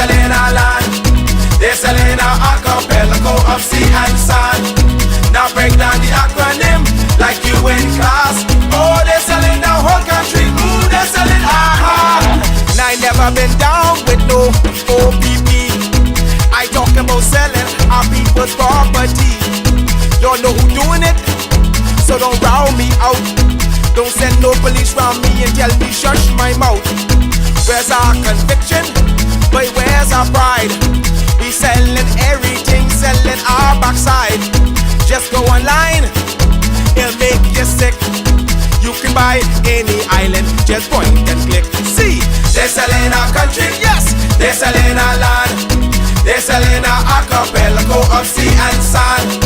selling our land. They're selling our archipelago of sea and sand. Now break down the acronym like you in class. Oh, they're selling the whole country. Ooh, they're selling aha. And I never been down with no OPP. I talk about selling our people's property. Don't know who doing it, so don't round me out. Don't send no police round me and tell me shush my mouth. Where's our conviction? But where's our pride? We selling everything, selling our backside. Just go online, it'll make you sick. You can buy any island, just point and click. See, they're selling our country, yes, they're selling our land. They're selling our archipelago of sea and sand.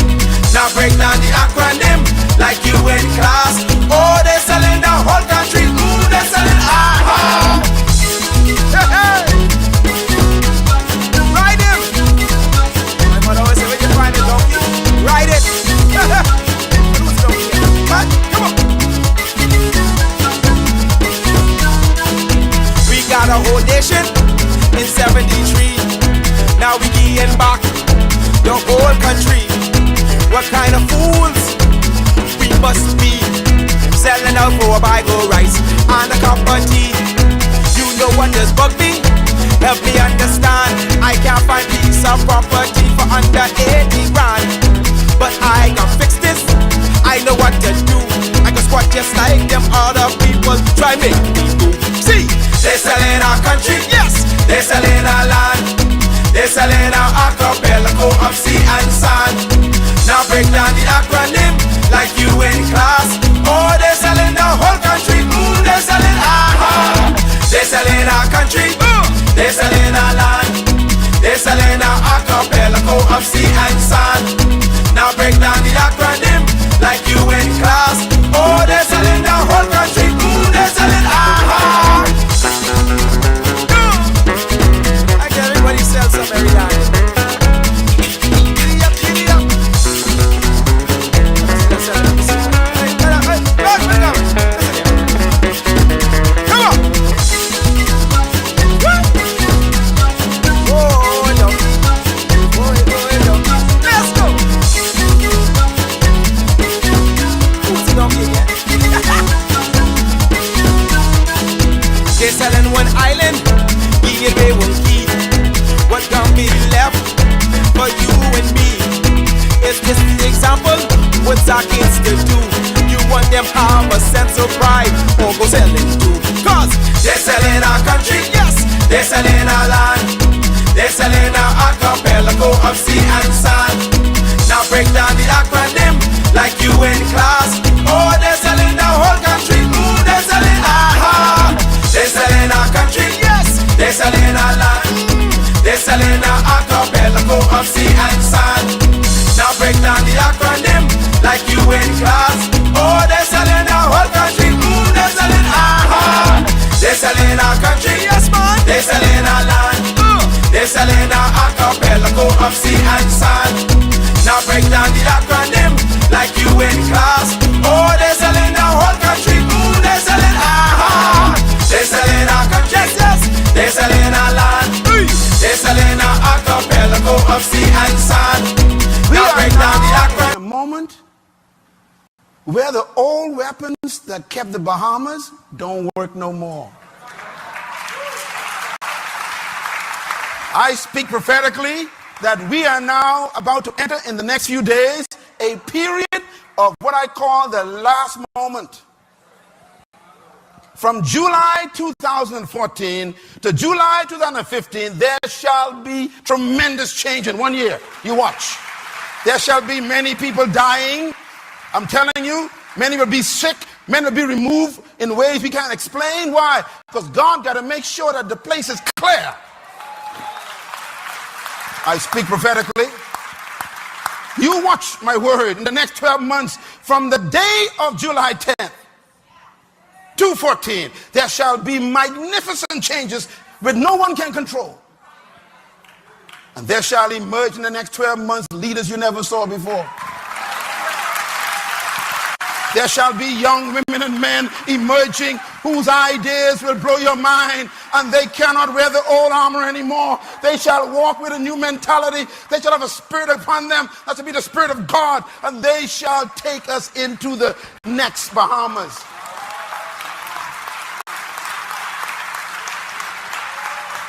Now break down the acronym like you in class. Oh, they're selling the whole country. Ooh, they're selling aha. Hey, hey. Ride him. My mother always say when you find a donkey, ride it. Who's donkey? What? Come on. We got a whole nation in 73. Now we getting back the whole country. What kind of fools we must be, selling out for a bag of rice and a cup of tea. You know what does bug me? Help me understand. I can't find piece of property for under 80 grand. But I can fix this, I know what to do. I can squat just like them other people try make me do. See, they're selling our country, yes, they're selling our land. They're selling our archipelago of sea and sand. Now break down the acronym like you in class. Oh, they're selling the whole country. Ooh, they're selling aha. They're selling our country. Ooh, they're selling our land. They're selling our archipelago of sea and sand. Now break down the acronym like you in class. Oh, they're selling the whole country. Ooh, they're selling aha. I get everybody sell some every time. They're selling one island, they won't keep. What can be left for you and me? Is this the example? What's our kids to do? You want them have a sense of pride, or go selling too? Cause they're selling our country, yes, they're selling our land. They're selling our archipelago of sea and sand. Now break down the acronym like you in class. Oh, they're selling the whole country. Ooh, they're selling aha. They're selling our country, yes, they're selling our land. They're selling our archipelago of sea and sand. Now break down the acronym like you in class. Oh, they're selling the whole country. Ooh, they're selling aha. They're selling our country, yes man. They're selling our land. They're selling our archipelago of sea and sand. Now break down the acronym like you in class. Oh, they're selling the whole country. Ooh, they're selling aha. They're selling our country, yes, they're selling our land. They're selling our archipelago of sea and sand. Now break down the acronym. A moment where the old weapons that kept the Bahamas don't work no more. I speak prophetically that we are now about to enter in the next few days a period of what I call the last moment. From July 2014 to July 2015, there shall be tremendous change in 1 year. You watch. There shall be many people dying. I'm telling you, many will be sick. Many will be removed in ways we can't explain. Why? Because God got to make sure that the place is clear. I speak prophetically. You watch my word in the next 12 months from the day of July 10th. 2:14, there shall be magnificent changes which no one can control. And there shall emerge in the next 12 months leaders you never saw before. There shall be young women and men emerging whose ideas will blow your mind. and they cannot wear the old armor anymore. They shall walk with a new mentality. They shall have a spirit upon them. That shall be the Spirit of God, and they shall take us into the next Bahamas.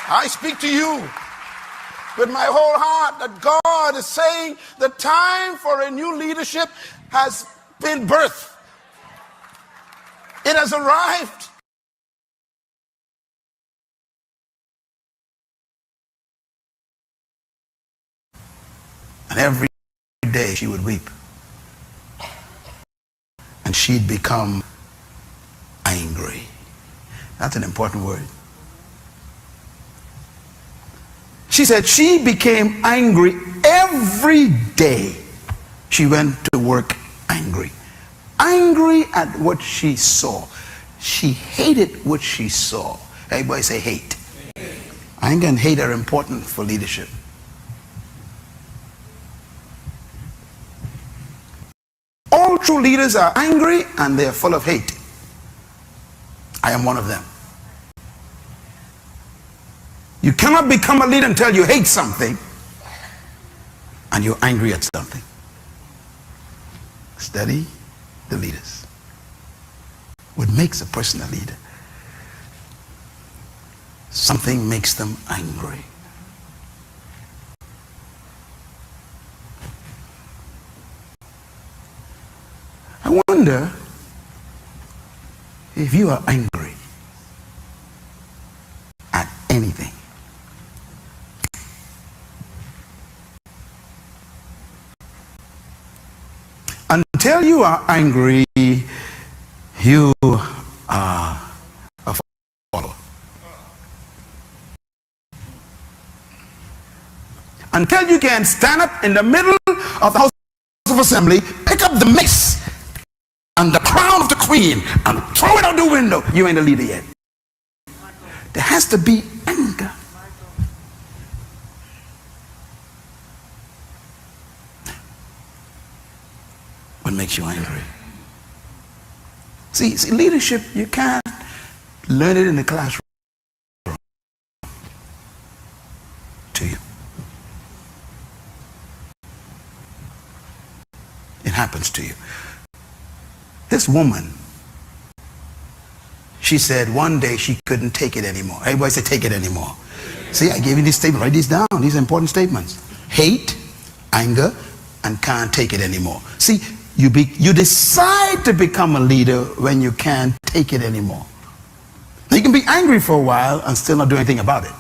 I speak to you with my whole heart that God is saying the time for a new leadership has been birthed. It has arrived. And every day she would weep. And she'd become angry. That's an important word. She said she became angry every day. She went to work angry. Angry at what she saw. She hated what she saw. Everybody say hate. Anger and hate are important for leadership. All true leaders are angry and they are full of hate. I am one of them. You cannot become a leader until you hate something and you're angry at something. Study the leaders. What makes a person a leader? Something makes them angry. I wonder if you are angry at anything. Until you are angry, you are a follower. Until you can stand up in the middle of the House of Assembly, pick up the mace and the crown of the queen and throw it out the window, you ain't a leader yet. There has to be anger. What makes you angry? See, leadership, you can't learn it in the classroom to you. It happens to you. This woman, she said one day she couldn't take it anymore. Everybody say take it anymore. See, I gave you these statements. Write these down. These are important statements. Hate, anger, and can't take it anymore. See, you decide to become a leader when you can't take it anymore. Now, you can be angry for a while and still not do anything about it.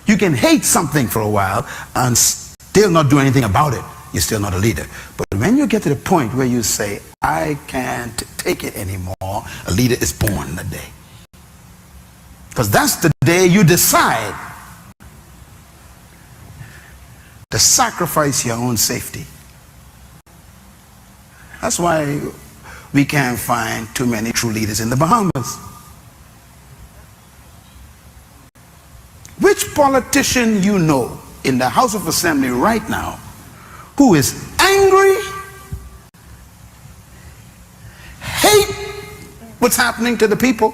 You can hate something for a while and still not do anything about it. You're still not a leader. But when you get to the point where you say, I can't take it anymore, a leader is born that day. Because that's the day you decide to sacrifice your own safety. That's why we can't find too many true leaders in the Bahamas. Which politician you know in the House of Assembly right now who is angry, hate what's happening to the people,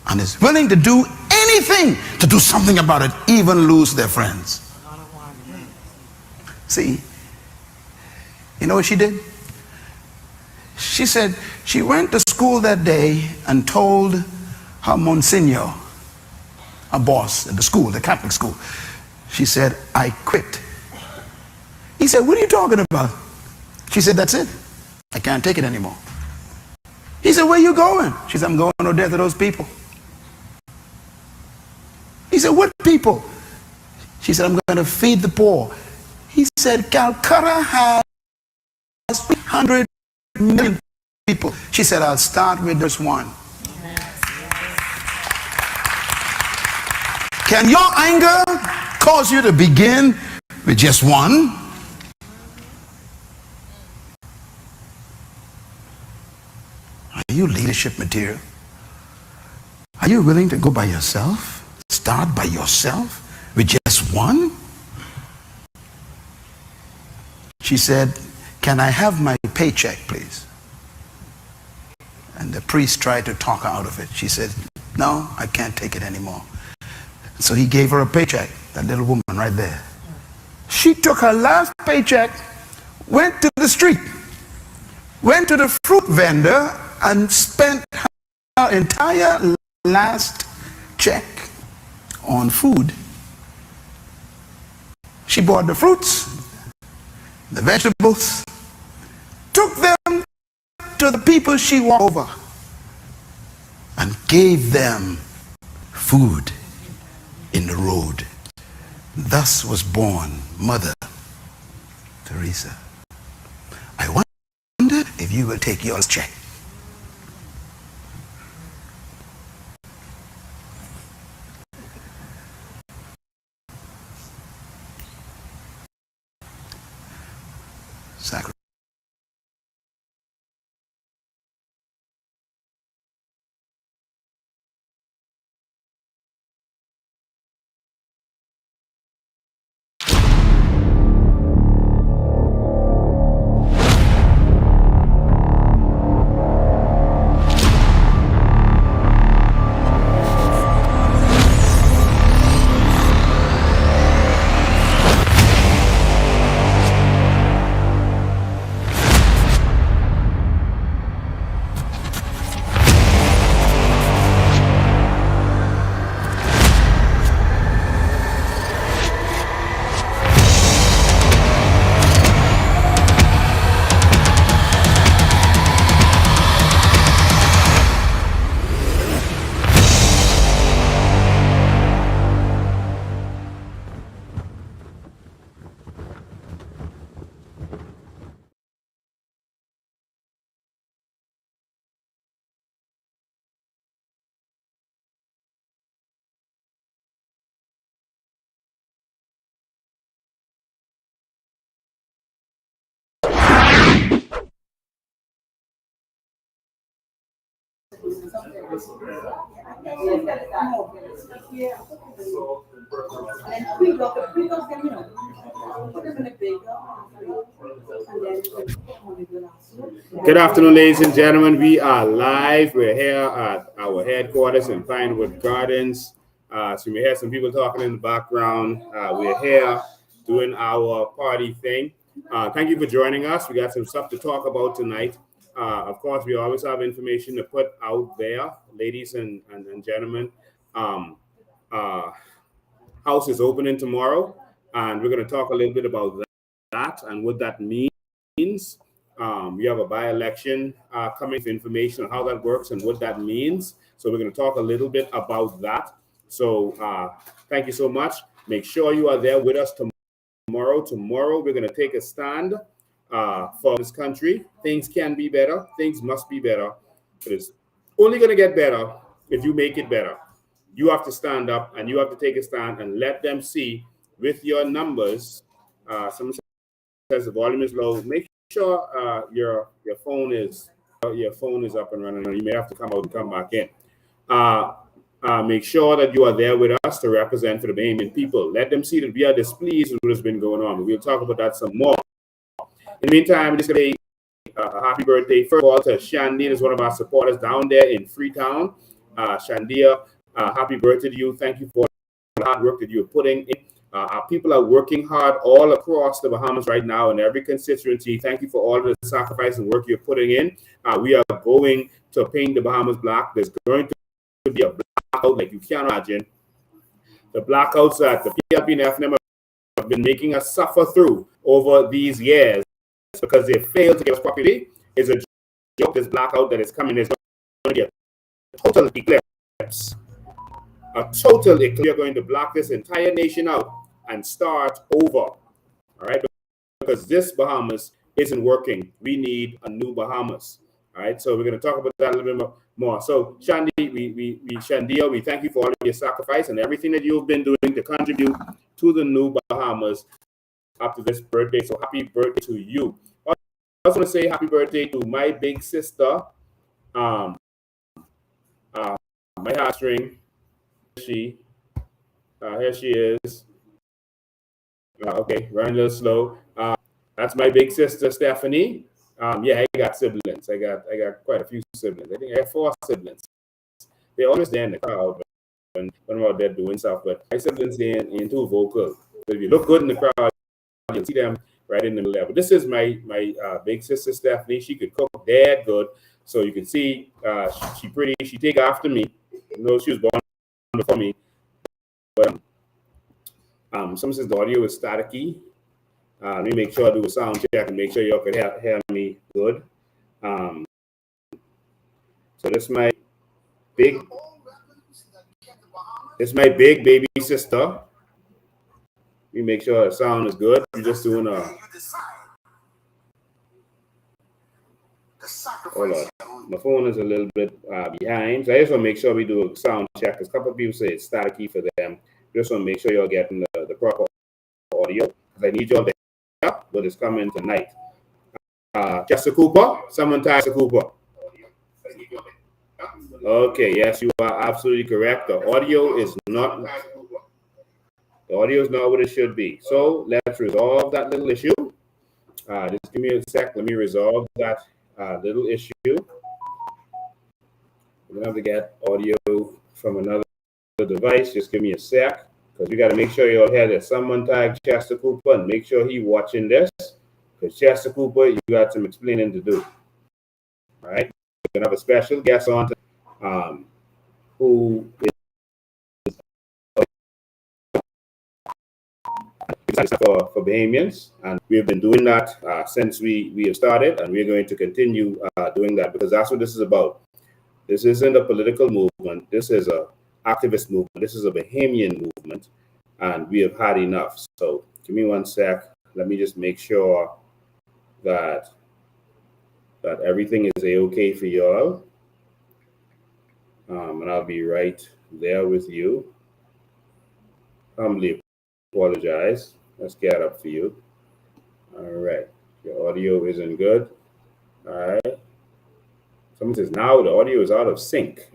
and is willing to do anything to do something about it, even lose their friends? See, you know what she did? She said she went to school that day and told her Monsignor, a boss at the school, the Catholic school, she said, I quit. He said, what are you talking about? She said, that's it. I can't take it anymore. He said, where are you going? She said, I'm going to death of those people. He said, what people? She said, I'm going to feed the poor. He said, Calcutta has 300 million people. She said, I'll start with just one. Can your anger cause you to begin with just one? Are you leadership material? Are you willing to go by yourself? Start by yourself with just one? She said, can I have my paycheck, please? And the priest tried to talk her out of it. She said, no, I can't take it anymore. So he gave her a paycheck, that little woman right there. She took her last paycheck, went to the street, went to the fruit vendor and spent her entire last check on food. She bought the fruits, the vegetables, took them to the people she walked over and gave them food in the road. Thus was born Mother Teresa. I wonder if you will take yours check. Sacrifice. Good afternoon, ladies and gentlemen. We are live. We're here at our headquarters in Pinewood Gardens. So you may hear some people talking in the background. We're here doing our party thing. Thank you for joining us. We got some stuff to talk about tonight. Of course, we always have information to put out there, ladies and gentlemen. House is opening tomorrow, and we're going to talk a little bit about that and what that means. We have a by-election coming with information on how that works and what that means. So we're going to talk a little bit about that. So thank you so much. Make sure you are there with us tomorrow. Tomorrow, we're going to take a stand for this country. Things can be better. Things must be better. It's only going to get better if you make it better. You have to stand up and you have to take a stand and let them see with your numbers. Someone says the volume is low. Make sure your phone is up and running. You may have to come out and come back in. Make sure that you are there with us to represent for the Bahamian people. Let them see that we are displeased with what has been going on. We'll talk about that some more. In the meantime, we're just going to say a happy birthday first of all to Shandia, is one of our supporters down there in Freetown. Shandia, happy birthday to you. Thank you for the hard work that you're putting in. Our people are working hard all across the Bahamas right now in every constituency. Thank you for all the sacrifice and work you're putting in. We are going to paint the Bahamas black. There's going to be a blackout like you can't imagine. The blackouts that the PLP and FNM have been making us suffer through over these years because they failed to give us property is a joke. This blackout that is coming is going to be a total eclipse. A total eclipse. We are going to block this entire nation out and start over. All right, because this Bahamas isn't working. We need a new Bahamas. All right, so we're going to talk about that a little bit more. So, Shandia, we thank you for all of your sacrifice and everything that you've been doing to contribute to the new Bahamas up to this birthday. So, happy birthday to you. I also want to say happy birthday to my big sister, my heartstring. Here she is. Okay, running a little slow. That's my big sister, Stephanie. Yeah, I got siblings. I got quite a few siblings. I think I have 4 siblings. They're always there in the crowd when I'm out there doing stuff. But my siblings ain't too vocal. So if you look good in the crowd, you'll see them right in the middle there. But this is my big sister Stephanie. She could cook dead good. So you can see she pretty. She take after me. You know, she was born before me. But some says the audio is staticky. Let me make sure I do a sound check and make sure y'all can hear me good. So this is my big baby sister. Let me make sure the sound is good. I'm just doing a. Hold on. My phone is a little bit behind. So I just want to make sure we do a sound check because a couple of people say it's staticky for them. Just want to make sure you're getting the proper audio because I need y'all to hear what is coming tonight. Chester Cooper, someone type Chester Cooper. Okay, yes, you are absolutely correct. The audio is not what it should be. So let's resolve that little issue. Just give me a sec. Let me resolve that little issue. We're gonna have to get audio from another device. Just give me a sec because we got to make sure you'll hear that someone tag Chester Cooper and make sure he watching this because Chester Cooper, you got some explaining to do. All right, we're gonna have a special guest on who is for Bahamians, and we've been doing that since we have started, and we're going to continue doing that because that's what this is about. This isn't a political movement. This is a activist movement. This is a Bahamian movement, and we have had enough. So give me one sec. Let me just make sure that everything is okay for y'all, and I'll be right there with you. Humbly apologize. Let's get up for you. All right. Your audio isn't good. All right. Someone says now the audio is out of sync.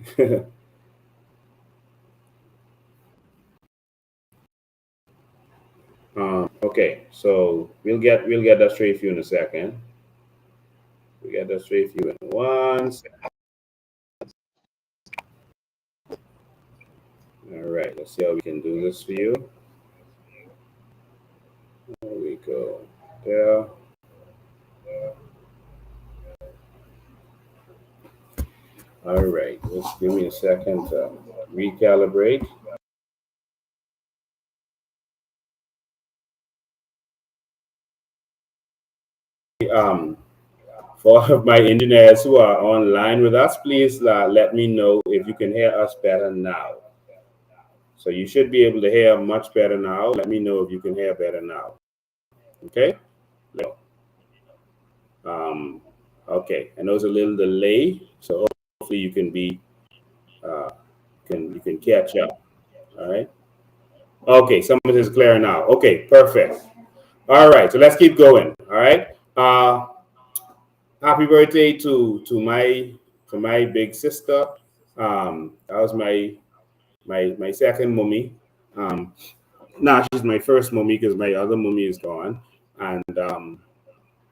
Okay, so we'll get that straight for you in a second. We'll get that straight for you in 1 second. All right, let's see how we can do this for you. There we go. There. All right, just give me a second to recalibrate. For my engineers who are online with us, please let me know if you can hear us better now. So you should be able to hear much better now. Let me know if you can hear better now. Okay? Okay, I know it's a little delay, so hopefully you can be you can catch up. All right. Okay, some of this is clear now. Okay, perfect. All right, so let's keep going. All right. Happy birthday to my big sister. That was my second mummy. Nah, she's my first mummy because my other mummy is gone. And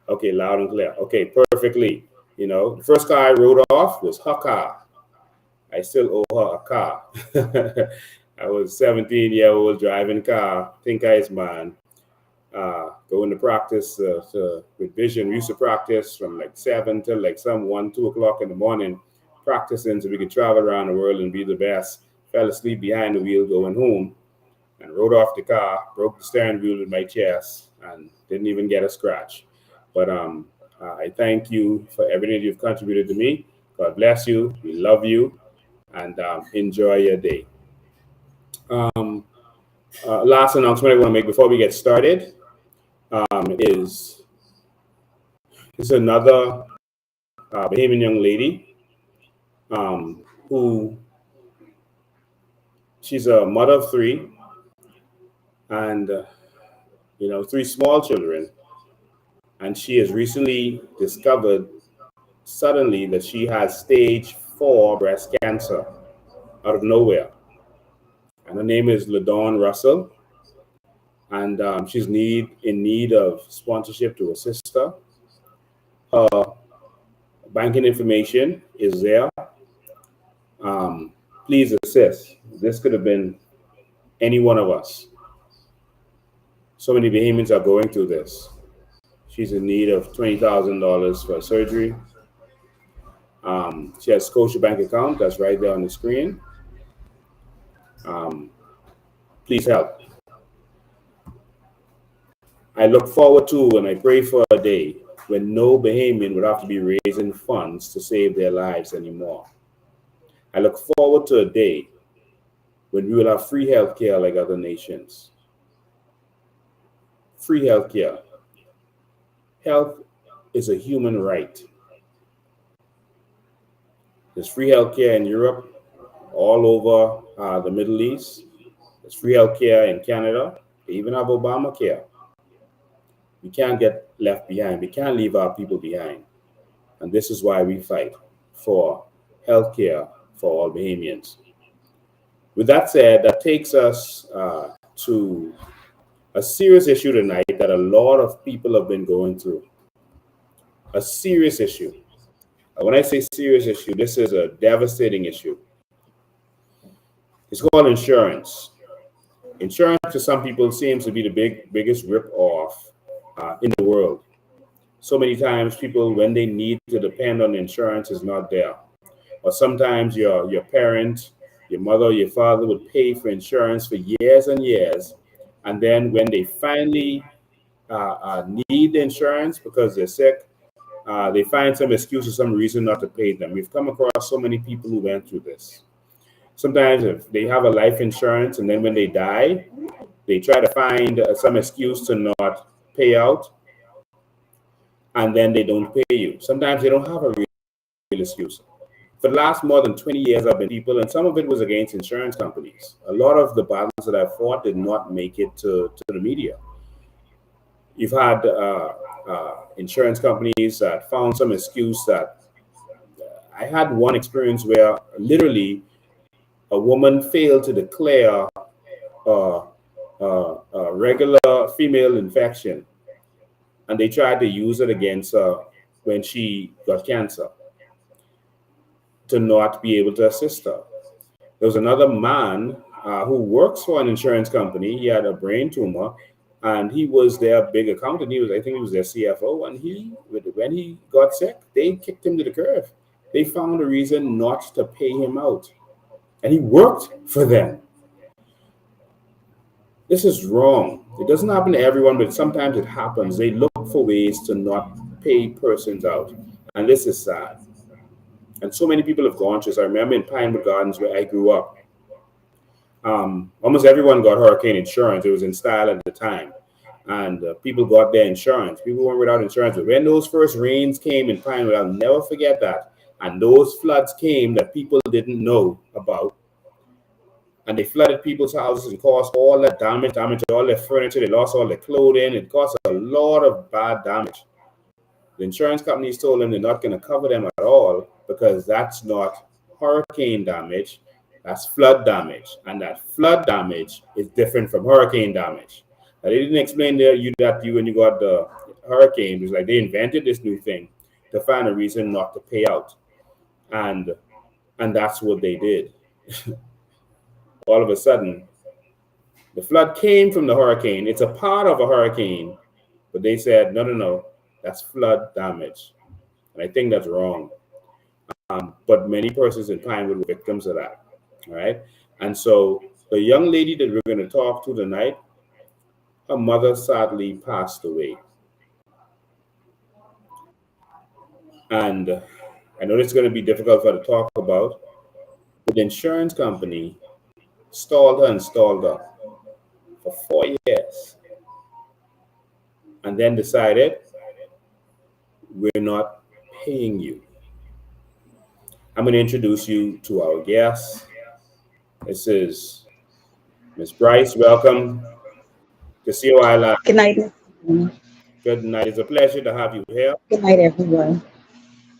okay, loud and clear. Okay, perfectly. You know, the first car I rode off was her car. I still owe her a car. I was 17-year-old driving car, think I is man. Going to practice with Vision. We used to practice from like 7 till like 1, 2 o'clock in the morning, practicing so we could travel around the world and be the best. Fell asleep behind the wheel going home and rode off the car, broke the steering wheel with my chest and didn't even get a scratch. But I thank you for everything you've contributed to me. God bless you. We love you and enjoy your day. Last announcement I want to make before we get started is another Bahamian young lady who she's a mother of 3 and 3 small children, and she has recently discovered suddenly that she has stage 4 breast cancer out of nowhere. And her name is LaDawn Russell. And she's in need of sponsorship to assist her. Her banking information is there. Please assist. This could have been any one of us. So many Bahamians are going through this. She's in need of $20,000 for surgery. She has Scotiabank account that's right there on the screen. Please help. I look forward to and I pray for a day when no Bahamian would have to be raising funds to save their lives anymore. I look forward to a day when we will have free healthcare like other nations. Free healthcare. Health is a human right. There's free healthcare in Europe, all over the Middle East. There's free healthcare in Canada. They even have Obamacare. We can't get left behind. We can't leave our people behind. And this is why we fight for healthcare for all Bahamians. With that said, that takes us to a serious issue tonight that a lot of people have been going through. A serious issue. When I say serious issue, this is a devastating issue. It's called insurance. Insurance to some people seems to be the biggest rip-off in the world. So many times people, when they need to depend on insurance, is not there. Or sometimes your parent, your mother, your father would pay for insurance for years and years. And then when they finally need the insurance because they're sick, they find some excuse or some reason not to pay them. We've come across so many people who went through this. Sometimes if they have a life insurance and then when they die, they try to find some excuse to not pay out, and then they don't pay you. Sometimes they don't have a real excuse. For the last more than 20 years, I've been people, and some of it was against insurance companies. A lot of the battles that I fought did not make it to the media. You've had insurance companies that found some excuse that I had one experience where literally a woman failed to declare a regular female infection, and they tried to use it against her when she got cancer to not be able to assist her. There was another man who works for an insurance company. He had a brain tumor, and he was their big accountant. I think he was their CFO, and when he got sick, they kicked him to the curb. They found a reason not to pay him out, and he worked for them. This is wrong. It doesn't happen to everyone, but sometimes it happens. They look for ways to not pay persons out, and this is sad. And so many people have gone through this. I remember in Pinewood Gardens where I grew up, almost everyone got hurricane insurance. It was in style at the time, and people got their insurance. People weren't without insurance. But when those first rains came in Pinewood, I'll never forget that. And those floods came that people didn't know about. And they flooded people's houses and caused all that damage all their furniture. They lost all their clothing. It caused a lot of bad damage. The insurance companies told them they're not going to cover them at all because that's not hurricane damage, that's flood damage. And that flood damage is different from hurricane damage. Now, they didn't explain to you that when you got the hurricane, it was like they invented this new thing to find a reason not to pay out. And that's what they did. All of a sudden, the flood came from the hurricane. It's a part of a hurricane, but they said, no, that's flood damage. And I think that's wrong. But many persons in Pinewood were victims of that. All right. And so the young lady that we're going to talk to tonight, her mother sadly passed away. And I know it's going to be difficult for her to talk about, but the insurance company stalled her for 4 years and then decided, we're not paying you. I'm going to introduce you to our guest. This is Ms. Bryce. Welcome to CO Island. Good night. Good night. It's a pleasure to have you here. Good night, everyone.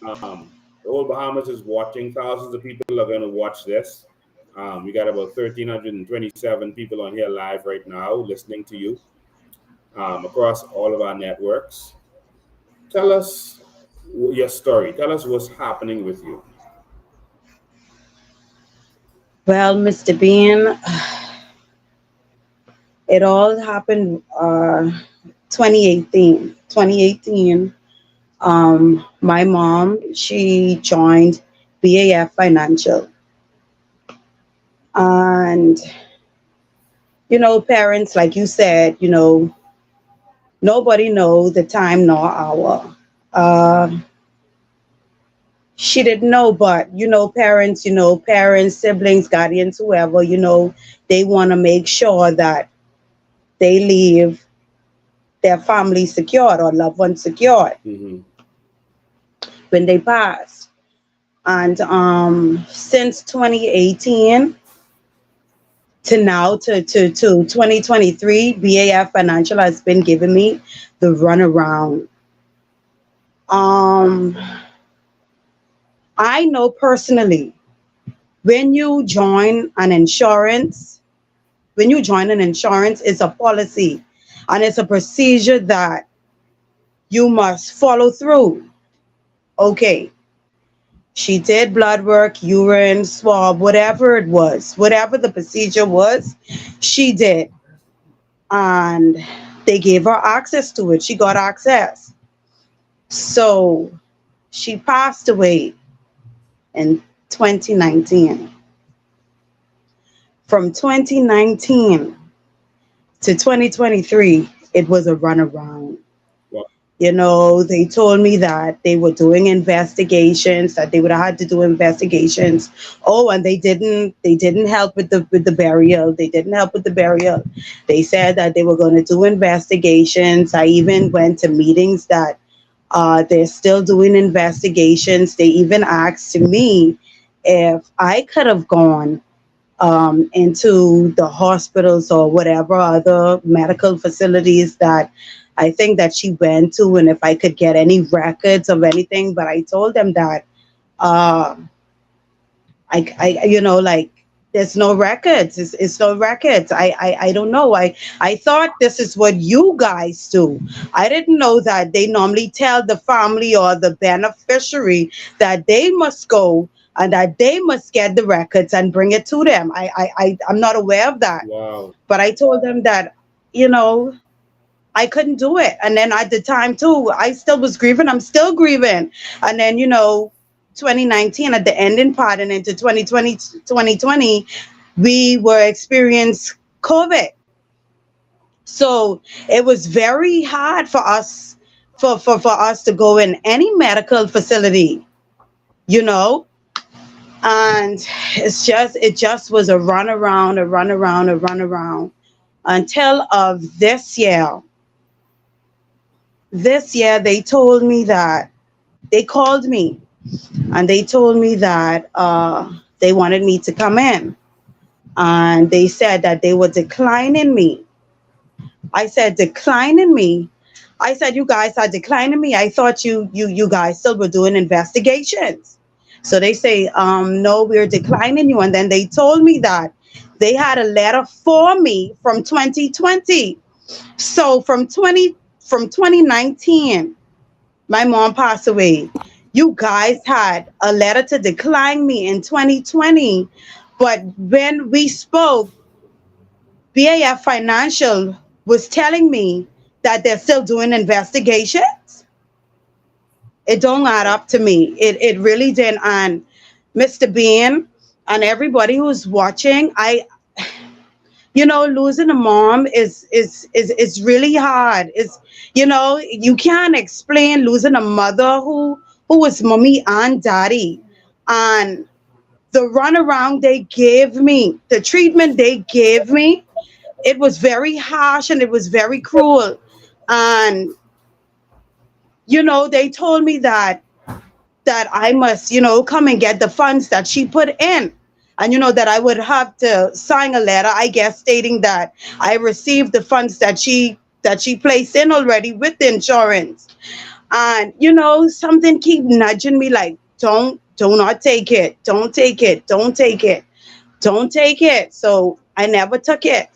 The whole Bahamas is watching. Thousands of people are going to watch this. We got about 1,327 people on here live right now listening to you across all of our networks. Tell us your story. Tell us what's happening with you. Well, Mr. Bean, it all happened 2018. 2018, my mom, she joined BAF Financial. And, parents, like you said, nobody know the time nor hour. Uh, she didn't know, but, parents, siblings, guardians, whoever, they want to make sure that they leave their family secured or loved ones secured Mm-hmm. when they pass. And since 2018 to now to 2023, BAF Financial has been giving me the runaround. Um, I know personally when you join an insurance, it's a policy and it's a procedure that you must follow through. Okay, she did blood work, urine swab, whatever it was, whatever the procedure was, she did. And they gave her access to it. She got access. So she passed away in 2019. From 2019 to 2023, it was a runaround. Wow. They told me that they were doing investigations, that they would have had to do investigations. Oh, and they didn't help with the burial. They didn't help with the burial. They said that they were going to do investigations. I even went to meetings that they're still doing investigations. They even asked me if I could have gone into the hospitals or whatever other medical facilities that I think that she went to, and if I could get any records of anything. But I told them that uh, like there's no records. It's no records. I don't know. I thought this is what you guys do. I didn't know that they normally tell the family or the beneficiary that they must go and that they must get the records and bring it to them. I'm not aware of that. Wow. But I told them that, you know, I couldn't do it. And then at the time too, I still was grieving. I'm still grieving. And then, 2019 at the ending part and into 2020, we were experiencing COVID. So it was very hard for us for us to go in any medical facility, you know. And it just was a run around until of this year. This year they told me that they called me and they told me that they wanted me to come in, and they said that they were declining me. I said, declining me? I said, you guys are declining me. I thought you guys still were doing investigations. So they say, no, we're declining you. And then they told me that they had a letter for me from 2020. So from 2019, my mom passed away. You guys had a letter to decline me in 2020. But when we spoke, BAF Financial was telling me that they're still doing investigations. It don't add up to me. It really didn't. And Mr. Bean and everybody who's watching, losing a mom is really hard. It's, you can't explain losing a mother who was mommy and daddy. And the runaround they gave me, the treatment they gave me, it was very harsh and it was very cruel. And they told me that I must, come and get the funds that she put in. And that I would have to sign a letter, I guess, stating that I received the funds that she placed in already with the insurance. And something keep nudging me like, do not take it. Don't take it. Don't take it. Don't take it. So I never took it.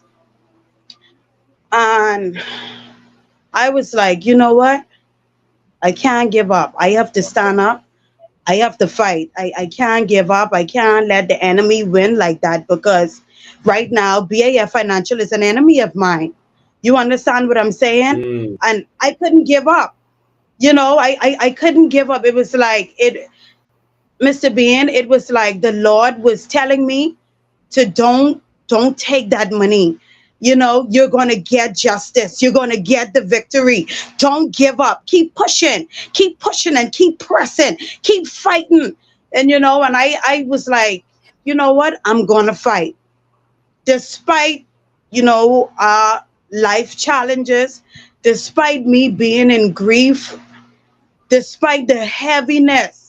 And I was like, you know what? I can't give up. I have to stand up. I have to fight. I can't give up. I can't let the enemy win like that, because right now BAF Financial is an enemy of mine. You understand what I'm saying? Mm. And I couldn't give up. I couldn't give up. It was like it, Mr. Bean, it was like the Lord was telling me to don't take that money. You're going to get justice. You're going to get the victory. Don't give up. Keep pushing and keep pressing, keep fighting. And I was like, you know what? I'm going to fight despite, life challenges, despite me being in grief, despite the heaviness.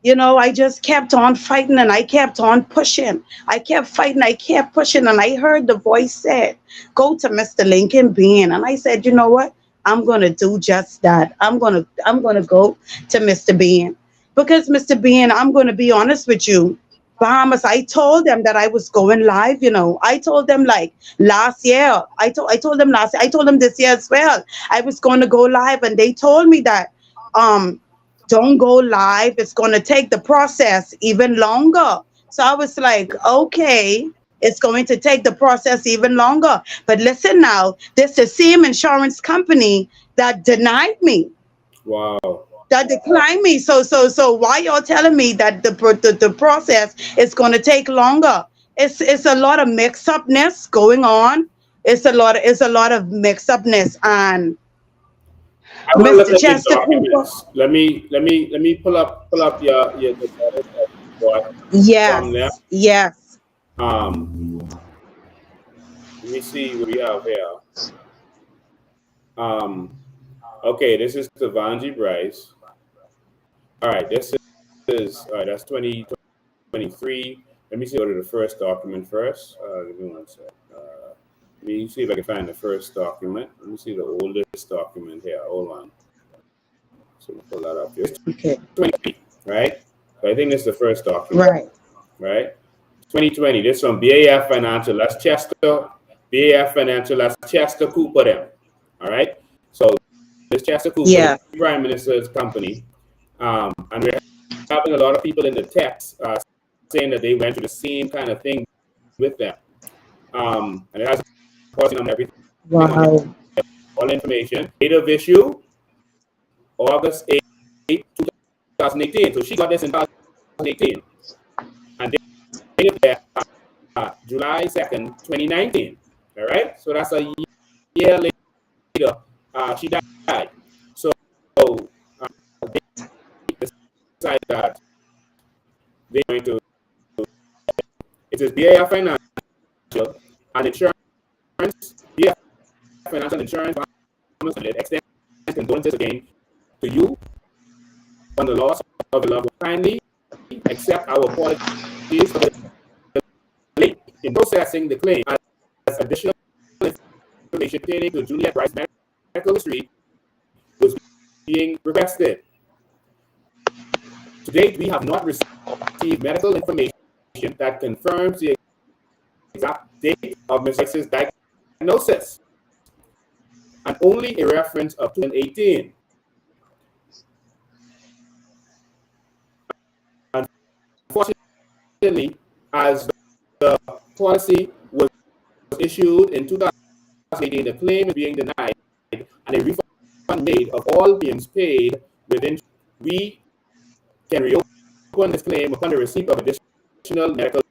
I just kept on fighting and I kept on pushing. I kept fighting, I kept pushing, and I heard the voice said, go to Mr. Lincoln Bean. And I said, you know what? I'm gonna do just that. I'm gonna go to Mr. Bean. Because Mr. Bean, I'm gonna be honest with you. Bahamas, I told them that I was going live, I told them like last year. I told them last year, I told them this year as well. I was gonna go live, and they told me that don't go live. It's going to take the process even longer. So I was like, okay, it's going to take the process even longer. But listen now, this is the same insurance company that denied me, Wow. that declined me. So why y'all telling me that the process is going to take longer? It's a lot of mix-upness going on. It's a lot of mix-upness. And I want to look Mr. at your Chester Cooper. documents. Let me pull up your from there. Yes. Let me see what we have here. Okay, this is Tavanji Bryce. All right, this is all right. That's 2023. Let me see. Go to the first document first. Give me one sec. Let me see if I can find the first document. Let me see the oldest document here. Hold on. So we'll pull that up here. Okay. 2020, right? So I think this is the first document. Right. Right? 2020. This from BAF Financial. That's Chester. BAF Financial. That's Chester Cooper them. All right? So this Chester Cooper, Yeah. the Prime Minister's company. And we're having a lot of people in the text saying that they went through the same kind of thing with them. And it has causing on everything. Wow. All information. Date of issue, August 8, 2018. So she got this in 2018. And date of death, July 2nd, 2019. All right? So that's a year later. She died. So they decided that they're going to, it is BAF Financial and Insurance. BAF Financial Insurance extend condolences again to you on the loss of a loved one. Kindly accept our apologies for the delay in processing the claim, as additional information pertaining to Juliet Bryce's medical history was being requested. To date, we have not received medical information that confirms the exact date of Ms. Bryce's diagnosis, and only a reference of 2018. Unfortunately, as the policy was issued in 2018, the claim is being denied and a refund made of all premiums paid within. We can reopen this claim upon the receipt of additional medical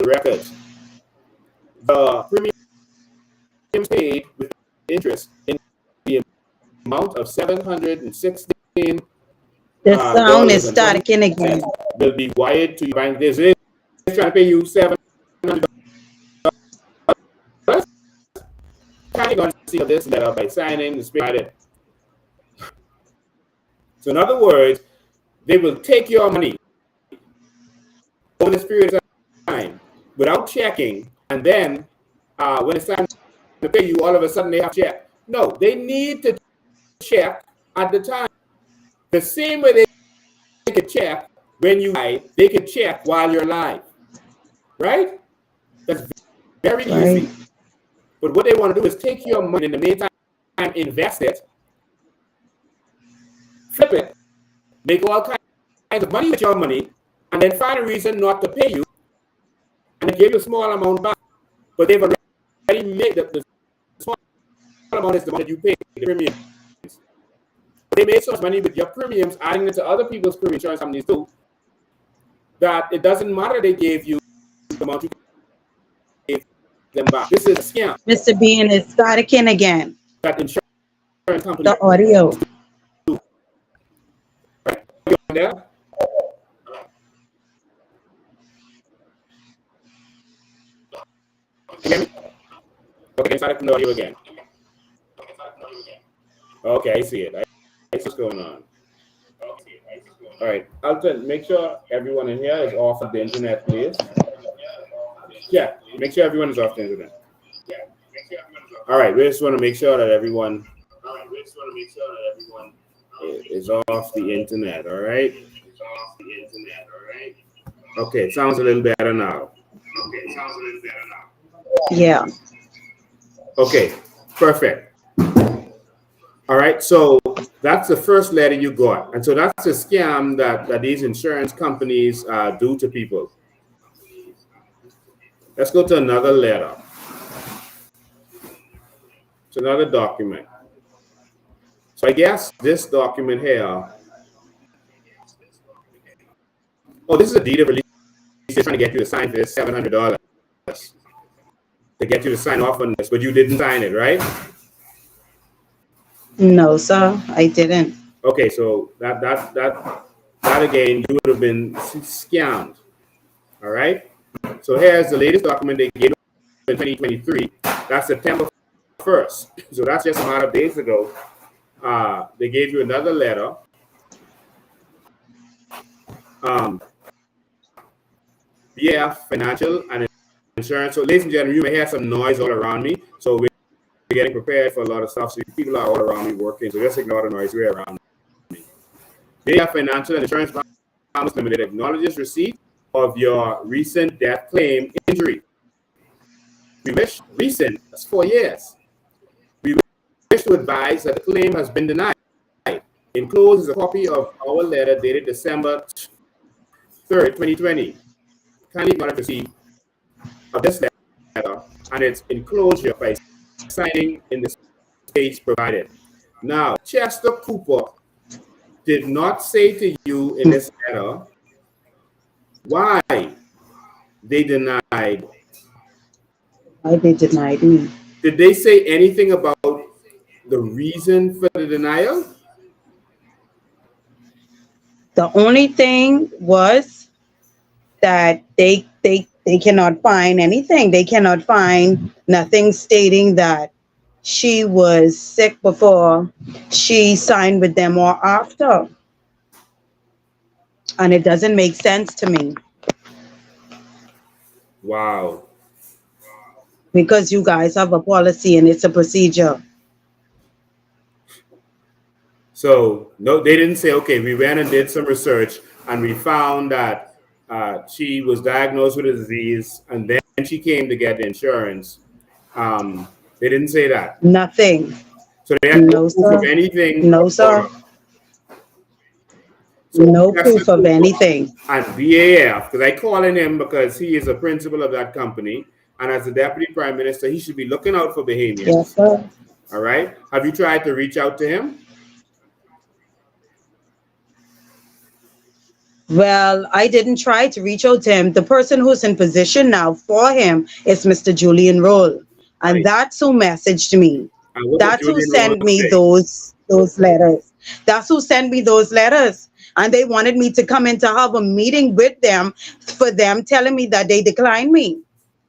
records. The premiums paid with interest in the amount of $716. The sound is starting again. Will be wired to your bank. This is trying to pay you $700. Kind of going to see this letter by signing the spirit. So in other words, they will take your money over this period of time without checking, and then when it's time to pay you, all of a sudden they have to check. No, they need to check at the time. The same way they could check when you die, they could check while you're alive. Right? That's very easy. But what they want to do is take your money, in the meantime, invest it, flip it, make all kinds of money with your money, and then find a reason not to pay you, and they give you a small amount back. But they've already made the small amount is the money you pay, the premiums. They made so much money with your premiums, adding it to other people's premium insurance companies too, that it doesn't matter they gave you the amount you gave them back. This is a scam. Mr. Bean is staticking again. That insurance company. The audio. Right. You there? Can you hear me? Okay, start from the audio again. Okay, I see it. I see what's going on. All right, Alton, make sure everyone in here is off of the internet, please. Yeah, make sure everyone is off the internet. All right, we just want to make sure that everyone is off the internet. All right. Okay, it sounds a little better now. Yeah. Okay, perfect. All right, so that's the first letter you got. And so that's a scam that these insurance companies do to people. Let's go to another letter. It's another document. So I guess this document here. Oh, this is a deed of release. They're trying to get you to sign for this $700 to get you to sign off on this, but you didn't sign it, right? No, sir, I didn't. Okay, so that again, you would have been scammed. All right. So here's the latest document they gave in 2023. That's September 1st. So that's just a matter of days ago. They gave you another letter. BF Financial and Insurance. So, ladies and gentlemen, you may hear some noise all around me. So we're getting prepared for a lot of stuff. So people are all around me working. So just ignore the noise. We're around me. BF Financial and Insurance Bahamas Limited acknowledges receipt of your recent death claim injury. We wish recent, that's 4 years. We wish to advise that the claim has been denied. Enclosed is a copy of our letter dated December 3rd, 2020. Kindly acknowledge receipt of this letter and its enclosure by signing in the space provided. Now, Chester Cooper did not say to you in this letter why they denied. Why they denied me? Did they say anything about the reason for the denial? The only thing was that they cannot find anything. They cannot find nothing stating that she was sick before she signed with them or after. And it doesn't make sense to me. Wow. Because you guys have a policy and it's a procedure. So no, they didn't say, okay, we went and did some research and we found that she was diagnosed with a disease and then she came to get the insurance. They didn't say that. Nothing. So they had no proof sir. of anything. No, sir. So no proof of anything. And BAF, because I calling him because he is a principal of that company, and as the deputy prime minister, he should be looking out for Bahamians. Yes, sir. All right. Have you tried to reach out to him? Well, I didn't try to reach out to him. The person who's in position now for him is Mr. Julian Roll. And Right. that's who messaged me. That's who sent me say? those letters. That's who sent me those letters. And they wanted me to come in to have a meeting with them for them telling me that they declined me.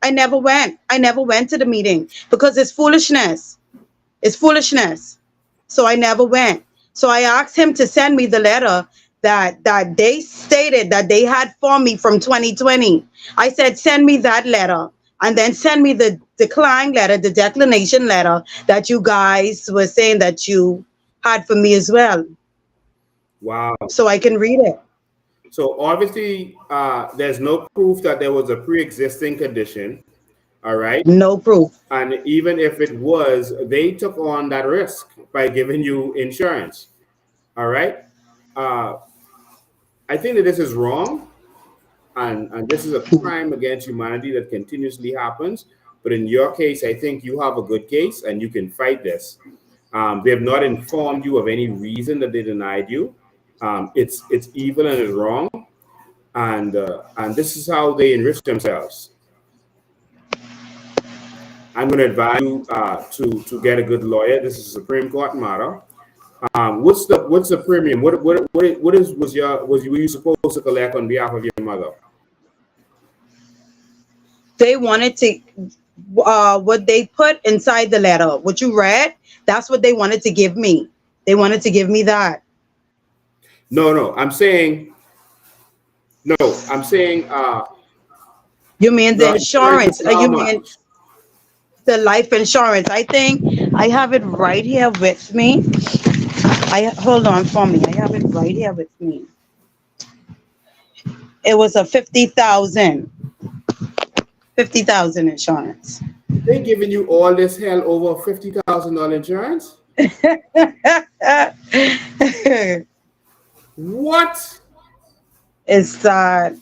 I never went. I never went to the meeting because it's foolishness. It's foolishness. So I never went. So I asked him to send me the letter that they stated that they had for me from 2020. I said, send me that letter and then send me the decline letter, the declination letter that you guys were saying that you had for me as well. Wow. So I can read it. So obviously, there's no proof that there was a pre-existing condition. All right. No proof. And even if it was, they took on that risk by giving you insurance. All right. I think that this is wrong, and this is a crime against humanity that continuously happens. But in your case, I think you have a good case and you can fight this. They have not informed you of any reason that they denied you. It's evil and it's wrong, and this is how they enrich themselves. I'm going to advise you to get a good lawyer. This is a Supreme Court matter. What's the premium? What were you supposed to collect on behalf of your mother? They wanted to what they put inside the letter, what you read. That's what they wanted to give me. They wanted to give me that. No, I'm saying. No, I'm saying. You mean the insurance? How You much? mean the life insurance? I think I have it right here with me. Hold on for me. I have it right here with me. It was a 50,000 insurance. They giving you all this hell over $50,000 insurance? What? It's that.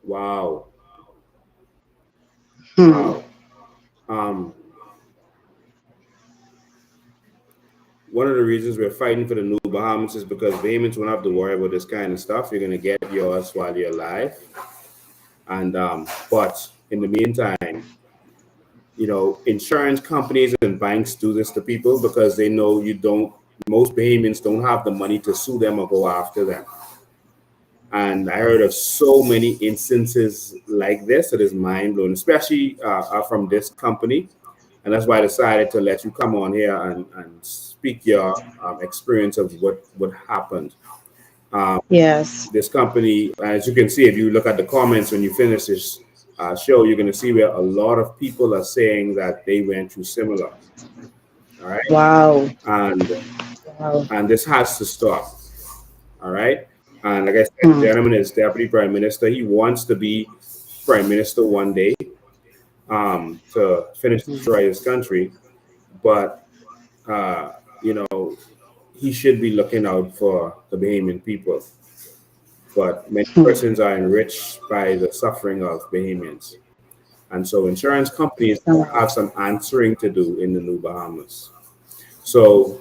Wow. Hmm. Wow. One of the reasons we're fighting for the New Bahamas is because Bahamians won't have to worry about this kind of stuff. You're going to get yours while you're alive. And but in the meantime, insurance companies and banks do this to people because they know most Bahamians don't have the money to sue them or go after them. And I heard of so many instances like this that is mind-blowing, especially from this company. And that's why I decided to let you come on here and speak your experience of what happened. Yes. This company, as you can see, if you look at the comments when you finish this show, you're going to see where a lot of people are saying that they went through similar. All right. Wow. And this has to stop. All right. And like I said, the gentleman is Deputy Prime Minister. He wants to be Prime Minister one day to finish destroy his country. But, he should be looking out for the Bahamian people. But many persons are enriched by the suffering of Bahamians. And so insurance companies have some answering to do in the New Bahamas. So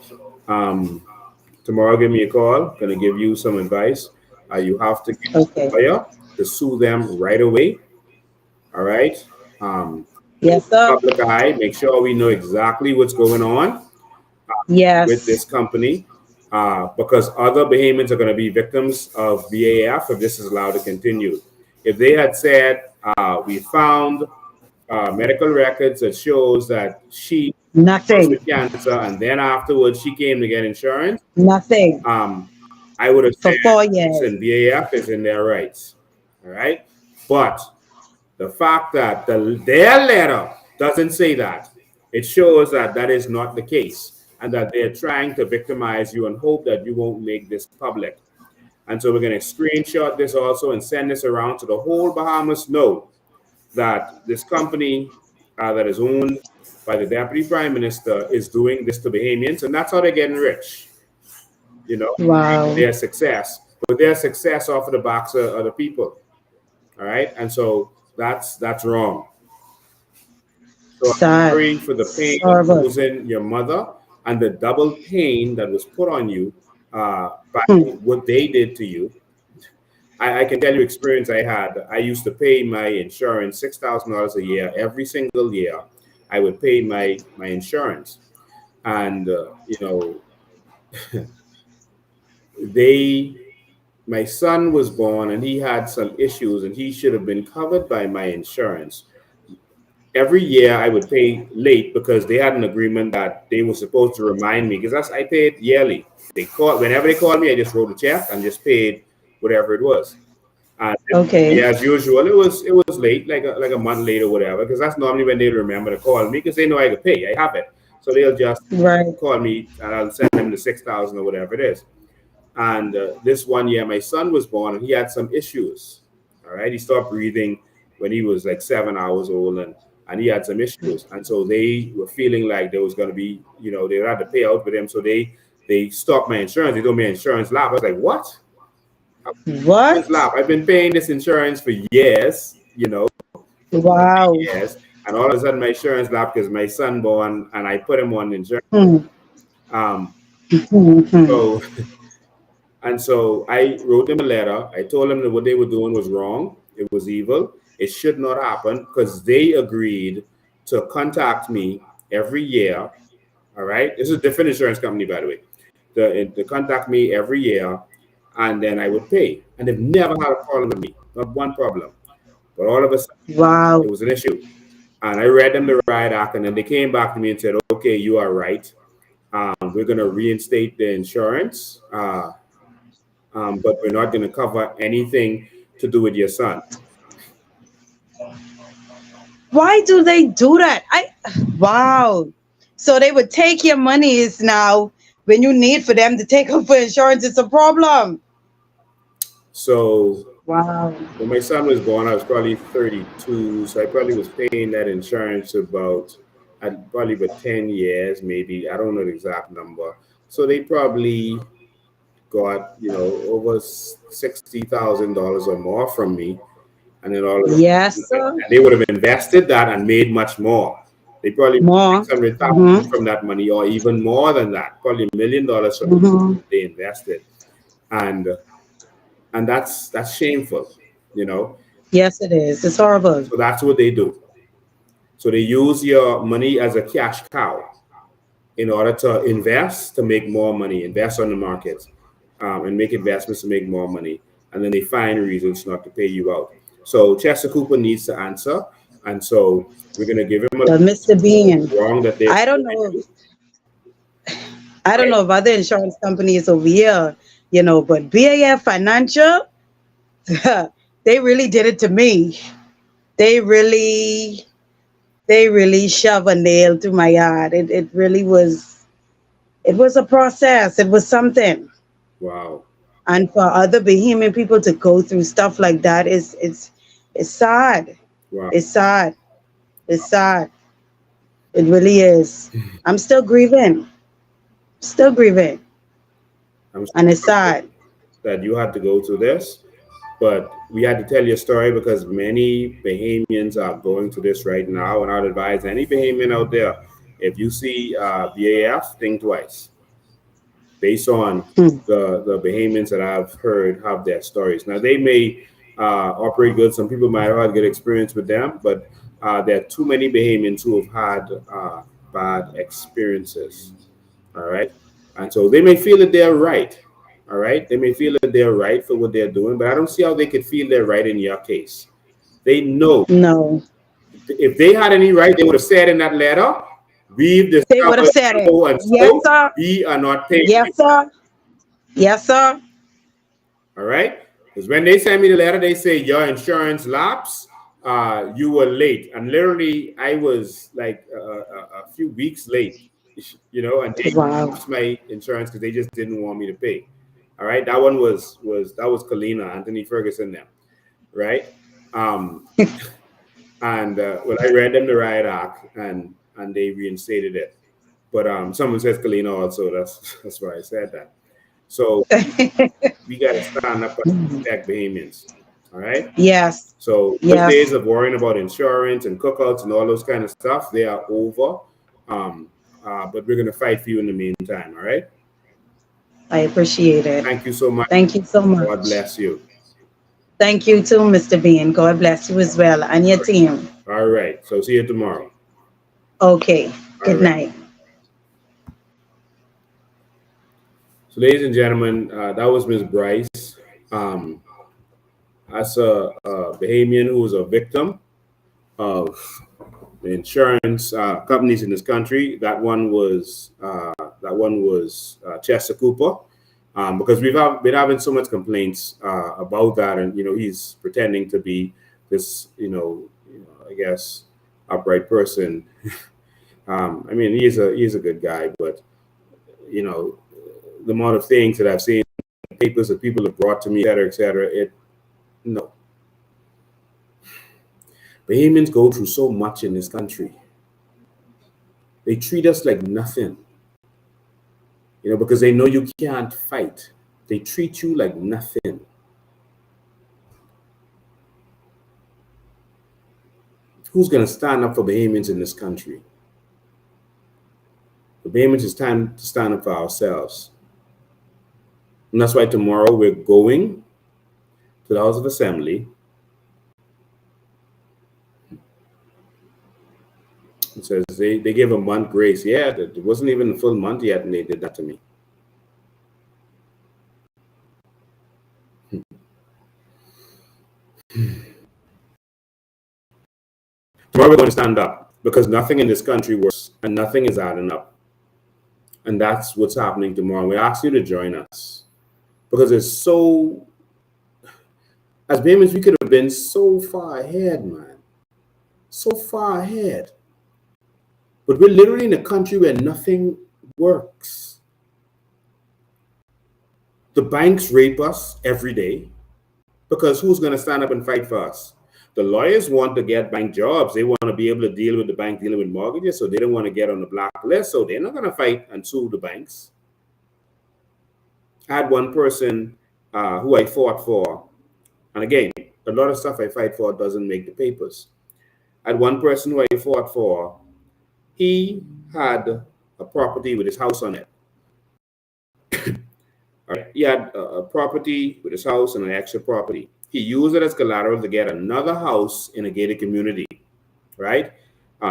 tomorrow, give me a call. Going to give you some advice. You have to get a lawyer to sue them right away. All right. Yes, sir. Public eye. Make sure we know exactly what's going on. Yes. With this company, because other Bahamians are going to be victims of BAF if this is allowed to continue. If they had said, we found medical records that shows that she Nothing. with cancer, and then afterwards she came to get insurance. Nothing. I would have said, for 4 years. Listen, BAF is in their rights. All right. But the fact that their letter doesn't say that, it shows that that is not the case, and that they're trying to victimize you and hope that you won't make this public. And so we're going to screenshot this also and send this around to the whole Bahamas know that this company that is owned by the Deputy Prime Minister is doing this to Bahamians, and that's how they're getting rich. Wow. Their success, but their success off of the backs of other people. All right, and so that's wrong. So I'm sorry for the pain that was in your mother and the double pain that was put on you by what they did to you. I can tell you experience I had. I used to pay my insurance $6,000 a year. Every single year, I would pay my insurance. And, my son was born and he had some issues and he should have been covered by my insurance. Every year I would pay late because they had an agreement that they were supposed to remind me, because I paid yearly. Whenever they called me, I just wrote a check and just paid whatever it was. And as usual, it was late, like a month late or whatever, because that's normally when they remember to call me, because they know I could pay. I have it. So they'll just call me and I'll send them the $6,000 or whatever it is. And this one year, my son was born and he had some issues. All right. He stopped breathing when he was like 7 hours old. And and he had some issues, and so they were feeling like there was going to be, they had to pay out for them, so they stopped my insurance. They told me insurance lapse. I was like, what? What? Lapse? I've been paying this insurance for years, Wow. years, and all of a sudden my insurance lapsed because my son born, and I put him on insurance. So, and so I wrote them a letter. I told them that what they were doing was wrong. It was evil. It should not happen, because they agreed to contact me every year. All right. This is a different insurance company, by the way. They contact me every year, and then I would pay. And they've never had a problem with me, not one problem. But all of a sudden, Wow. it was an issue. And I read them the riot act, and then they came back to me and said, okay, you are right. We're going to reinstate the insurance, but we're not going to cover anything to do with your son. Why do they do that? Wow. So they would take your monies now when you need for them to take up for insurance. It's a problem. So wow. When my son was born, I was probably 32, so I probably was paying that insurance probably about 10 years, maybe. I don't know the exact number. So they probably got, over $60,000 or more from me. And then all of yes, sir. They would have invested that and made much more. They probably made $600,000 from that money, or even more than that, probably $1 million from they invested. And that's shameful, Yes, it is. It's horrible. So that's what they do. So they use your money as a cash cow in order to invest, to make more money, invest on the market, and make investments to make more money. And then they find reasons not to pay you out. So Chester Cooper needs to answer. And so we're going to give him Mr. Bean. Wrong that I don't know. I don't know if other insurance companies over here, but BAF Financial, they really did it to me. They really shove a nail through my heart. It really was. It was a process. It was something. Wow. And for other Bahamian people to go through stuff like that it's sad. Wow. It's sad. It's sad. It really is. I'm still grieving. And it's sad that you had to go through this, but we had to tell your story because many Bahamians are going through this right now. And I'd advise any Bahamian out there, if you see BAF, think twice. Based on the Bahamians that I've heard have their stories. Now, they may operate good. Some people might have had good experience with them, but there are too many Bahamians who have had bad experiences. All right. And so they may feel that they're right. All right. They may feel that they're right for what they're doing, but I don't see how they could feel they're right in your case. They know. No. If they had any right, they would have said in that letter, we've discovered they would have said it. And yes, sir. We are not paying. Yes, sir. Yes, sir. All right. Because when they send me the letter, they say your insurance lapse. You were late, and literally, I was like a few weeks late. And they lost my insurance because they just didn't want me to pay. All right, that one was Kalina, Anthony Ferguson, them, right? And when I read them the riot act, and they reinstated it, but someone says Kalina also. That's why I said that. So we got to stand up and protect Bahamians. All right. Yes. So the days of worrying about insurance and cookouts and all those kind of stuff, they are over. But we're gonna fight for you in the meantime. All right. I appreciate it. Thank you so much. Thank you so much. God bless you. Thank you too, Mr. Bean. God bless you as well and your team. All right. So see you tomorrow. Okay. Good night. So, ladies and gentlemen, that was Ms. Bryce. As a Bahamian who was a victim of the insurance companies in this country, that one was Chester Cooper, because we've been having so much complaints about that, and he's pretending to be this I guess upright person. I mean, he is a good guy, but the amount of things that I've seen, papers that people have brought to me, et cetera, no. Bahamians go through so much in this country. They treat us like nothing, because they know you can't fight. They treat you like nothing. Who's going to stand up for Bahamians in this country? For Bahamians, it's time to stand up for ourselves. And that's why tomorrow we're going to the House of Assembly. It says they gave a month grace. Yeah, it wasn't even a full month yet, and they did that to me. Tomorrow we're going to stand up because nothing in this country works and nothing is adding up. And that's what's happening tomorrow. We ask you to join us because it's so, as Bahamians, we could have been so far ahead, man. So far ahead. But we're literally in a country where nothing works. The banks rape us every day because who's going to stand up and fight for us? The lawyers want to get bank jobs. They want to be able to deal with the bank dealing with mortgages, so they don't want to get on the blacklist, so they're not going to fight and sue the banks. I had one person who I fought for, and again, a lot of stuff I fight for doesn't make the papers. I had one person who I fought for. He had a property with his house on it. All right. He had a property with his house and an extra property. He used it as collateral to get another house in a gated community, right?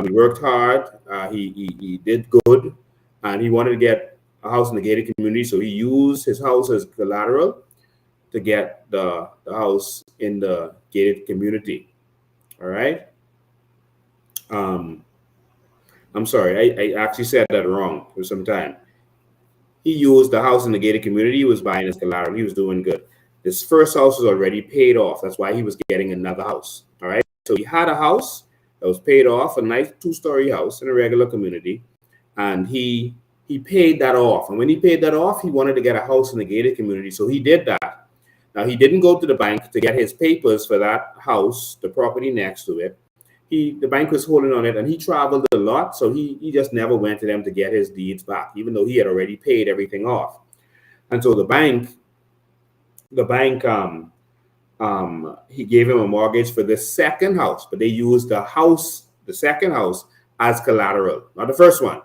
He worked hard, he did good, and he wanted to get a house in the gated community, so he used his house as collateral to get the house in the gated community, all right? I'm sorry, I actually said that wrong for some time. He used the house in the gated community, he was buying his collateral, he was doing good. His first house was already paid off. That's why he was getting another house. All right. So he had a house that was paid off, a nice 2-story house in a regular community. And he paid that off. And when he paid that off, he wanted to get a house in the gated community. So he did that. Now, he didn't go to the bank to get his papers for that house, the property next to it. The bank was holding on it, and he traveled a lot. So he just never went to them to get his deeds back, even though he had already paid everything off. And so the bank, he gave him a mortgage for the second house, but they used the second house as collateral, not the first one.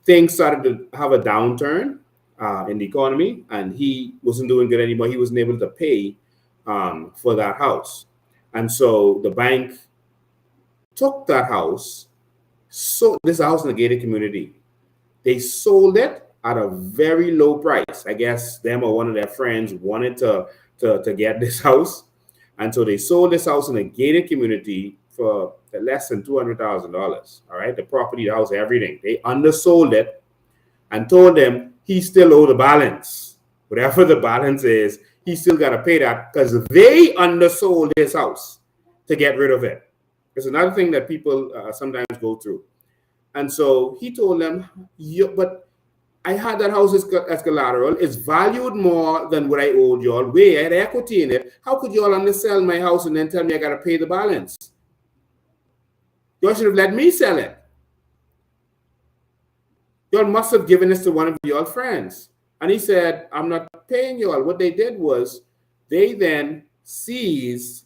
Things started to have a downturn in the economy, and he wasn't doing good anymore. He wasn't able to pay for that house. And so the bank took that house, so this house in the gated community. They sold it at a very low price. I guess them or one of their friends wanted to get this house. And so they sold this house in a gated community for less than $200,000. All right. The property, the house, everything. They undersold it and told them he still owed the balance. Whatever the balance is, he still got to pay that because they undersold his house to get rid of it. It's another thing that people sometimes go through. And so he told them, but I had that house as collateral. It's valued more than what I owed y'all. I had equity in it. How could y'all undersell my house and then tell me I got to pay the balance? Y'all should have let me sell it. Y'all must have given this to one of y'all friends. And he said, I'm not paying y'all. What they did was they then seized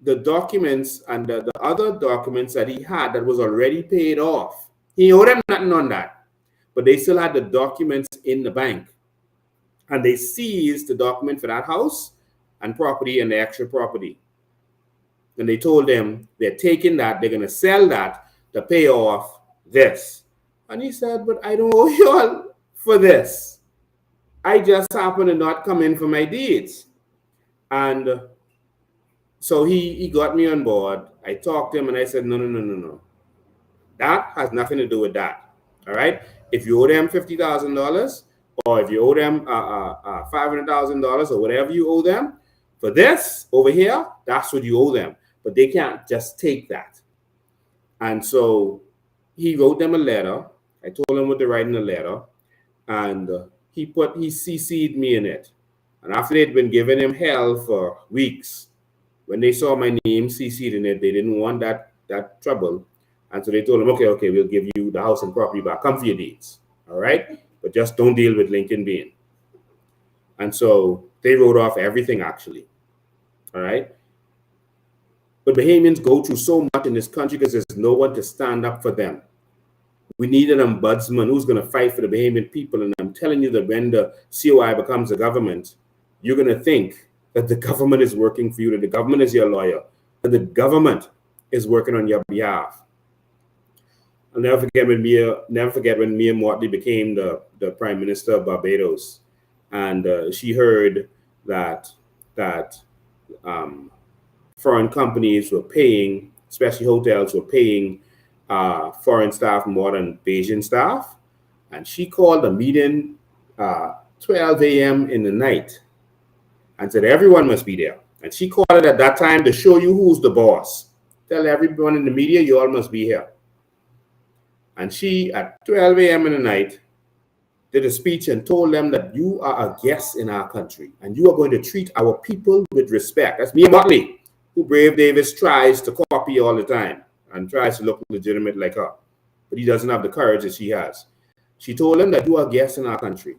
the documents and the other documents that he had that was already paid off. He owed them nothing on that. But they still had the documents in the bank. And they seized the document for that house and property and the extra property. And they told them they're taking that, they're going to sell that to pay off this. And he said, but I don't owe y'all for this. I just happen to not come in for my deeds. And so he got me on board. I talked to him and I said, no. That has nothing to do with that. All right. If you owe them $50,000 or if you owe them $500,000 or whatever you owe them for this over here, that's what you owe them. But they can't just take that. And so he wrote them a letter. I told him what to write in the letter. And he CC'd me in it. And after they'd been giving him hell for weeks, When they saw my name CC'd in it, they didn't want that trouble. And so they told him, okay, we'll give you the house and property back. Come for your deeds. All right? But just don't deal with Lincoln Bean. And so they wrote off everything, actually. All right? But Bahamians go through so much in this country because there's no one to stand up for them. We need an ombudsman who's going to fight for the Bahamian people. And I'm telling you that when the COI becomes a government, you're going to think that the government is working for you, that the government is your lawyer, that the government is working on your behalf. I'll never forget when Mia Mottley became the Prime Minister of Barbados, and she heard that foreign companies were paying, especially hotels were paying foreign staff more than Bayesian staff, and she called a meeting 12 a.m. in the night and said everyone must be there. And she called it at that time to show you who's the boss. Tell everyone in the media you all must be here. And she, at 12 a.m. in the night, did a speech and told them that you are a guest in our country and you are going to treat our people with respect. That's Mia Mottley, who Brave Davis tries to copy all the time and tries to look legitimate like her. But he doesn't have the courage that she has. She told them that you are guests in our country.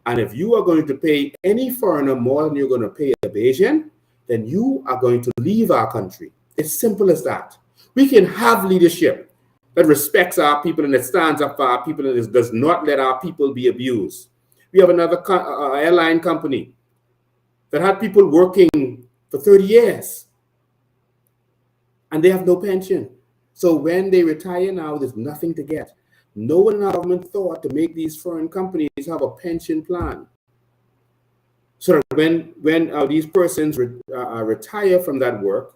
And if you are going to pay any foreigner more than you're going to pay a Bayesian, then you are going to leave our country. It's simple as that. We can have leadership that respects our people and that stands up for our people and does not let our people be abused. We have another airline company that had people working for 30 years and they have no pension. So when they retire now, there's nothing to get. No one in our government thought to make these foreign companies have a pension plan. So that when these persons retire from that work,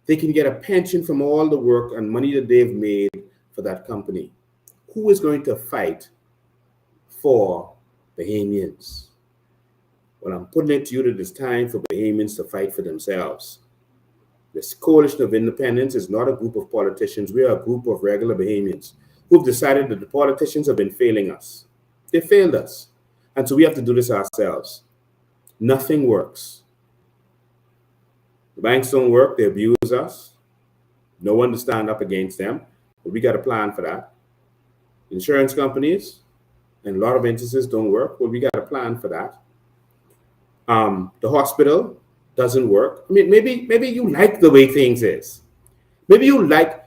they can get a pension from all the work and money that they've made for that company. Who is going to fight for Bahamians? Well, I'm putting it to you that it's time for Bahamians to fight for themselves. This Coalition of Independence is not a group of politicians. We are a group of regular Bahamians who've decided that the politicians have been failing us. They failed us. And so we have to do this ourselves. Nothing works. The banks don't work, they abuse us. No one to stand up against them, but we got a plan for that. Insurance companies, in a lot of instances, don't work. Well, we got a plan for that. The hospital doesn't work. I mean, maybe you like the way things is. Maybe you like.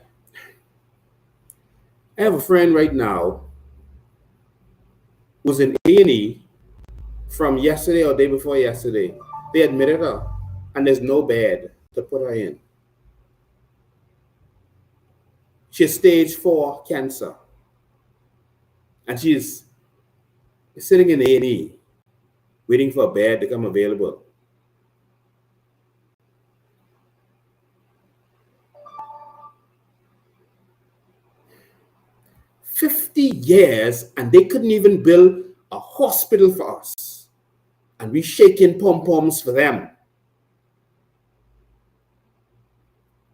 I have a friend right now who's in A&E from yesterday or day before yesterday. They admitted her. And there's no bed to put her in. She has stage 4 cancer. And she's sitting in A&E, waiting for a bed to come available. $50 years, and they couldn't even build a hospital for us. And we shaking pom-poms for them.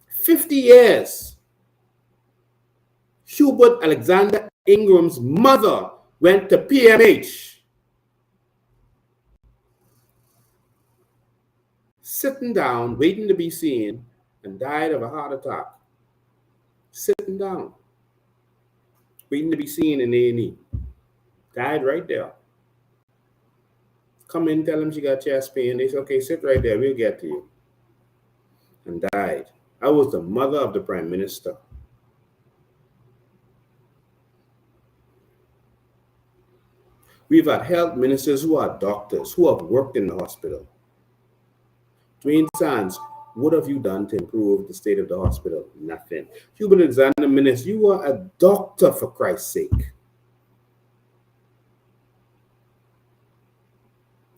50 years. Hubert Alexander Ingram's mother went to PMH. Sitting down, waiting to be seen, and died of a heart attack. Sitting down, waiting to be seen in A&E. Died right there. Come in, tell them she got chest pain. They said, okay, sit right there, we'll get to you. And died. I was the mother of the Prime Minister. We've had health ministers who are doctors, who have worked in the hospital. Dwayne Sands, what have you done to improve the state of the hospital? Nothing. Hubert Alexander Minnis, you are a doctor, for Christ's sake.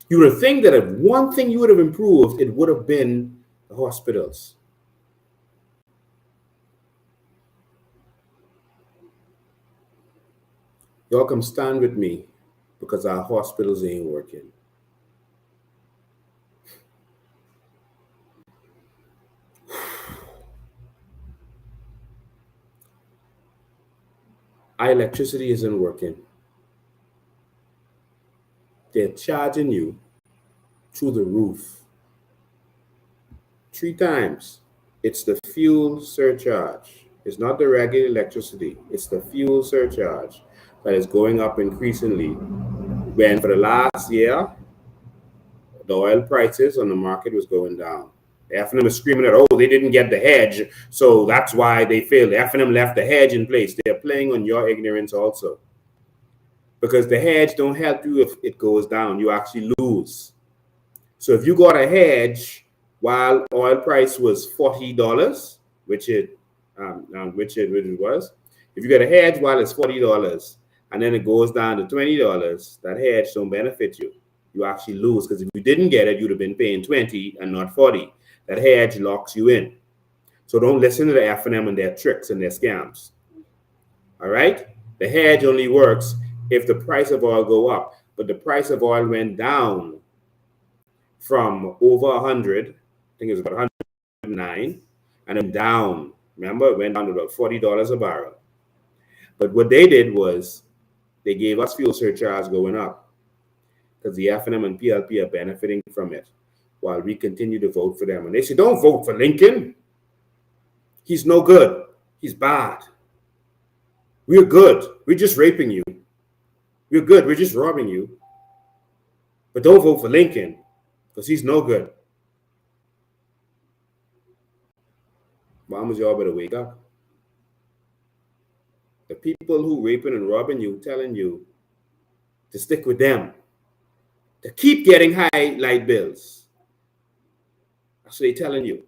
You would think that if one thing you would have improved, it would have been the hospitals. Y'all come stand with me because our hospitals ain't working. Our electricity isn't working. They're charging you through the roof. 3 times. It's the fuel surcharge. It's not the regular electricity. It's the fuel surcharge that is going up increasingly. When for the last year, the oil prices on the market was going down. The FNM is screaming that, oh, they didn't get the hedge, so that's why they failed. The FNM left the hedge in place. They're playing on your ignorance also. Because the hedge don't help you if it goes down. You actually lose. So if you got a hedge while oil price was $40, which it was, if you get a hedge while it's $40 and then it goes down to $20, that hedge don't benefit you. You actually lose, because if you didn't get it, you'd have been paying 20 and not 40. That hedge locks you in. So don't listen to the FNM and their tricks and their scams. All right? The hedge only works if the price of oil go up. But the price of oil went down from over 100, I think it was about 109, and then down. Remember, it went down to about $40 a barrel. But what they did was they gave us fuel surcharge going up, because the FNM and PLP are benefiting from it while we continue to vote for them. And they say, don't vote for Lincoln. He's no good. He's bad. We're good. We're just raping you. We're good. We're just robbing you. But don't vote for Lincoln, because he's no good. Mamas, y'all better wake up. The people who raping and robbing you, telling you to stick with them, to keep getting high light bills. That's what they're telling you.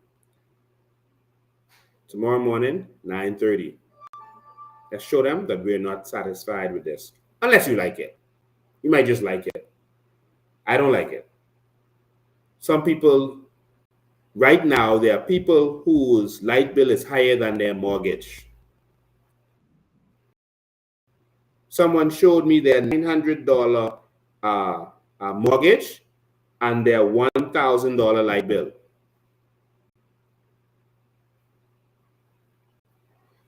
Tomorrow morning, 9:30. Let's show them that we're not satisfied with this. Unless you like it. You might just like it. I don't like it. Some people, right now, there are people whose light bill is higher than their mortgage. Someone showed me their $900 mortgage and their $1,000 light bill.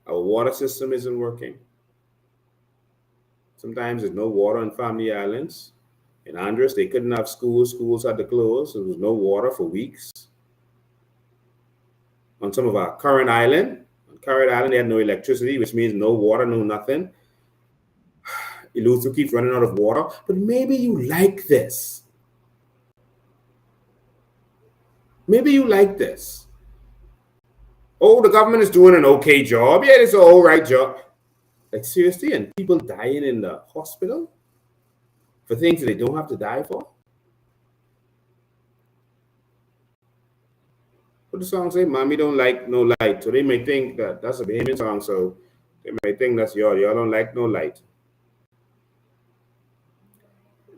Our water system isn't working. Sometimes there's no water on Family Islands. In Andros, they couldn't have schools. Schools had to close. There was no water for weeks. On some of our Current Island, they had no electricity, which means no water, no nothing. Ilusu keeps running out of water. But maybe you like this. Maybe you like this. Oh, the government is doing an okay job. Yeah, it's an all right job. Like, seriously? And people dying in the hospital for things that they don't have to die for? What the song say? Mommy don't like no light. So they may think that that's a Bahamian song. So they may think that's y'all. Y'all don't like no light.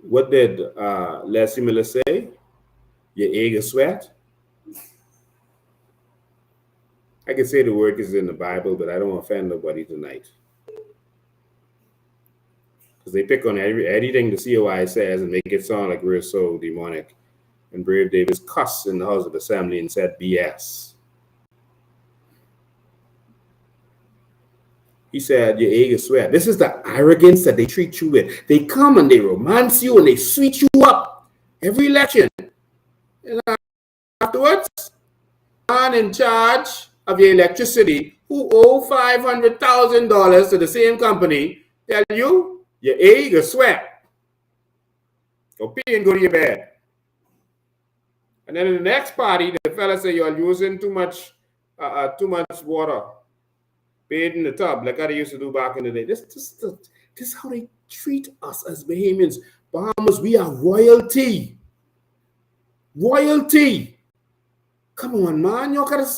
What did Leslie Miller say? Your egg is sweat? I can say the word is in the Bible, but I don't offend nobody tonight. Because they pick on anything the COI says and make it sound like we're so demonic. And Brave Davis cussed in the House of Assembly and said BS. He said, your egg is sweat. This is the arrogance that they treat you with. They come and they romance you and they sweet you up every election. And afterwards, man in charge of your electricity who owe $500,000 to the same company tell you your egg is sweat. Go pee and go to your bed. And then in the next party, the fella say you're using too much water. Bathe in the tub like I used to do back in the day. This is how they treat us as Bahamians. Bahamas, we are royalty. Royalty. Come on, man. Y'all gotta...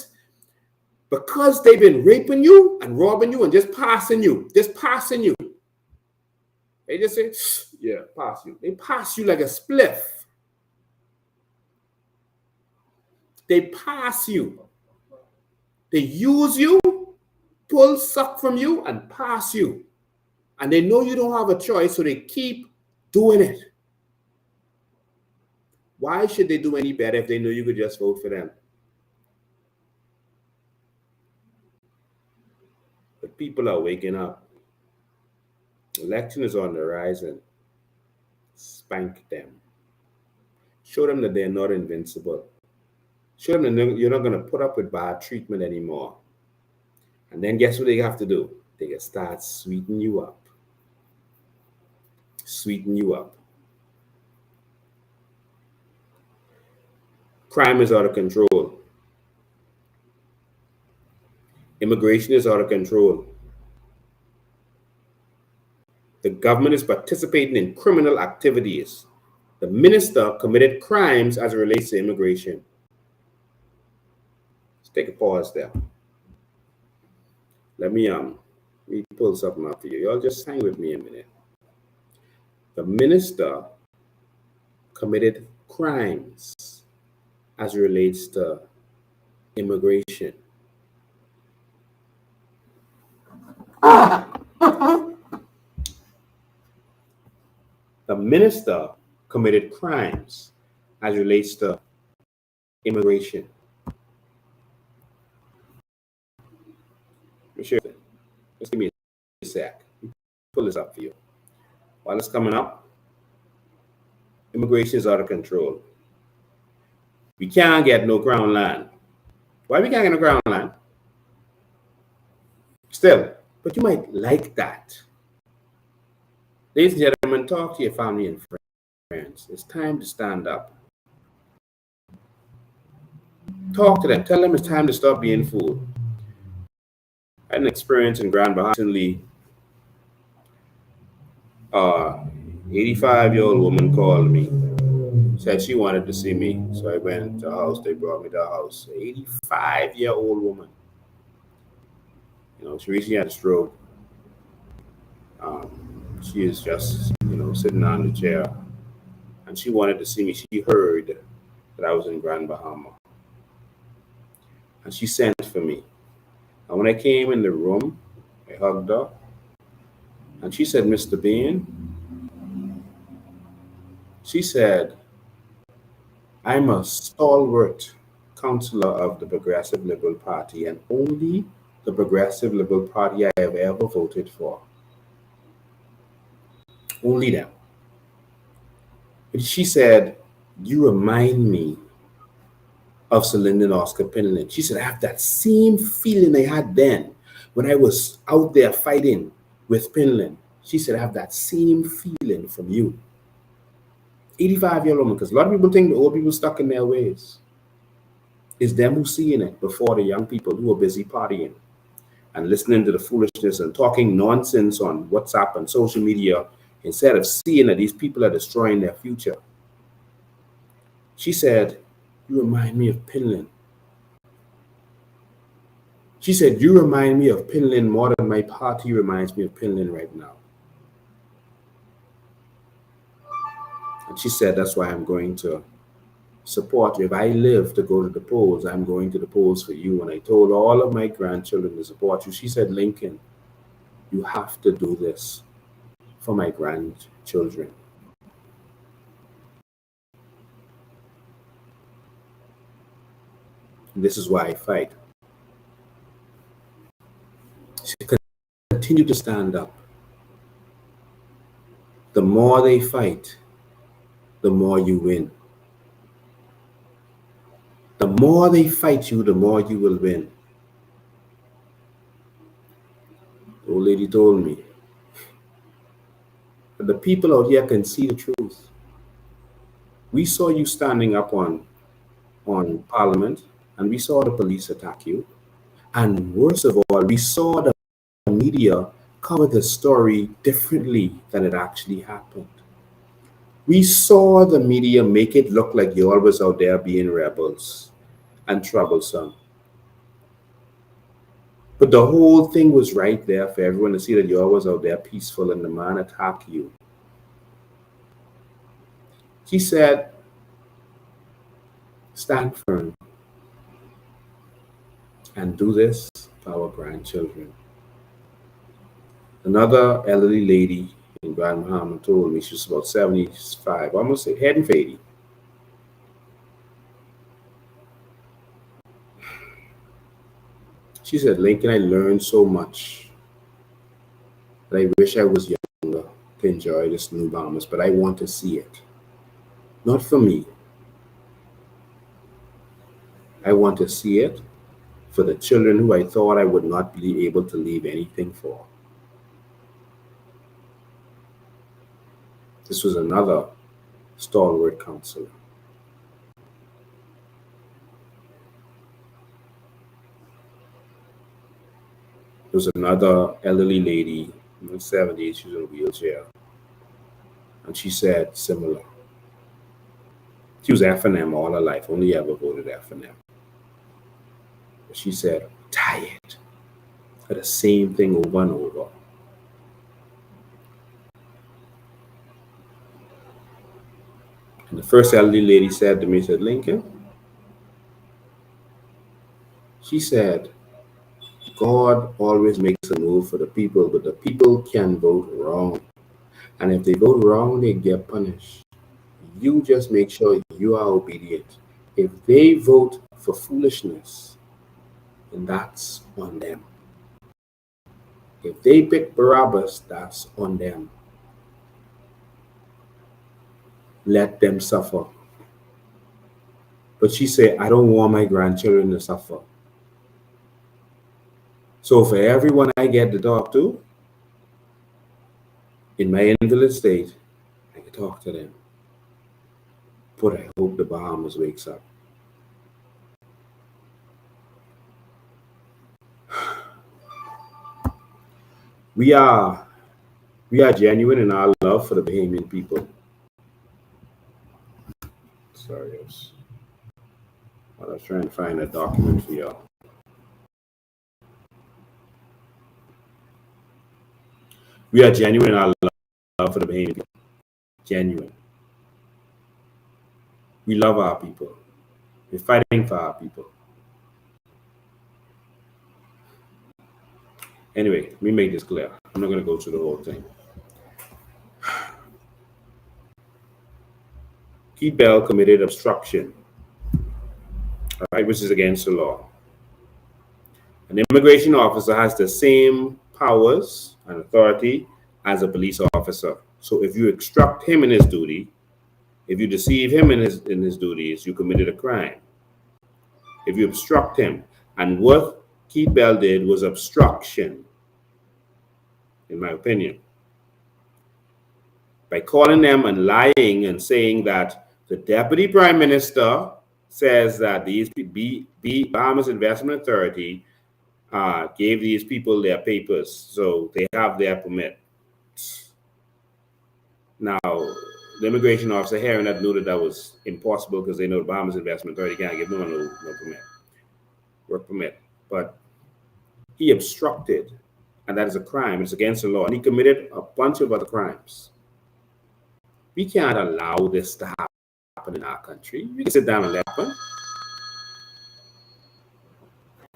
Because they've been raping you and robbing you and just passing you. They just say, yeah, pass you. They pass you like a spliff. They pass you. They use you, pull, suck from you, and pass you. And they know you don't have a choice, so they keep doing it. Why should they do any better if they know you could just vote for them? But people are waking up. Election is on the horizon. Spank them. Show them that they're not invincible. Children, you're not going to put up with bad treatment anymore. And then guess what they have to do? They can start sweetening you up. Sweeten you up. Crime is out of control. Immigration is out of control. The government is participating in criminal activities. The minister committed crimes as it relates to immigration. Let's take a pause there. Let me pull something up for you. Y'all just hang with me a minute. The minister committed crimes as it relates to immigration. The minister committed crimes as it relates to immigration. Sure. Just give me a sec. Pull this up for you. While it's coming up, immigration is out of control. We can't get no ground land. Why we can't get no ground land? Still, but you might like that. Ladies and gentlemen, talk to your family and friends. It's time to stand up. Talk to them. Tell them it's time to stop being fooled. I had an experience in Grand Bahama recently. 85-year-old woman called me. Said she wanted to see me. So I went to the house. They brought me to the house. 85-year-old woman. You know, she recently had a stroke. She is just, sitting on the chair. And she wanted to see me. She heard that I was in Grand Bahama. And she sent for me. And when I came in the room, I hugged her. And she said, Mr. Bean, she said, I'm a stalwart counselor of the Progressive Liberal Party and only the Progressive Liberal Party I have ever voted for. Only them. But she said, you remind me of Sir Lyndon Oscar Pinland. She said, I have that same feeling I had then when I was out there fighting with Pinland. She said, I have that same feeling from you. 85-year-old woman, because a lot of people think the old people stuck in their ways. It's them who's seeing it before the young people who are busy partying and listening to the foolishness and talking nonsense on WhatsApp and social media instead of seeing that these people are destroying their future. She said, you remind me of Pinland. She said, you remind me of Pinland more than my party reminds me of Pinland right now. And she said, that's why I'm going to support you. If I live to go to the polls, I'm going to the polls for you. And I told all of my grandchildren to support you. She said, Lincoln, you have to do this for my grandchildren. And this is why I fight. She continue to stand up. The more they fight, the more you win. The more they fight you, the more you will win. The old lady told me that the people out here can see the truth. We saw you standing up on Parliament, and we saw the police attack you. And worst of all, we saw the media cover the story differently than it actually happened. We saw the media make it look like you all was out there being rebels and troublesome. But the whole thing was right there for everyone to see that you all was out there peaceful and the man attacked you. She said, stand firm and do this for our grandchildren. Another elderly lady in Grand Bahama told me, she was about 75, almost heading for 80. She said, Lincoln, I learned so much that I wish I was younger to enjoy this new Bahamas, but I want to see it. Not for me, I want to see it for the children who I thought I would not be able to leave anything for. This was another stalwart counselor. There was another elderly lady in the 70s, she was in a wheelchair. And she said similar. She was F&M all her life, only ever voted F&M. But she said, I'm tired of the same thing over and over. And the first elderly lady said to me, said, Lincoln, she said, God always makes a move for the people, but the people can vote wrong. And if they vote wrong, they get punished. You just make sure you are obedient. If they vote for foolishness, then that's on them. If they pick Barabbas, that's on them. Let them suffer. But she said, I don't want my grandchildren to suffer. So for everyone I get to talk to, in my invalid state, I can talk to them. But I hope the Bahamas wakes up. We are genuine in our love for the Bahamian people. Sorry, I was trying to find a document for y'all. We are genuine in our love for the Bahamian people. Genuine. We love our people. We're fighting for our people. Anyway, let me make this clear. I'm not going to go through the whole thing. Keith Bell committed obstruction, right, which is against the law. An immigration officer has the same powers and authority as a police officer. So if you obstruct him in his duty, if you deceive him in his duties, you committed a crime. If you obstruct him, and what Keith Bell did was obstruction, in my opinion. By calling them and lying and saying that the Deputy Prime Minister says that these Bahamas Investment Authority gave these people their papers, so they have their permit. Now, the immigration officer hearing that knew that was impossible because they know the Bahamas Investment Authority can't give no permit, work permit. But he obstructed, and that is a crime. It's against the law. And he committed a bunch of other crimes. We can't allow this to happen in our country. We can sit down and let happen.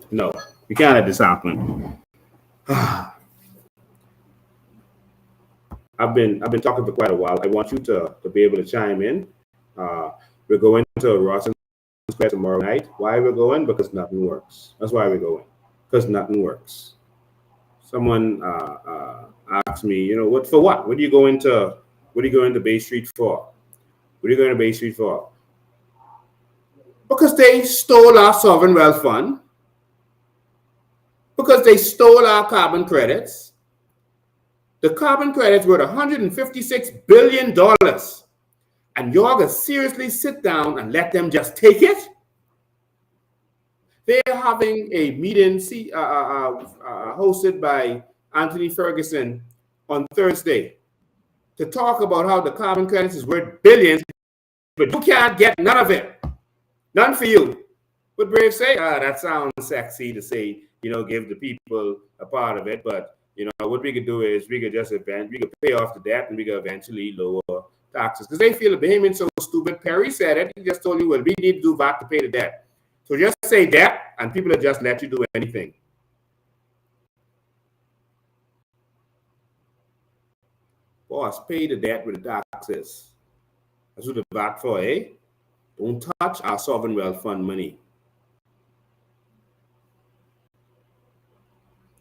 No, we can't let this happen. I've been talking for quite a while. I want you to be able to chime in. We're going to Rawson Square tomorrow night. Why we're going? Because nothing works. That's why we're going. Because nothing works. Someone asked me, what for what? What are you going to Bay Street for? What are you going to Bay Street for? Because they stole our sovereign wealth fund. Because they stole our carbon credits. The carbon credits were $156 billion. And you're going to seriously sit down and let them just take it? They're having a meeting hosted by Anthony Ferguson on Thursday to talk about how the carbon credits is worth billions, but you can't get none of it. None for you. What Brave say? That sounds sexy to say, give the people a part of it, but what we could do is we could pay off the debt and we could eventually lower taxes. Because they feel the Bahamians so stupid. Perry said it. He just told you, well, we need to do VAT to pay the debt. So just say debt and people will just let you do anything. Boss, pay the debt with the taxes. That's what the VAT for, eh? Don't touch our sovereign wealth fund money.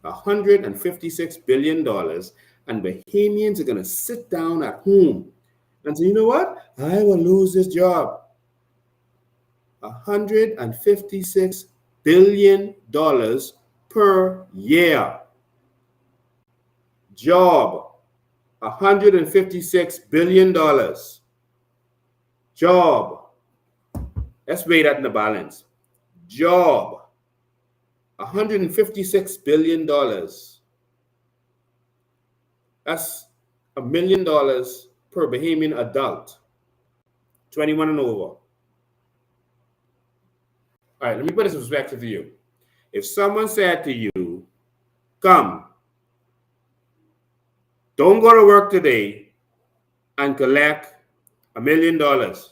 $156 billion, and Bahamians are going to sit down at home and say, you know what? I will lose this job. $156 billion per year. Job, $156 billion. Job. Let's weigh that in the balance. Job, $156 billion. That's $1 million per Bahamian adult, 21 and over. All right, let me put this in perspective for you. If someone said to you, come, don't go to work today and collect $1 million,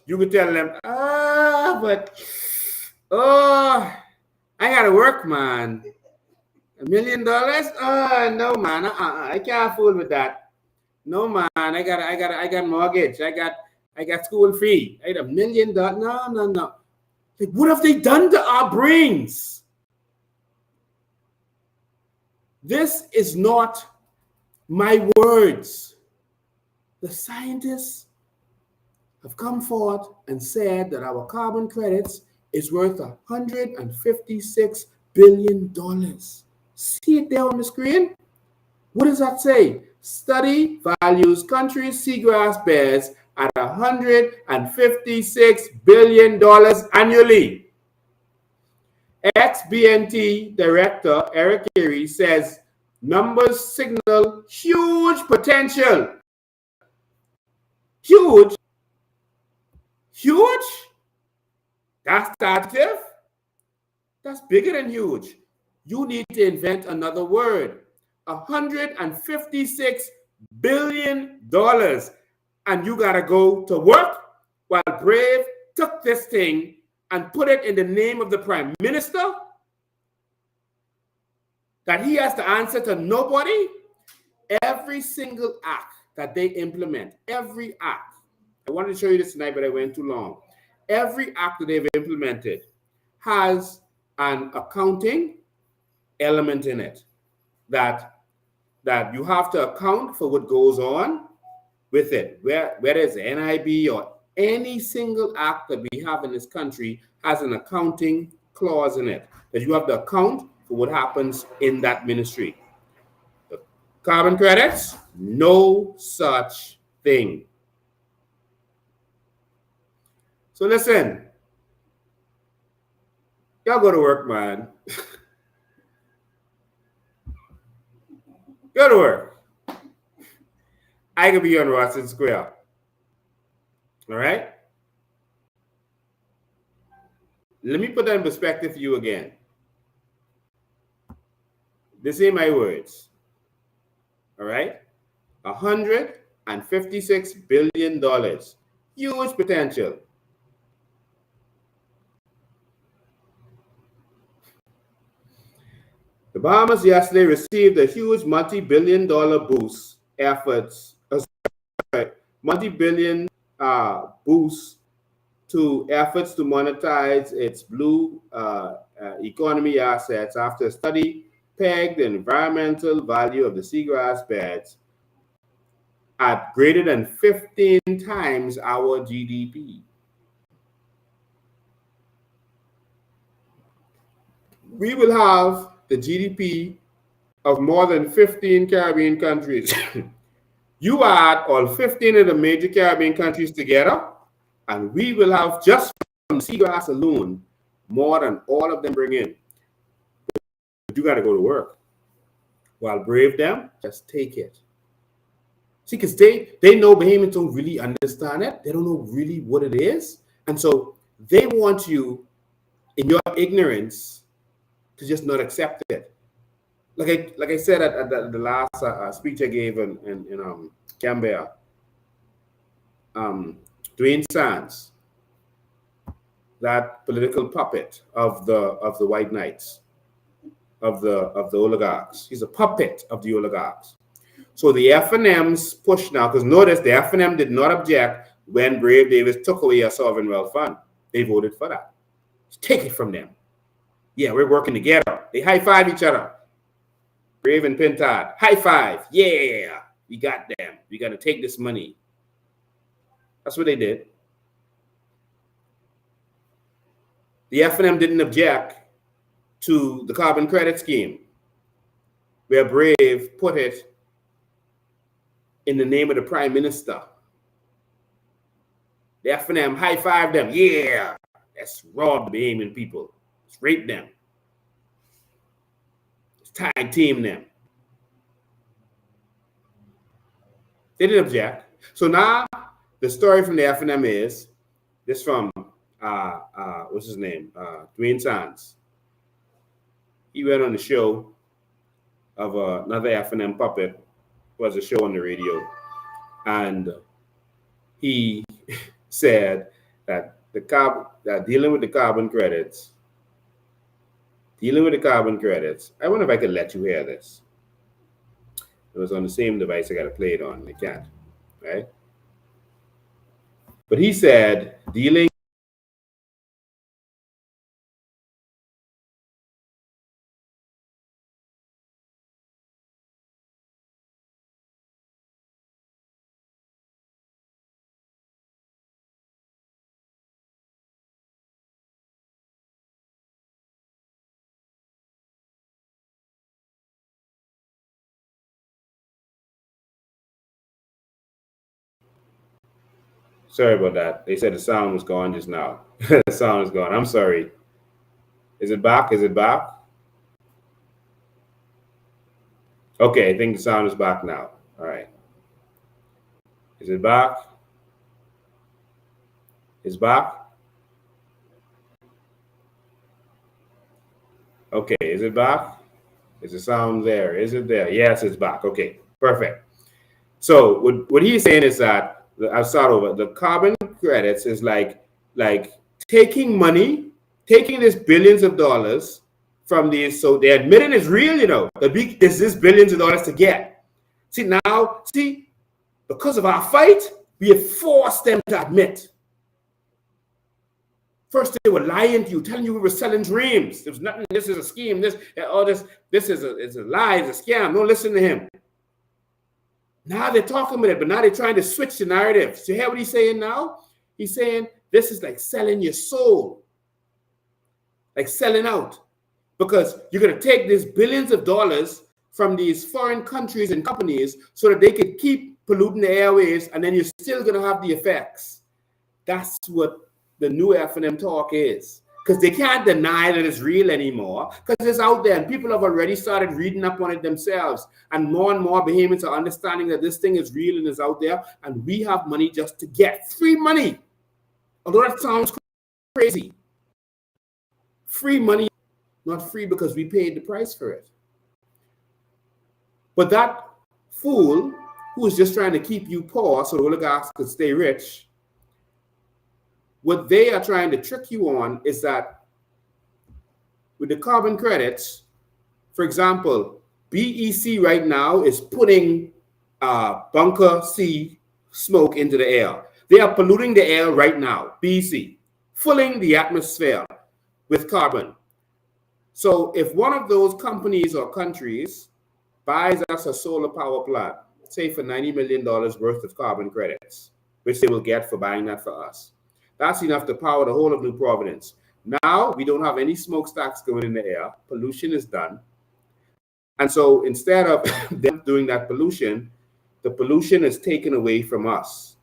you could tell them, I gotta work, man. $1 million? Oh, no, man. I can't fool with that. No, man. I got mortgage. I got school fee. I got $1 million. No. Like, what have they done to our brains? This is not my words. The scientists have come forth and said that our carbon credits is worth $156 billion. See it there on the screen? What does that say? Study values countries' seagrass beds at $156 billion annually. Ex-BNT director Eric Carey says numbers signal huge potential. Huge? Huge? That's adjective? That's bigger than huge. You need to invent another word. $156 billion. And you got to go to work while Brave took this thing and put it in the name of the prime minister that he has to answer to nobody. Every single act that they implement, every act. I wanted to show you this tonight, but I went too long. Every act that they've implemented has an accounting element in it that you have to account for what goes on with it. Whether it's NIB or any single act that we have in this country has an accounting clause in it that you have to account for what happens in that ministry. The carbon credits, no such thing. So listen, y'all go to work, man. Go to work. I could be on Russell Square. All right? Let me put that in perspective for you again. This ain't my words. All right? $156 billion. Huge potential. The Bahamas yesterday received a huge multi-billion-dollar boost boost to efforts to monetize its blue economy assets after a study pegged the environmental value of the seagrass beds at greater than 15 times our GDP. We will have the GDP of more than 15 Caribbean countries. You add all 15 of the major Caribbean countries together, and we will have, just from seagrass alone, more than all of them bring in. But you got to go to work. While Brave them, just take it. See, because they know Bahamians don't really understand it. They don't know really what it is. And so they want you, in your ignorance, to just not accept it. Like I said at the last speech I gave in Canberra, Dwayne Sands, that political puppet of the white knights, of the oligarchs. He's a puppet of the oligarchs. So the F&M's push now, because notice the F&M did not object when Brave Davis took away a sovereign wealth fund. They voted for that. Take it from them. Yeah, we're working together. They high-five each other. Brave and Pintard, high-five. Yeah, we got them. We got to take this money. That's what they did. the F&M didn't object to the carbon credit scheme, where Brave put it in the name of the Prime Minister. The F&M high-fived them. Yeah, let's rob the Bahamian people. Let's rape them. Let's tag team them. They didn't object. So now the story from the F&M is this from what's his name? Dwayne Sands. He went on the show of another F&M puppet. It was a show on the radio, and he said that dealing with the carbon credits. I wonder if I could let you hear this. It was on the same device I got to play it on. I can't, right? But he said dealing. Sorry about that. They said the sound was gone just now. The sound is gone. I'm sorry. Is it back? Is it back? Okay, I think the sound is back now. All right. Is it back? It's back? Okay, is it back? Is the sound there? Is it there? Yes, it's back. Okay, perfect. So what he's saying is that, I'll start over. The carbon credits is like taking money, taking this billions of dollars from these. So they're admitting it's real, you know. There's this billions of dollars to get. See, because of our fight, we have forced them to admit. First, they were lying to you, telling you we were selling dreams. There was nothing. This is a scheme. This is a lie. It's a scam. Don't listen to him. Now they're talking about it, but now they're trying to switch the narrative. So you hear what he's saying now? He's saying this is like selling your soul, like selling out, because you're going to take these billions of dollars from these foreign countries and companies so that they could keep polluting the airwaves, and then you're still going to have the effects. That's what the new F&M talk is. Because they can't deny that it's real anymore, because it's out there and people have already started reading up on it themselves, and more Bahamians are understanding that this thing is real and is out there, and we have money just to get free money. Although that sounds crazy. Free money, not free because we paid the price for it. But that fool who is just trying to keep you poor so the oligarchs could stay rich, what they are trying to trick you on is that with the carbon credits, for example, BEC right now is putting bunker C smoke into the air. They are polluting the air right now, BEC, filling the atmosphere with carbon. So if one of those companies or countries buys us a solar power plant, say for $90 million worth of carbon credits, which they will get for buying that for us, that's enough to power the whole of New Providence. Now we don't have any smokestacks going in the air. Pollution is done. And so instead of them doing that pollution, the pollution is taken away from us.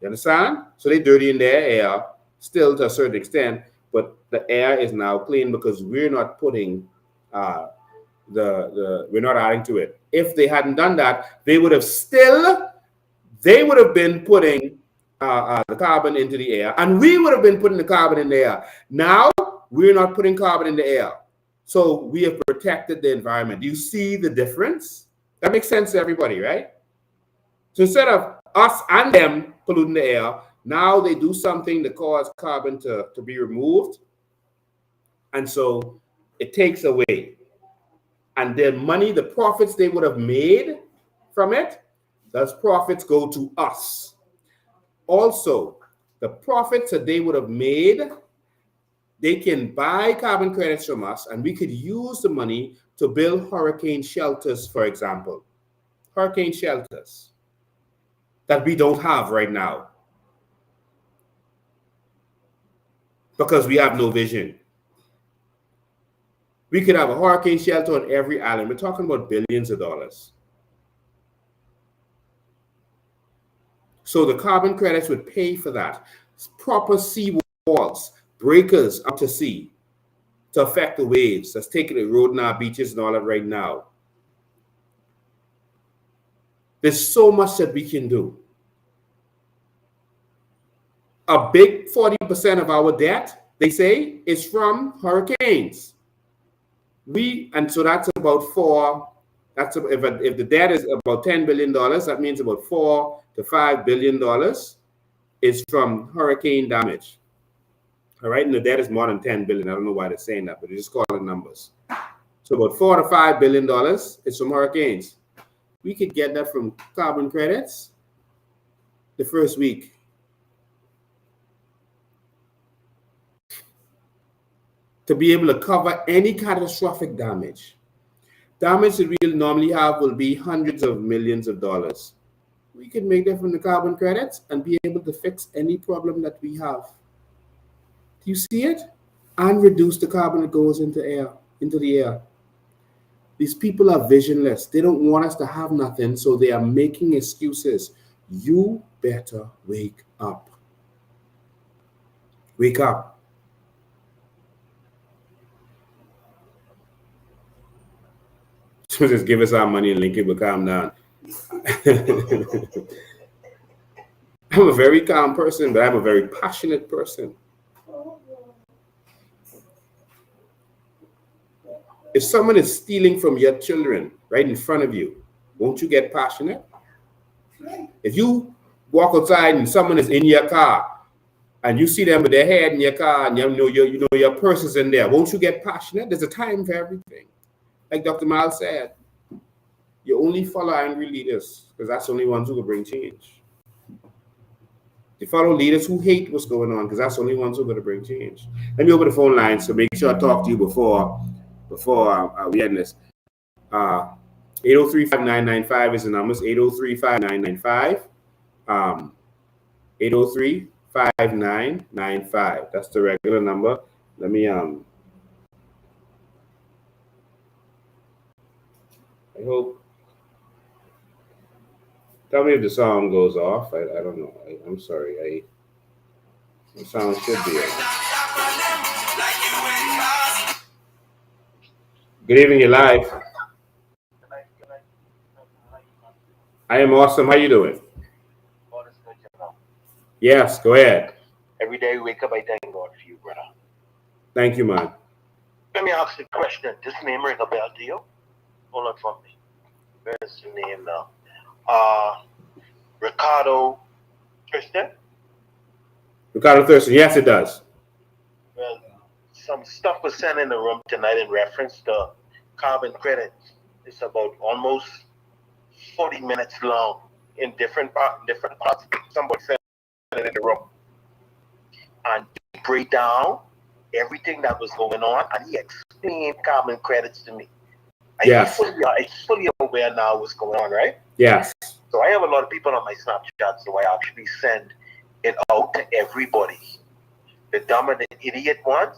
You understand? So they're dirty in their air, still to a certain extent, but the air is now clean because we're not putting we're not adding to it. If they hadn't done that, they would have been putting the carbon into the air, and we would have been putting the carbon in the air. Now we're not putting carbon in the air, so we have protected the environment. Do you see the difference? That makes sense to everybody, right? So instead of us and them polluting the air, now they do something to cause carbon to be removed, and so it takes away, and their money, the profits they would have made from it, those profits go to us. Also, the profits that they would have made, they can buy carbon credits from us, and we could use the money to build hurricane shelters, for example. Hurricane shelters that we don't have right now. because we have no vision. We could have a hurricane shelter on every island. We're talking about billions of dollars. So the carbon credits would pay for that. Proper sea walls, breakers out to sea to affect the waves that's taking the road in our beaches and all that right now. There's so much that we can do. A big 40% of our debt, they say, is from hurricanes. And so that's about if the debt is about $10 billion, that means about $4 to $5 billion is from hurricane damage. All right, and the debt is more than 10 billion. I don't know why they're saying that, but they just call it numbers. So about $4 to $5 billion is from hurricanes. We could get that from carbon credits the first week. To be able to cover any catastrophic damage. Damage that we'll normally have will be hundreds of millions of dollars. We can make that from the carbon credits and be able to fix any problem that we have. Do you see it? And reduce the carbon that goes into the air. These people are visionless. They don't want us to have nothing, so they are making excuses. You better wake up. Wake up. So just give us our money and Lincoln will calm down. I'm a very calm person, but I'm a very passionate person. If someone is stealing from your children right in front of you, won't you get passionate? If you walk outside and someone is in your car and you see them with their head in your car and you know your purse is in there, won't you get passionate? There's a time for everything. Like Dr. Miles said, you only follow angry leaders because that's the only ones who will bring change. You follow leaders who hate what's going on because that's the only ones who are going to bring change. Let me open the phone line, so make sure I talk to you before we end this. 803-5995 is the number. 803-5995. 803-5995. That's the regular number. Let me I hope. Tell me if the song goes off. I don't know. I'm sorry. The sound should be on. Good evening, you're live. I am awesome. How you doing? Yes, go ahead. Every day we wake up, I thank God for you, brother. Thank you, man. Let me ask you a question. This name ring a bell to you? Hold on for me. Where's the name now? Ricardo Thurston? Ricardo Thurston, yes, it does. Well, some stuff was sent in the room tonight in reference to carbon credits. It's about almost 40 minutes long in different parts. Somebody sent it in the room. And he break down everything that was going on, and he explained carbon credits to me. I'm fully aware now what's going on, right? Yes. So I have a lot of people on my Snapchat, so I actually send it out to everybody. The dumb and the idiot ones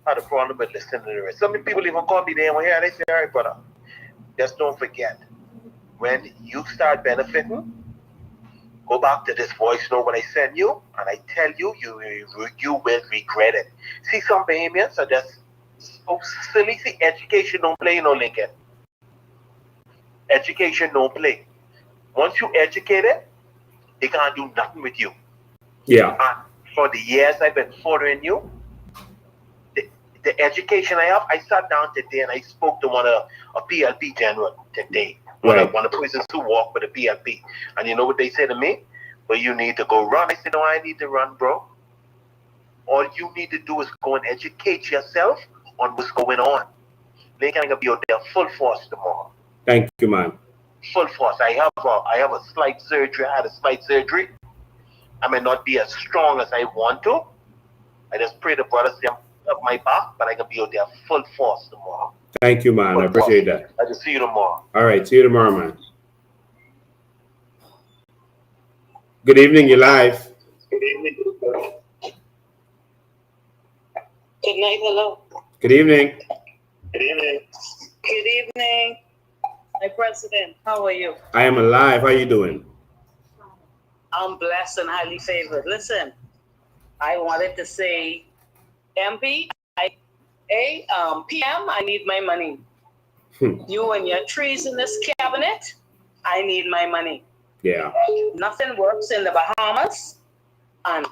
had a problem with listening to the rest. Some people even call me there and here, they say, all right, brother, just don't forget, when you start benefiting, go back to this voice note when I send you, and I tell you, you will regret it. See, some Bahamians are just so silly. See, education don't play, Lincoln. Education don't play. Once you educate it, they can't do nothing with you. Yeah. And for the years I've been following you, the education I have, I sat down today and I spoke to a PLP general today. One of the persons who walk with a PLP. And you know what they said to me? Well, you need to go run. I said, no, I need to run, bro. All you need to do is go and educate yourself on what's going on. Lincoln, I'm going to be out there full force tomorrow. Thank you, man. Full force. I have a slight surgery. I had a slight surgery. I may not be as strong as I want to. I just pray the brothers up my back, but I can be out there full force tomorrow. Thank you, man. I appreciate that. I can see you tomorrow. All right. See you tomorrow, man. Good evening. You're live. Good evening. Good night, hello. Good evening. Good evening. Good evening, my president. How are you? I am alive. How you doing? I'm blessed and highly favored. Listen, I wanted to say, MP, PM, I need my money. You and your trees in this cabinet, I need my money. Yeah. Nothing works in the Bahamas, and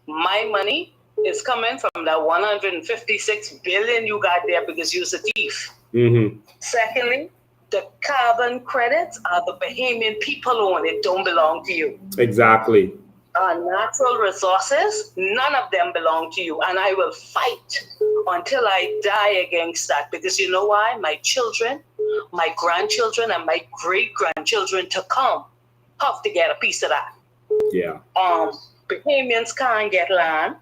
my money is coming from that 156 billion you got there because you're a thief. Mm-hmm. Secondly, the carbon credits are the Bahamian people own. It don't belong to you. Exactly. Natural resources, none of them belong to you. And I will fight until I die against that. Because you know why? My children, my grandchildren, and my great-grandchildren to come have to get a piece of that. Yeah. Bahamians can't get land.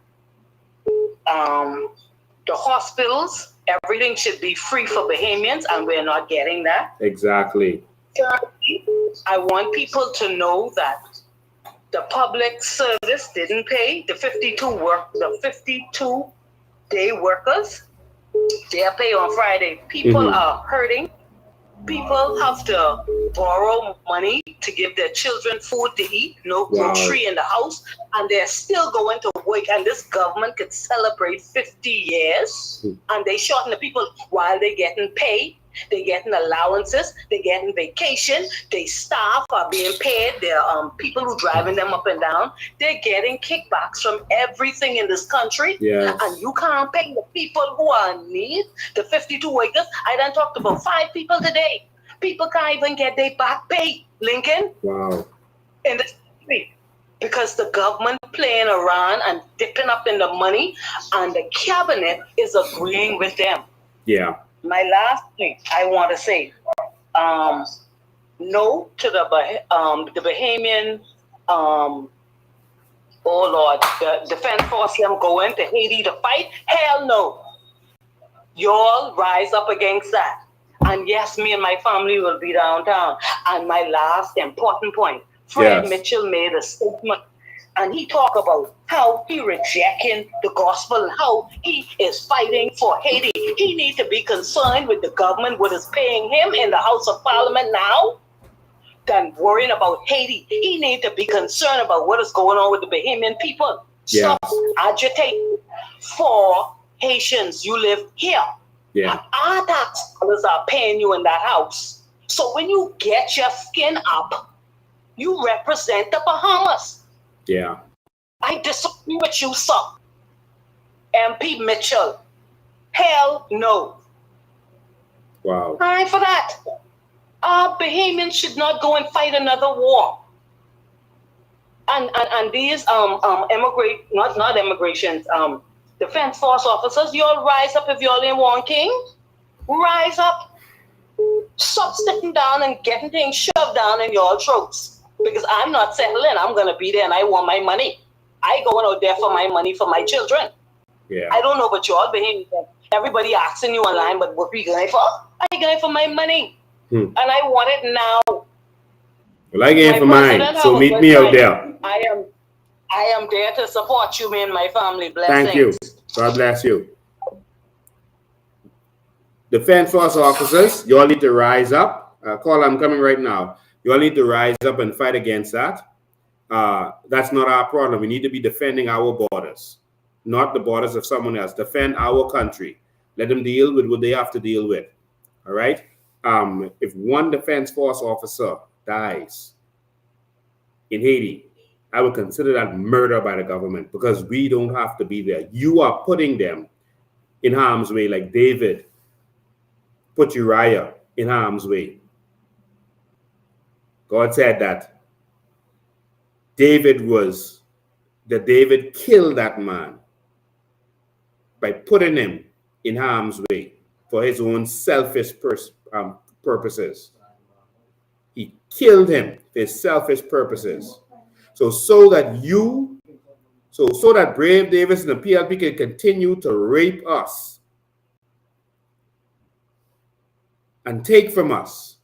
The hospitals, everything should be free for Bahamians, and we're not getting that. Exactly. I want people to know that the public service didn't pay the 52-day workers. They're paid on Friday. People are hurting. People have to borrow money to give their children food to eat, no grocery in the house, and they're still going to work. And this government could celebrate 50 years, and they shorten the people while they're getting paid. They're getting allowances. They're getting vacation. Their staff are being paid. They're people who driving them up and down. They're getting kickbacks from everything in this country. Yes. And you can't pay the people who are in need, the 52 workers. I done talked about 5 people today. People can't even get their back pay, Lincoln. Wow. In the country. Because the government playing around and dipping up in the money, and the cabinet is agreeing with them. Yeah. My last thing I want to say, no to the Bahamian, oh Lord, the defense force them going to Haiti to fight. Hell no. Y'all rise up against that. And yes, me and my family will be downtown. And my last important point, Fred Mitchell made a statement, and he talked about how he rejecting the gospel, how he is fighting for Haiti. He needs to be concerned with the government, what is paying him in the House of Parliament now, than worrying about Haiti. He needs to be concerned about what is going on with the Bahamian people. Stop agitating for Haitians. You live here. Yeah. Our tax dollars are paying you in that house. So when you get your skin up, you represent the Bahamas. Yeah. I disagree with you, sir. MP Mitchell. Hell no. Wow. Time for that. Our Bahamians should not go and fight another war. And these defense force officers, you all rise up if you all ain't one king. Rise up. Stop sitting down and getting things shoved down in your throats. Because I'm not settling. I'm going to be there and I want my money. I going out there for my money for my children. Yeah. I don't know about you all, but everybody asking you online, but what are you going for? I'm going for my money. And I want it now. Well, I going for mine. So meet me out there. I am there to support you, me and my family. Blessings. Thank you. God bless you. Defense force officers, you all need to rise up. Call, I'm coming right now. You all need to rise up and fight against that. That's not our problem. We need to be defending our borders, not the borders of someone else. Defend our country. Let them deal with what they have to deal with. All right? If one defense force officer dies in Haiti, I would consider that murder by the government because we don't have to be there. You are putting them in harm's way like David put Uriah in harm's way. God said that David killed that man by putting him in harm's way for his own selfish purposes. He killed him for his selfish purposes. So that Brave Davis and the PLP can continue to rape us and take from us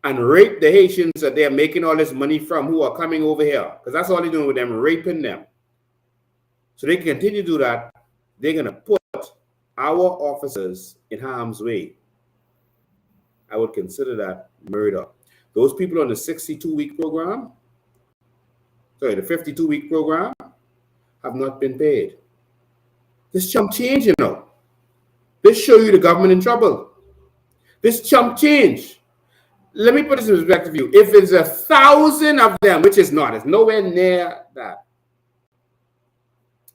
and rape the Haitians that they're making all this money from who are coming over here. Because that's all they're doing with them, raping them. So they can continue to do that. They're going to put our officers in harm's way, I would consider that murder. Those people on the 62-week program, the 52-week program, have not been paid. This chump change, you know. This show you the government in trouble. This chump change. Let me put this in perspective view. If it's 1,000 of them, which is not, it's nowhere near that.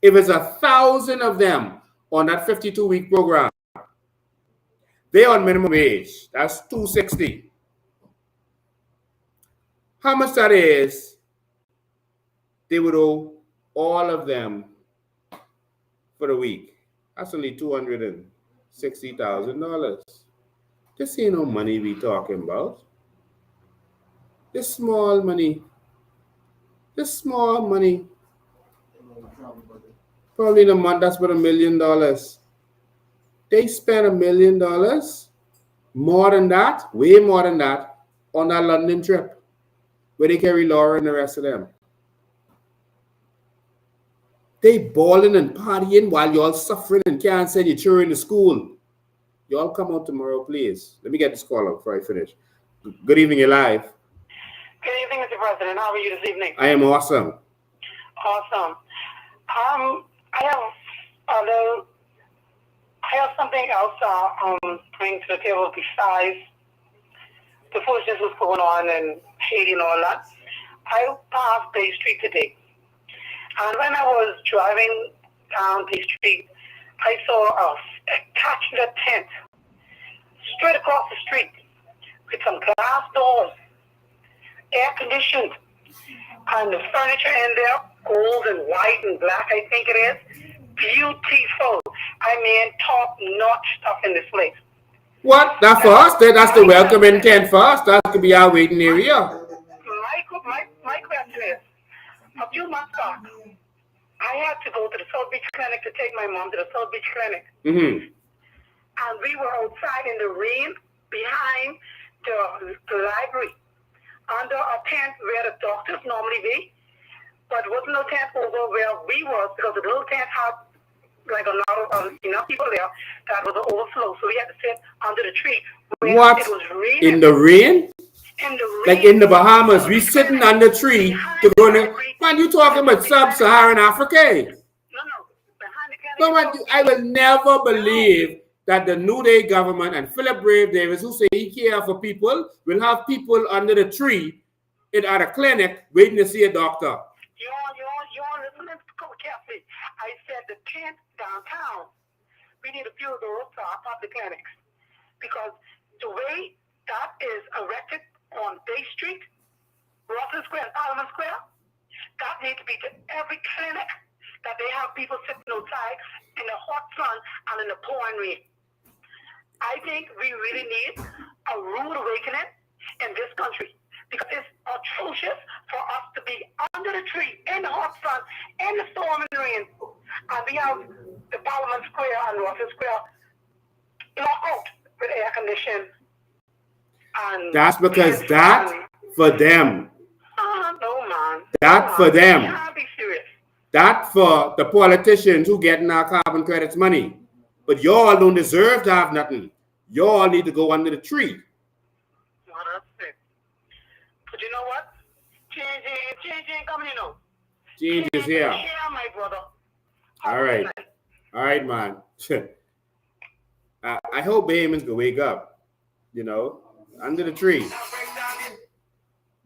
If it's 1,000 of them on that 52-week program, they're on minimum wage. That's $260. How much that is, they would owe all of them for the week. That's only $260,000. This ain't no money we talking about. This small money. Probably in a month, that's about $1 million. They spent $1 million, more than that, way more than that, on that London trip, where they carry Laura and the rest of them. They balling and partying while y'all suffering and can't send your children to school. Y'all come out tomorrow, please. Let me get this call out before I finish. Good evening, you're live. Good evening, Mr. President. How are you this evening? I am awesome. Awesome. I have something else bring to the table besides the foolishness was going on in Haiti and all that. I passed Bay Street today, and when I was driving down Bay Street, I saw a spectacular tent straight across the street with some glass doors, air conditioned, and the furniture in there, gold and white and black, I think it is. Beautiful. I mean, top-notch stuff in this place. What? That for us? That's the welcoming tent for us. That could be our waiting area. My question is, a few months back, I had to go to the South Beach Clinic to take my mom to the South Beach Clinic. Mm-hmm. And we were outside in the rain behind the library, under a tent where the doctors normally be, but wasn't no tent over where we were, because the little tent had like a lot of enough people there that was an overflow, so we had to sit under the tree. What? It was raining. In the rain? In the rain. Like in the Bahamas, we sitting under a tree to go to. Man, you talking about sub-Saharan Africa? No, behind the clinic. No, man, I will never believe that the New Day government and Philip Brave Davis, who say he care for people, will have people under the tree at a clinic waiting to see a doctor. You're listening carefully. I said the tent downtown, we need a few of those for our public clinics, because the way that is erected on Bay Street, Russell Square, and Parliament Square, that needs to be to every clinic, that they have people sitting outside in the hot sun and in the pouring rain. I think we really need a rude awakening in this country, because it's atrocious for us to be under the tree, in the hot sun, in the storm and the rain, and we have the Parliament Square and Russell Square blocked out with air conditioning. And that's because that for them. No, man. That for them. You can't be serious. That for the politicians who getting our carbon credits money. But y'all don't deserve to have nothing. Y'all need to go under the tree. Well, that's it. But you know what? Change ain't coming, you know. Change is here. Yeah, my brother. All right, man. I hope Bahamians can wake up, you know, under the tree.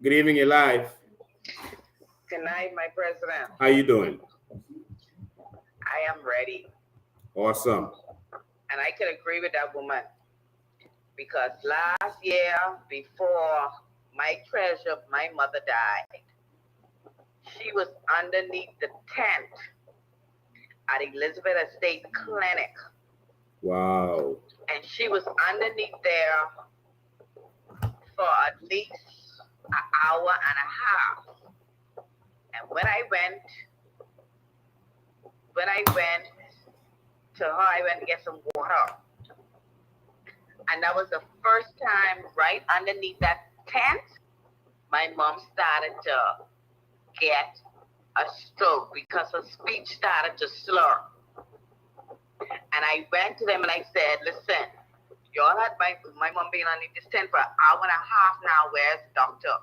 Good evening, you're live. Good night, my president. How you doing? I am ready. Awesome. And I can agree with that woman, because last year, before my treasure, my mother died, she was underneath the tent at Elizabeth Estate Clinic. Wow. And she was underneath there for at least an hour and a half. And when I went to her, I went to get some water. And that was the first time right underneath that tent, my mom started to get a stroke because her speech started to slur. And I went to them and I said, listen, y'all had my mom being on this tent for an hour and a half now. Where's the doctor?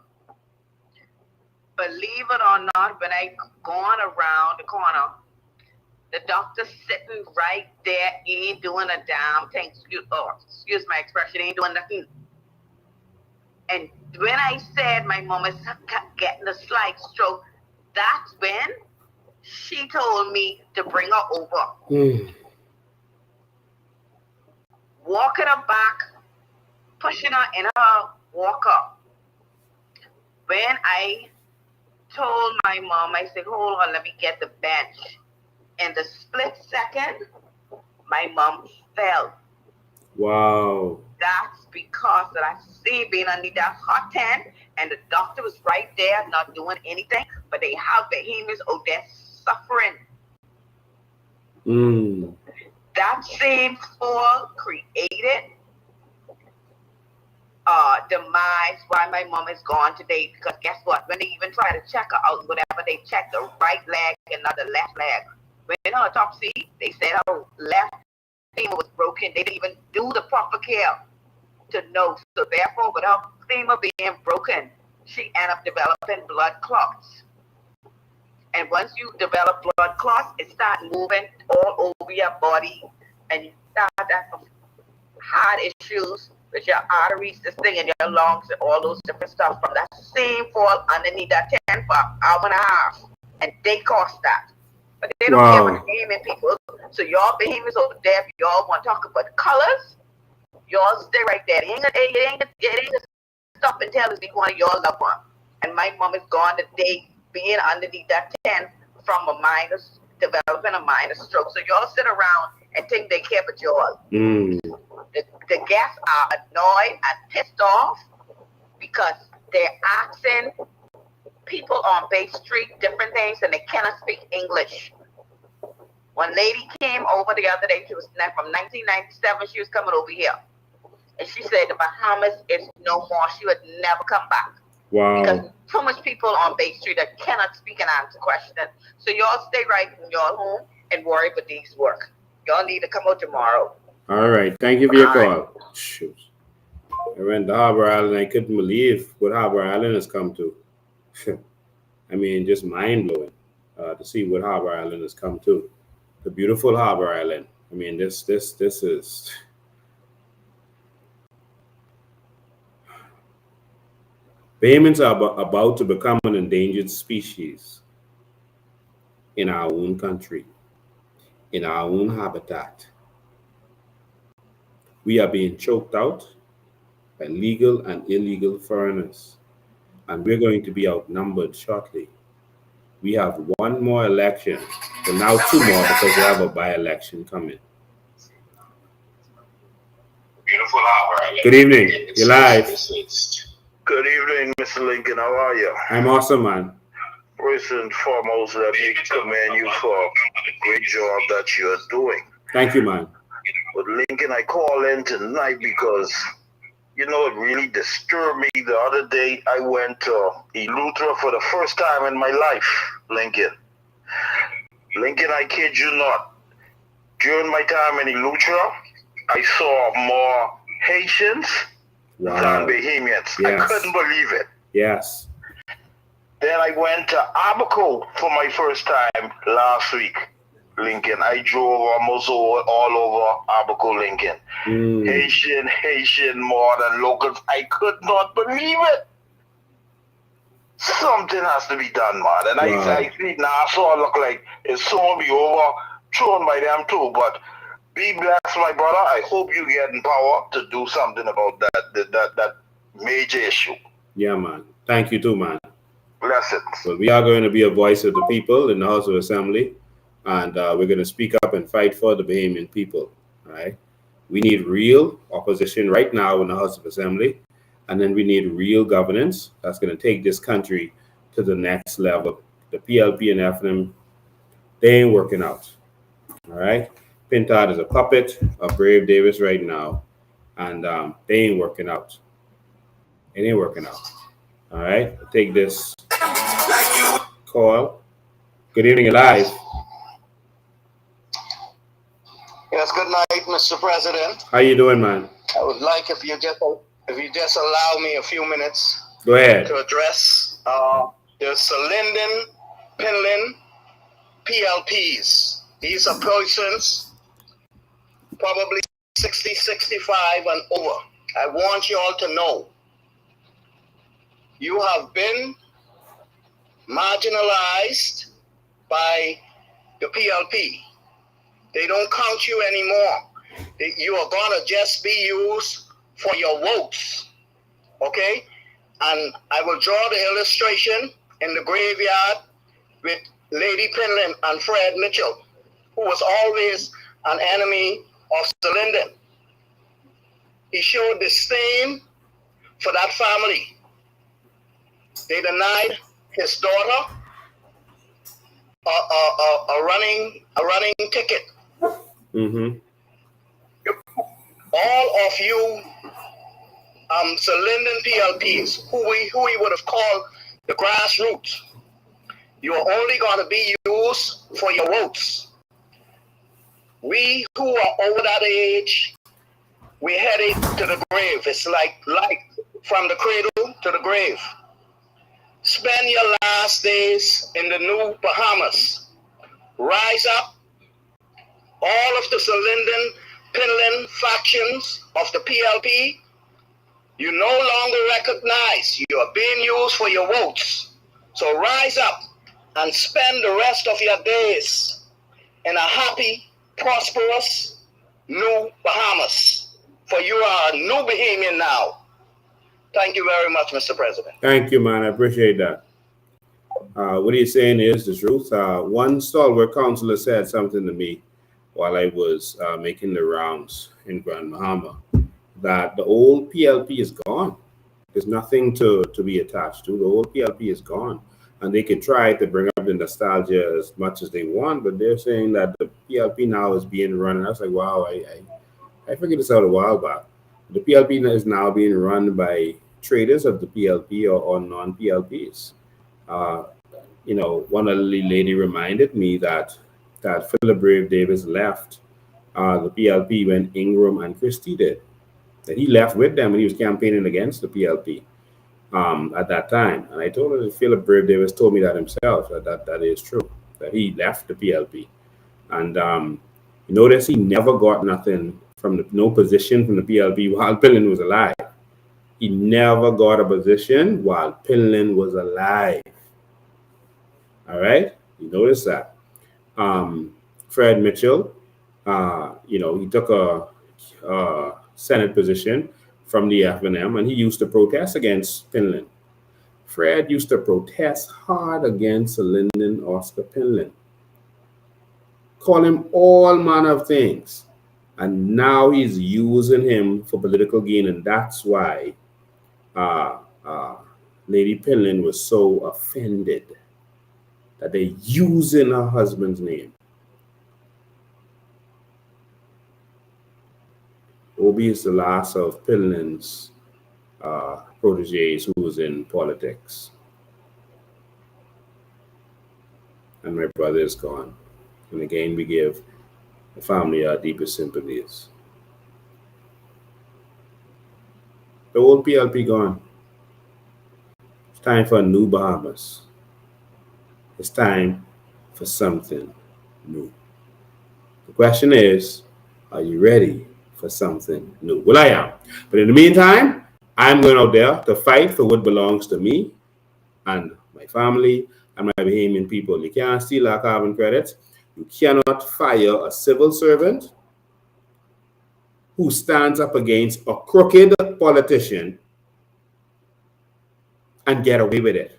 Believe it or not, when I gone around the corner, the doctor sitting right there, he ain't doing a damn thing. Excuse my expression, he ain't doing nothing. And when I said my mom is getting a slight stroke, that's when she told me to bring her over. Walking her back, pushing her in her walker. When I told my mom, I said, hold on, let me get the bench. In the split second, my mom fell. Wow. That's because that I see being under that hot tent, and the doctor was right there, not doing anything, but they have behemoths, they're suffering. That same fall created demise why my mom is gone today, because guess what? When they even try to check her out, whatever, they check the right leg and not the left leg. When her autopsy, they said her left femur was broken. They didn't even do the proper care to know. So therefore, with her femur being broken, she ended up developing blood clots. And once you develop blood clots, it starts moving all over your body, and you start having heart issues with your arteries, this thing in your lungs, and all those different stuff from that same fall underneath that tent for an hour and a half. And they caused that. But they don't care about the gaming people. So y'all behemoths over there, if y'all want to talk about colors, y'all stay right there. It ain't gonna stop and tell us be one of y'all loved one. And my mom is gone today, being underneath that tent from developing a minor stroke. So y'all sit around and think they care about y'all. The guests are annoyed and pissed off because they're asking people on Bay Street different things and they cannot speak English. One lady came over the other day, she was from 1997, she was coming over here. And she said the Bahamas is no more. She would never come back. Wow. Because so much people on Bay Street that cannot speak and answer questions. So y'all stay right in your home and worry about these work. Y'all need to come out tomorrow. All right. Thank you for your call. Shoot. I went to Harbor Island. I couldn't believe what Harbor Island has come to. I mean, just mind-blowing to see what Harbor Island has come to. The beautiful Harbor Island. I mean, this is... Bahamians are about to become an endangered species in our own country, in our own habitat. We are being choked out by legal and illegal foreigners, and we're going to be outnumbered shortly. We have one more election, but now two more because we have a by-election coming. Beautiful hour. Good evening. You're live. Good evening, Mr. Lincoln. How are you? I'm awesome, man. First and foremost, let me commend you for the great job that you're doing. Thank you, man. But Lincoln, I call in tonight because, you know, it really disturbed me. The other day, I went to Eleuthera for the first time in my life, Lincoln. Lincoln, I kid you not. During my time in Eleuthera, I saw more Haitians than Bahamians. Yes. I couldn't believe it. Yes. Then I went to Abaco for my first time last week, Lincoln. I drove almost all over Abaco, Lincoln. Haitian more than locals. I could not believe it. Something has to be done, man. And I see Nassau look like it's soon be overthrown by them too. But be blessed, my brother. I hope you get in power to do something about that major issue. Yeah, man. Thank you too, man. Blessings. Well, we are going to be a voice of the people in the House of Assembly, and we're going to speak up and fight for the Bahamian people. All right. We need real opposition right now in the House of Assembly, and then we need real governance that's going to take this country to the next level. The PLP and FNM, they ain't working out. All right. Pintard is a puppet of Brave Davis right now, and they ain't working out. It ain't working out. All right. I'll take this call. Good evening, you're live. Yeah, Yes, good night, Mr. President. How you doing, man? I would like if you just allow me a few minutes Go ahead. to address the Linden Pinlin PLPs. These are persons probably 60, 65 and over. I want you all to know you have been marginalized by the PLP. They don't count you anymore. You are going to just be used for your votes. Okay? And I will draw the illustration in the graveyard with Lady Pinlin and Fred Mitchell, who was always an enemy of Sir Linden. He showed disdain for that family. They denied his daughter a running ticket. Mm-hmm. All of you Sir Linden PLPs, who we would have called the grassroots, you are only going to be used for your votes. We who are over that age, we're headed to the grave. It's like from the cradle to the grave. Spend your last days in the New Bahamas. Rise up. All of the Sir Linden Pinlin factions of the PLP, you no longer recognize. You are being used for your votes. So rise up and spend the rest of your days in a happy, prosperous New Bahamas. For you are a new Bahamian now. Thank you very much, Mr. President. Thank you, man. I appreciate that. What he's saying is the truth. One stalwart councillor said something to me while I was making the rounds in Grand Bahama, that the old PLP is gone. There's nothing to be attached to. The old PLP is gone. And they can try to bring up the nostalgia as much as they want, but they're saying that the PLP now is being run. And I was like, wow, I figured this out a while back. The PLP is now being run by traders of the PLP or non-PLPs. One elderly lady reminded me that Philip Brave Davis left the PLP when Ingram and Christie did. That he left with them when he was campaigning against the PLP at that time. And I told her that Philip Brave Davis told me that himself, that is true, that he left the PLP. And you notice he never got nothing no position from the PLP while Pinlin was alive. He never got a position while Pinlin was alive. All right? You notice that. Fred Mitchell, he took a Senate position from the F&M, and he used to protest against Pinlin. Fred used to protest hard against Lyndon Oscar Pinlin. Call him all manner of things. And now he's using him for political gain, and that's why Lady Pinlin was so offended that they're using her husband's name. Obi is the last of Pinlin's proteges who was in politics. And my brother is gone. And again, we give the family our deepest sympathies. The old PLP gone. It's time for a new Bahamas. It's time for something new. The question is, are you ready for something new? Well, I am. But in the meantime, I'm going out there to fight for what belongs to me and my family and my Bahamian people. You can't steal our carbon credits. You cannot fire a civil servant who stands up against a crooked politician and get away with it.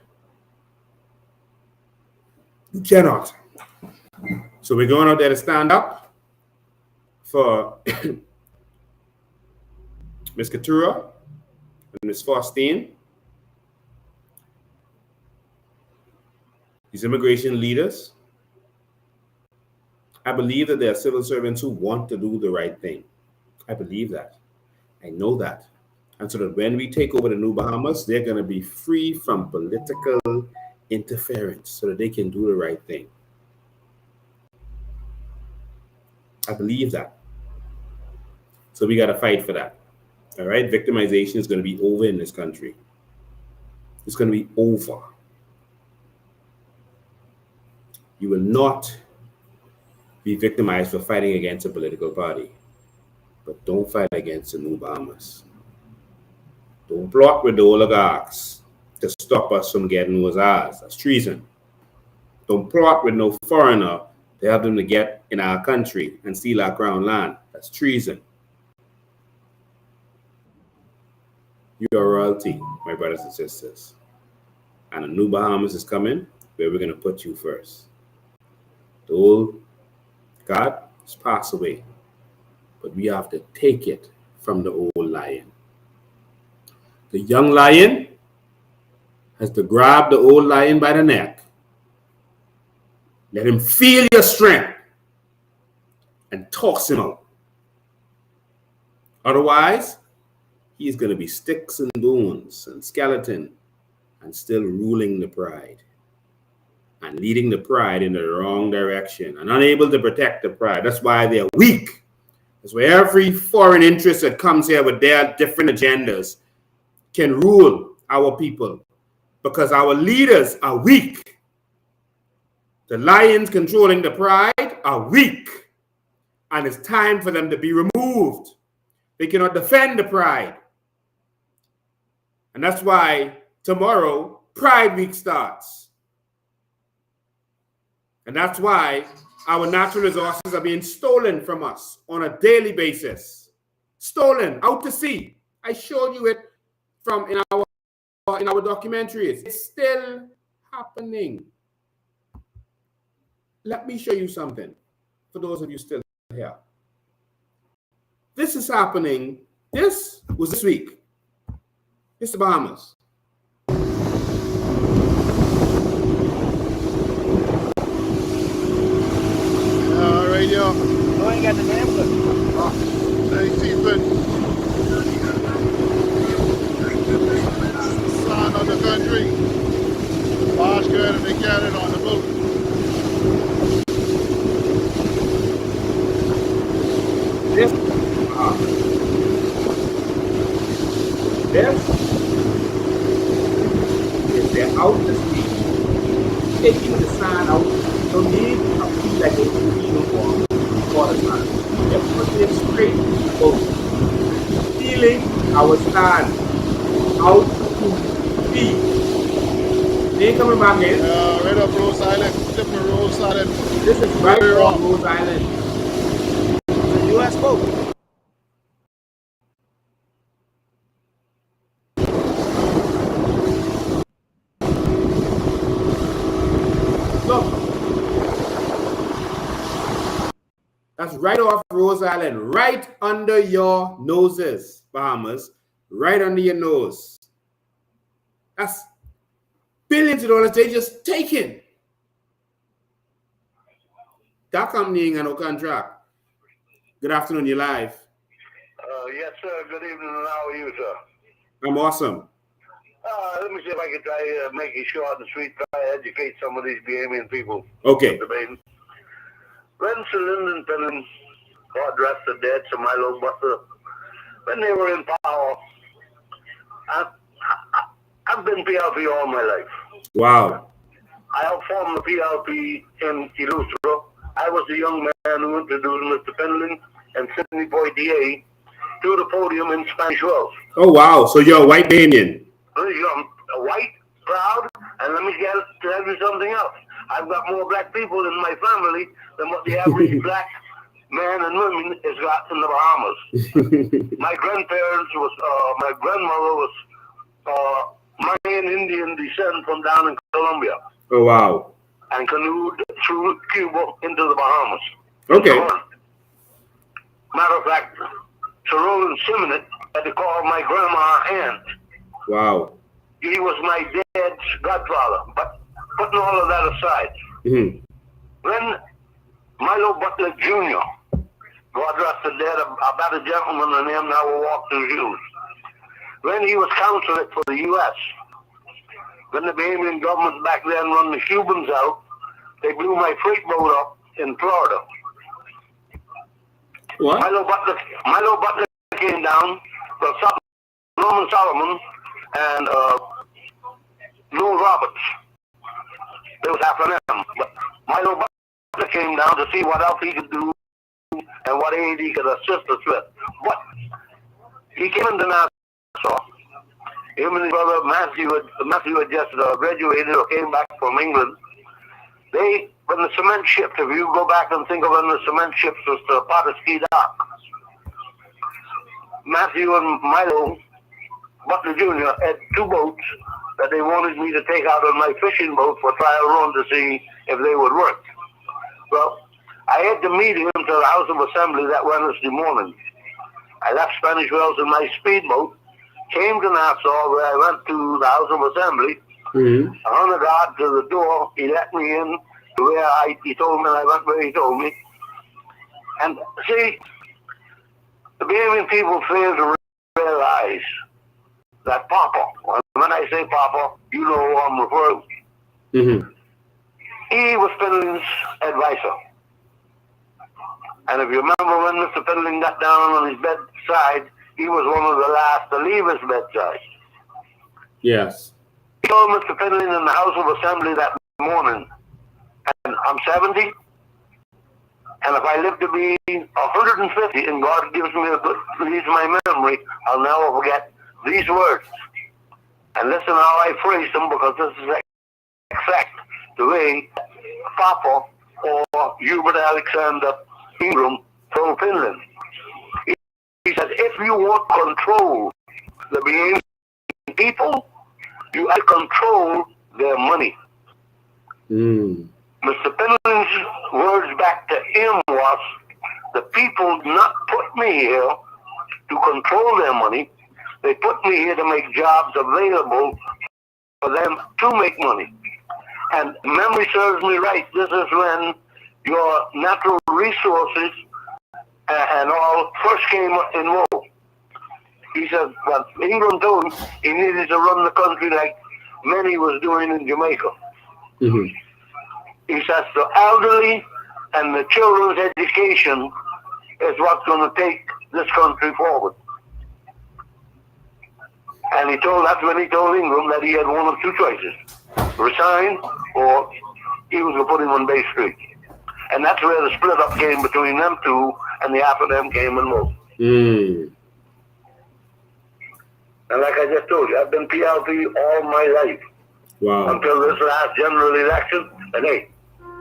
You cannot. So we're going out there to stand up for Ms. Katura and Ms. Faustine, these immigration leaders. I believe that there are civil servants who want to do the right thing. I believe that. I know that. And so that when we take over the New Bahamas, they're going to be free from political interference so that they can do the right thing. I believe that. So we got to fight for that. All right? Victimization is going to be over in this country. It's going to be over. You will not be victimized for fighting against a political party. But don't fight against the New Bahamas. Don't plot with the oligarchs to stop us from getting what's ours. That's treason. Don't plot with no foreigner to help them to get in our country and steal our crown land. That's treason. You are royalty, my brothers and sisters. And a New Bahamas is coming where we're going to put you first. The old God has passed away, but we have to take it from the old lion. The young lion has to grab the old lion by the neck. Let him feel your strength and toss him out. Otherwise, he's going to be sticks and bones and skeleton and still ruling the pride and leading the pride in the wrong direction and unable to protect the pride. That's why they're weak. That's why every foreign interest that comes here with their different agendas can rule our people, because our leaders are weak. The lions controlling the pride are weak, and it's time for them to be removed. They cannot defend the pride. And that's why tomorrow Pride Week starts. And that's why our natural resources are being stolen from us on a daily basis. Stolen, out to sea. I showed you it from in our documentaries. It's still happening. Let me show you something for those of you still here. This is happening. This was this week. It's the Bahamas. Radio. Oh, I ain't got the name of it. Oh, 18th. Sign of the country. Oscar and they got it on the boat. This is their out to sea, taking the sign out. So these are people that they can be uniform all the time. They're putting it straight in the boat, stealing our stand out to sea. They ain't coming back in. Right up Rose Island, different Rose Island. This is right off Rose Island. The U.S. boat. That's right off Rose Island, right under your noses, Bahamas, right under your nose. That's billions of dollars they just taken. That company ain't got no contract. Good afternoon, you're live. Yes, sir. Good evening, and how are you, sir? I'm awesome. Let me see if I can try to make it short and sweet, try to educate some of these Bahamian people. Okay. Renson Linden Pelham, God rest the dead, to Milo Butler, when they were in power, I've been PLP all my life. Wow. I helped form the PLP in Eleuthera. I was the young man who introduced Mr. Penland and Sidney Poitier to the podium in Spanish Wells. Oh, wow. So you're a white Bahamian. I'm a white, proud, and let me tell you something else. I've got more black people in my family than what the average black man and woman has got in the Bahamas. My grandparents my grandmother was Mayan Indian descent from down in Colombia. Oh, wow. And canoed through Cuba into the Bahamas. Okay. Matter of fact, Sir Roland Simonette had to call my grandma aunt. Wow. He was my dad's godfather. But putting all of that aside, when Milo Butler Jr., God rest the dead, about a gentleman and him now will walk through shoes. When he was consulate for the U.S., when the Bahamian government back then run the Cubans out, they blew my freight boat up in Florida. What? Milo Butler came down, well, Norman Solomon and Noel Roberts. They was after them. But Milo Butler came down to see what else he could do and what aid he could assist us with. But he came into Nassau. Him and his brother Matthew had just graduated or came back from England. When the cement ships, if you go back and think of when the cement ships was to Potterski Dock, Matthew and Milo Butler Jr. had two boats that they wanted me to take out on my fishing boat for trial run to see if they would work. Well, I had to meet him to the House of Assembly that Wednesday morning. I left Spanish Wells in my speedboat, came to Nassau, where I went to the House of Assembly. On the guard to the door, he let me in to where he told me, and I went where he told me. And see, the Bahamian people fail to realize that Papa, when I say Papa, you know who I'm referring to. He was Finley's advisor. And if you remember when Mr. Finley got down on his bedside, he was one of the last to leave his bedside. Yes. He told Mr. Finley in the House of Assembly that morning, and I'm 70, and if I live to be 150, and God gives me leaves my memory, I'll never forget these words. And listen how I phrase them, because this is exact the way Papa or Hubert Alexander Ingram told Finland. He said, if you want to control the Bahamian people, you have to control their money. Mr. Finland's words back to him was, the people did not put me here to control their money. They put me here to make jobs available for them to make money. And memory serves me right. This is when your natural resources and all first came in vogue. He said, well, England told him he needed to run the country like many was doing in Jamaica. He says the elderly and the children's education is what's going to take this country forward. And that's when he told Ingram that he had one of two choices: resign, or he was going to put him on Bay Street. And that's where the split up came between them two, and the half of them came and moved. And like I just told you, I've been PLP all my life. Wow. Until this last general election. And hey,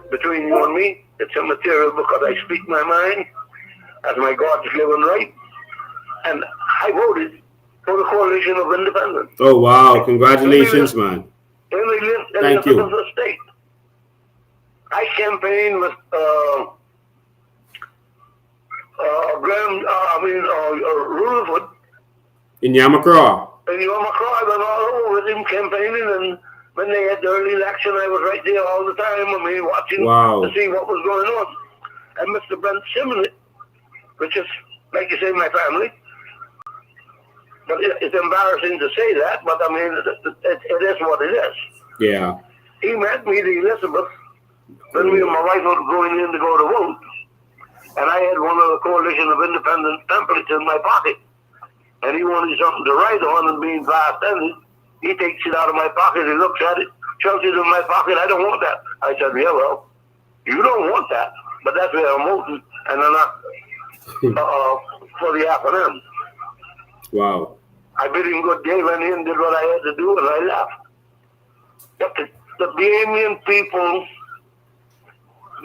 between you and me, it's immaterial because I speak my mind as my God's given right. And I voted for the Coalition of Independence. Oh, wow. Congratulations, man. Thank you. State. I campaigned with Rutherford. In Yamacraw. In Yamacraw, I went all over with him campaigning, and when they had the early election, I was right there all the time. Watching to see what was going on. And Mr. Brent Simmons, which is, like you say, my family. But it's embarrassing to say that, but it is what it is. Yeah. He met me, the Elizabeth, when me and my wife were going in to go to vote. And I had one of the Coalition of Independent pamphlets in my pocket. And he wanted something to write on, and being fast-handed, he takes it out of my pocket, he looks at it, shoves it in my pocket. I don't want that. I said, yeah, well, you don't want that, but that's where I'm voting, and I'm not for the F&M. Wow. I bid him good day, went in, did what I had to do, and I left. But the Bahamian people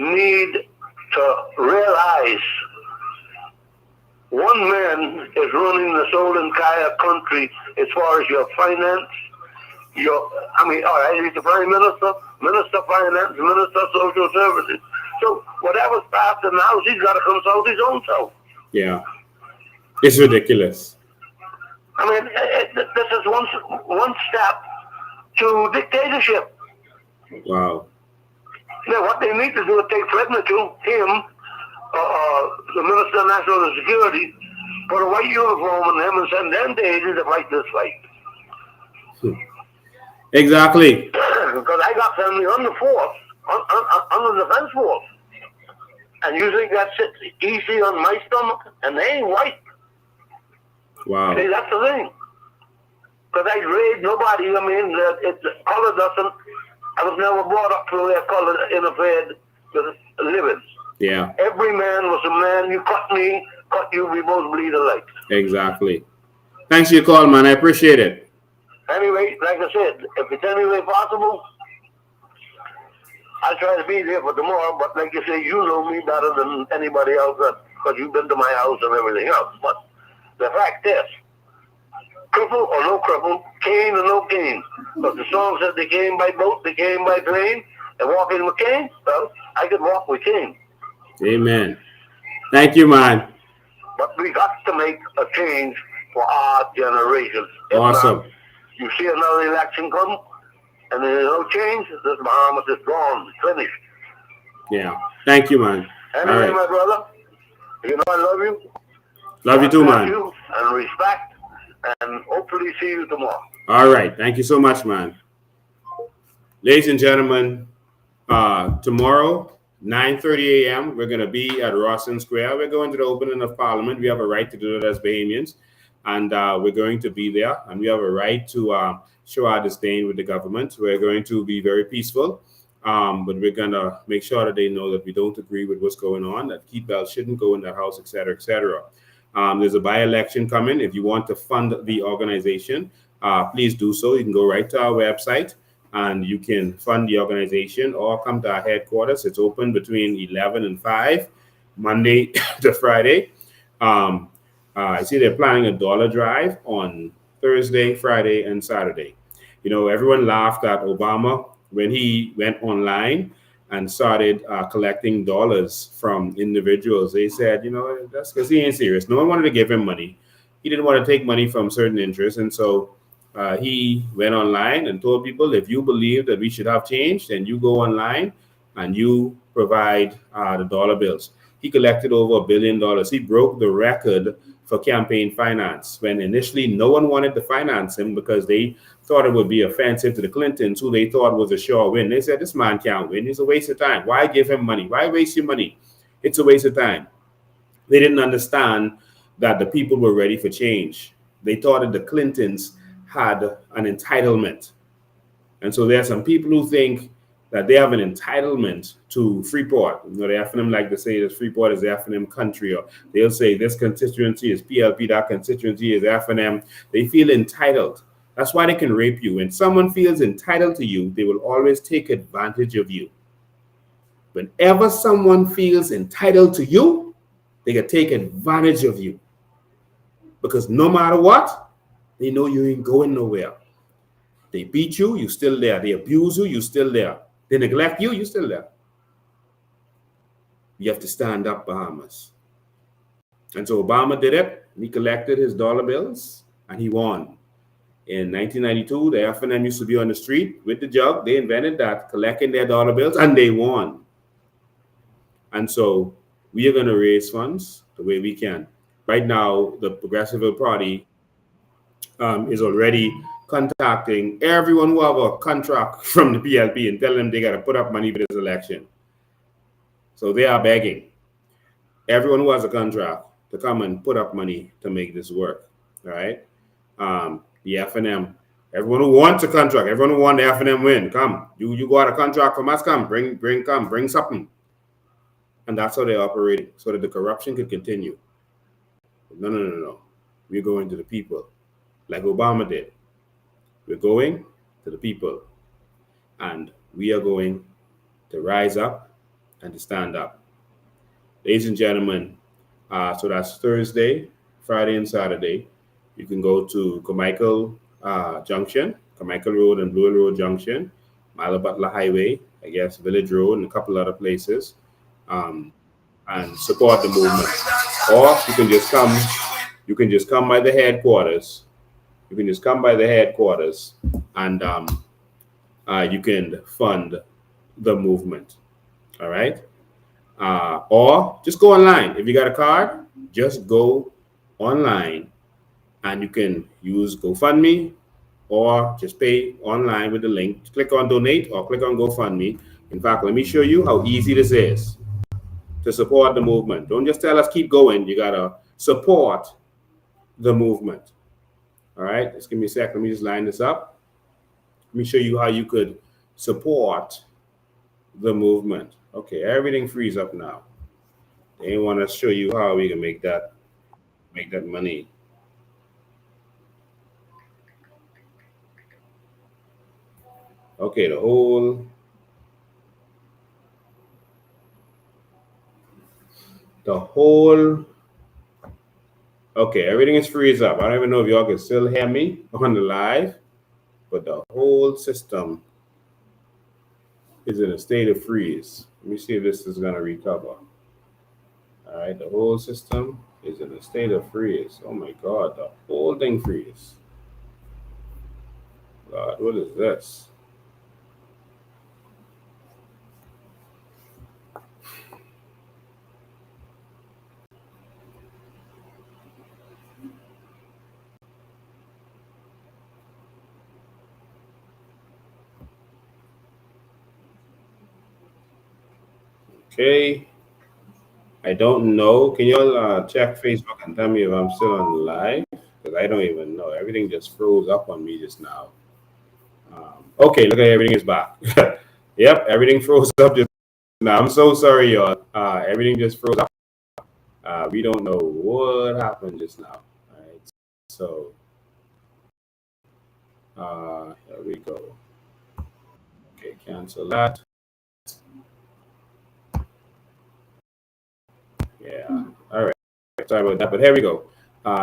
need to realize one man is running the whole entire country as far as your finance, all right, he's the Prime Minister, Minister of Finance, Minister of Social Services. So whatever's passed in the House, he's got to consult his own self. Yeah. It's ridiculous. This is one step to dictatorship. Wow. Now, what they need to do is take Fredner to him, the Minister of National Security, put a white uniform on them and send them to Haiti to fight this fight. Exactly. Because I got family on the force, on the defense force. And you think that sits easy on my stomach? And they ain't white. Wow. See, that's the thing. Because I raised nobody. I mean, color doesn't. I was never brought up to where color interfered with living. Yeah. Every man was a man. You cut me, cut you. We both bleed alike. Exactly. Thanks for your call, man. I appreciate it. Anyway, like I said, if it's any way possible, I'll try to be there for tomorrow. But like you say, you know me better than anybody else because you've been to my house and everything else. But the fact is, cripple or no cripple, cane or no cane. Because the song said they came by boat, they came by plane, and walking with cane. Well, I could walk with cane. Amen. Thank you, man. But we got to make a change for our generation. If Awesome. not, you see another election come, and there's no change, this Bahamas is gone, finished. Yeah. Thank you, man. Anyway, All right. my brother, you know I love you. Love you too, God bless man. you and respect, and hopefully see you tomorrow. All right. Thank you so much, man. Ladies and gentlemen, tomorrow, 9:30 a.m., we're going to be at Rawson Square. We're going to the opening of Parliament. We have a right to do it as Bahamians, and we're going to be there, and we have a right to show our disdain with the government. We're going to be very peaceful, but we're going to make sure that they know that we don't agree with what's going on, that Keith Bell shouldn't go in that house, et cetera, et cetera. There's a by-election coming. If you want to fund the organization, please do so. You can go right to our website, and you can fund the organization or come to our headquarters. It's open between 11 and 5, Monday to Friday. I see they're planning a dollar drive on Thursday, Friday, and Saturday. You know, everyone laughed at Obama when he went online and started collecting dollars from individuals. They said, you know, that's because he ain't serious. No one wanted to give him money. He didn't want to take money from certain interests. And so he went online and told people, if you believe that we should have change, then you go online and you provide the dollar bills. He collected over $1 billion. He broke the record for campaign finance when initially no one wanted to finance him because they thought it would be offensive to the Clintons, who they thought was a sure win. They said, this man can't win. It's a waste of time. Why give him money? Why waste your money? It's a waste of time. They didn't understand that the people were ready for change. They thought that the Clintons had an entitlement. And so there are some people who think that they have an entitlement to Freeport. You know, the FNM like to say that Freeport is the FNM country, or they'll say this constituency is PLP, that constituency is FNM. They feel entitled. That's why they can rape you. When someone feels entitled to you, they will always take advantage of you. Whenever someone feels entitled to you, they can take advantage of you. Because no matter what, they know you ain't going nowhere. They beat you, you're still there. They abuse you, you're still there. They neglect you, you're still there. You have to stand up, Bahamas. And so Obama did it. He collected his dollar bills, and he won. In 1992, the FNM used to be on the street with the jug. They invented that, collecting their dollar bills, and they won. And so we are going to raise funds the way we can. Right now, the Progressive Party is already contacting everyone who have a contract from the PLP and telling them they got to put up money for this election. So they are begging everyone who has a contract to come and put up money to make this work. All right. The FNM, everyone who wants a contract, everyone who wants the FNM win, come. You got a contract from us, come, bring something. And that's how they're operating, so that the corruption could continue. No. We're going to the people, like Obama did. We're going to the people, and we are going to rise up and to stand up. Ladies and gentlemen, so that's Thursday, Friday, and Saturday. You can go to Carmichael Junction, Carmichael Road and Blue Road Junction, Milo Butler Highway, I guess Village Road, and a couple other places, and support the movement. Or you can just come. You can just come by the headquarters. You can just come by the headquarters, and you can fund the movement. All right. Or just go online. If you got a card, just go online. And you can use GoFundMe or just pay online with the link. Click on donate or click on GoFundMe. In fact, let me show you how easy this is to support the movement. Don't just tell us keep going. You got to support the movement. All right, just give me a sec. Let me just line this up. Let me show you how you could support the movement. Okay, everything frees up now. They want to show you how we can make that money. Okay, the whole okay, everything is freeze up. I don't even know if y'all can still hear me on the live, but the whole system is in a state of freeze. Let me see if this is going to recover. All right, the whole system is in a state of freeze. Oh my God, the whole thing freeze. God, what is this? Okay, I don't know. Can you all check Facebook and tell me if I'm still on live? Because I don't even know. Everything just froze up on me just now. Okay, look at everything is back. Yep, everything froze up just now. I'm so sorry, y'all. Everything just froze up. We don't know what happened just now. All right, so here we go. Okay, cancel that. Yeah. All right. Sorry about that, but here we go.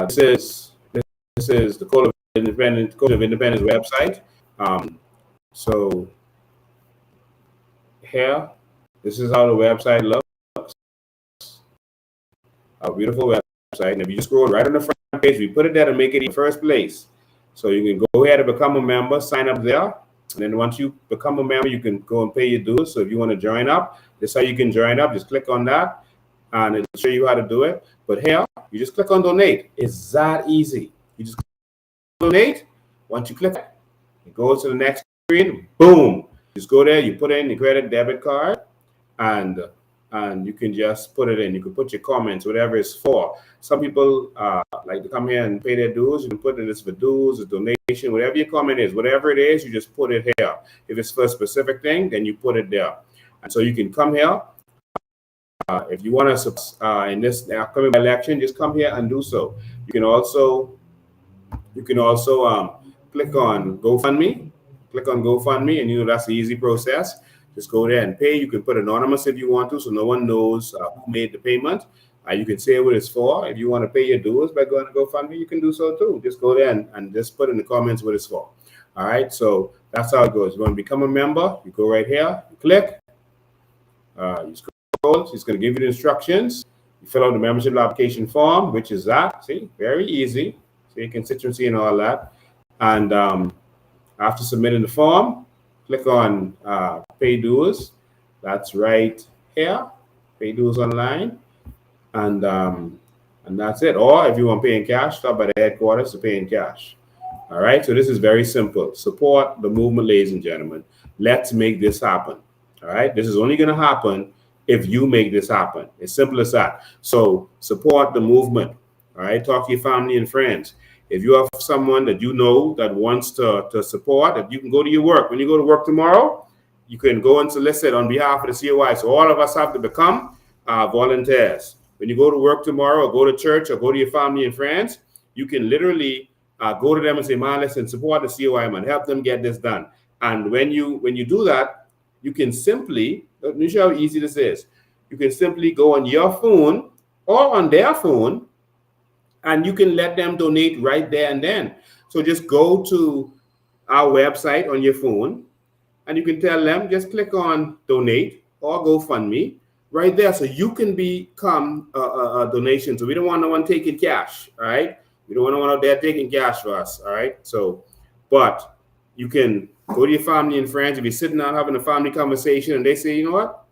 This is the Code of Independence website. So here, this is how the website looks. A beautiful website. And if you just scroll right on the front page, we put it there to make it in the first place. So you can go ahead and become a member, sign up there. And then once you become a member, you can go and pay your dues. So if you want to join up, this is how you can join up. Just click on that and it'll show you how to do it. But here, you just click on donate. It's that easy. You just click on donate. Once you click, it goes to the next screen. Boom. Just go there. You put in your credit debit card, and you can just put it in. You can put your comments, whatever it's for. Some people like to come here and pay their dues. You can put it as for dues, a donation, whatever your comment is. Whatever it is, you just put it here. If it's for a specific thing, then you put it there. And so you can come here. If you want to, in this upcoming election, just come here and do so. You can also click on GoFundMe. Click on GoFundMe, and you know that's the easy process. Just go there and pay. You can put anonymous if you want to, so no one knows who made the payment. You can say what it's for. If you want to pay your dues by going to GoFundMe, you can do so too. Just go there and just put in the comments what it's for. All right, so that's how it goes. You want to become a member, you go right here, you click, you scroll. It's going to give you the instructions. You fill out the membership application form, which is that. See, very easy. See your constituency and all that. And after submitting the form, click on pay dues. That's right here, pay dues online. And that's it. Or if you want to pay in cash, stop by the headquarters to pay in cash. All right, so this is very simple. Support the movement, ladies and gentlemen. Let's make this happen. All right, this is only going to happen if you make this happen. It's simple as that. So support the movement. All right, talk to your family and friends. If you have someone that you know that wants to support, that you can go to your work. When you go to work tomorrow, you can go and solicit on behalf of the COI. So all of us have to become volunteers. When you go to work tomorrow, or go to church, or go to your family and friends, you can literally go to them and say, man, listen, support the COI, man, help them get this done. And when you do that, you can simply, let me show you how easy this is. You can simply go on your phone or on their phone, and you can let them donate right there and then. So just go to our website on your phone, and you can tell them, just click on donate or GoFundMe right there. So you can become a donation. So we don't want no one taking cash, all right? We don't want no one out there taking cash for us, all right? So, but you can go to your family and friends. If you're sitting down having a family conversation and they say, you know what,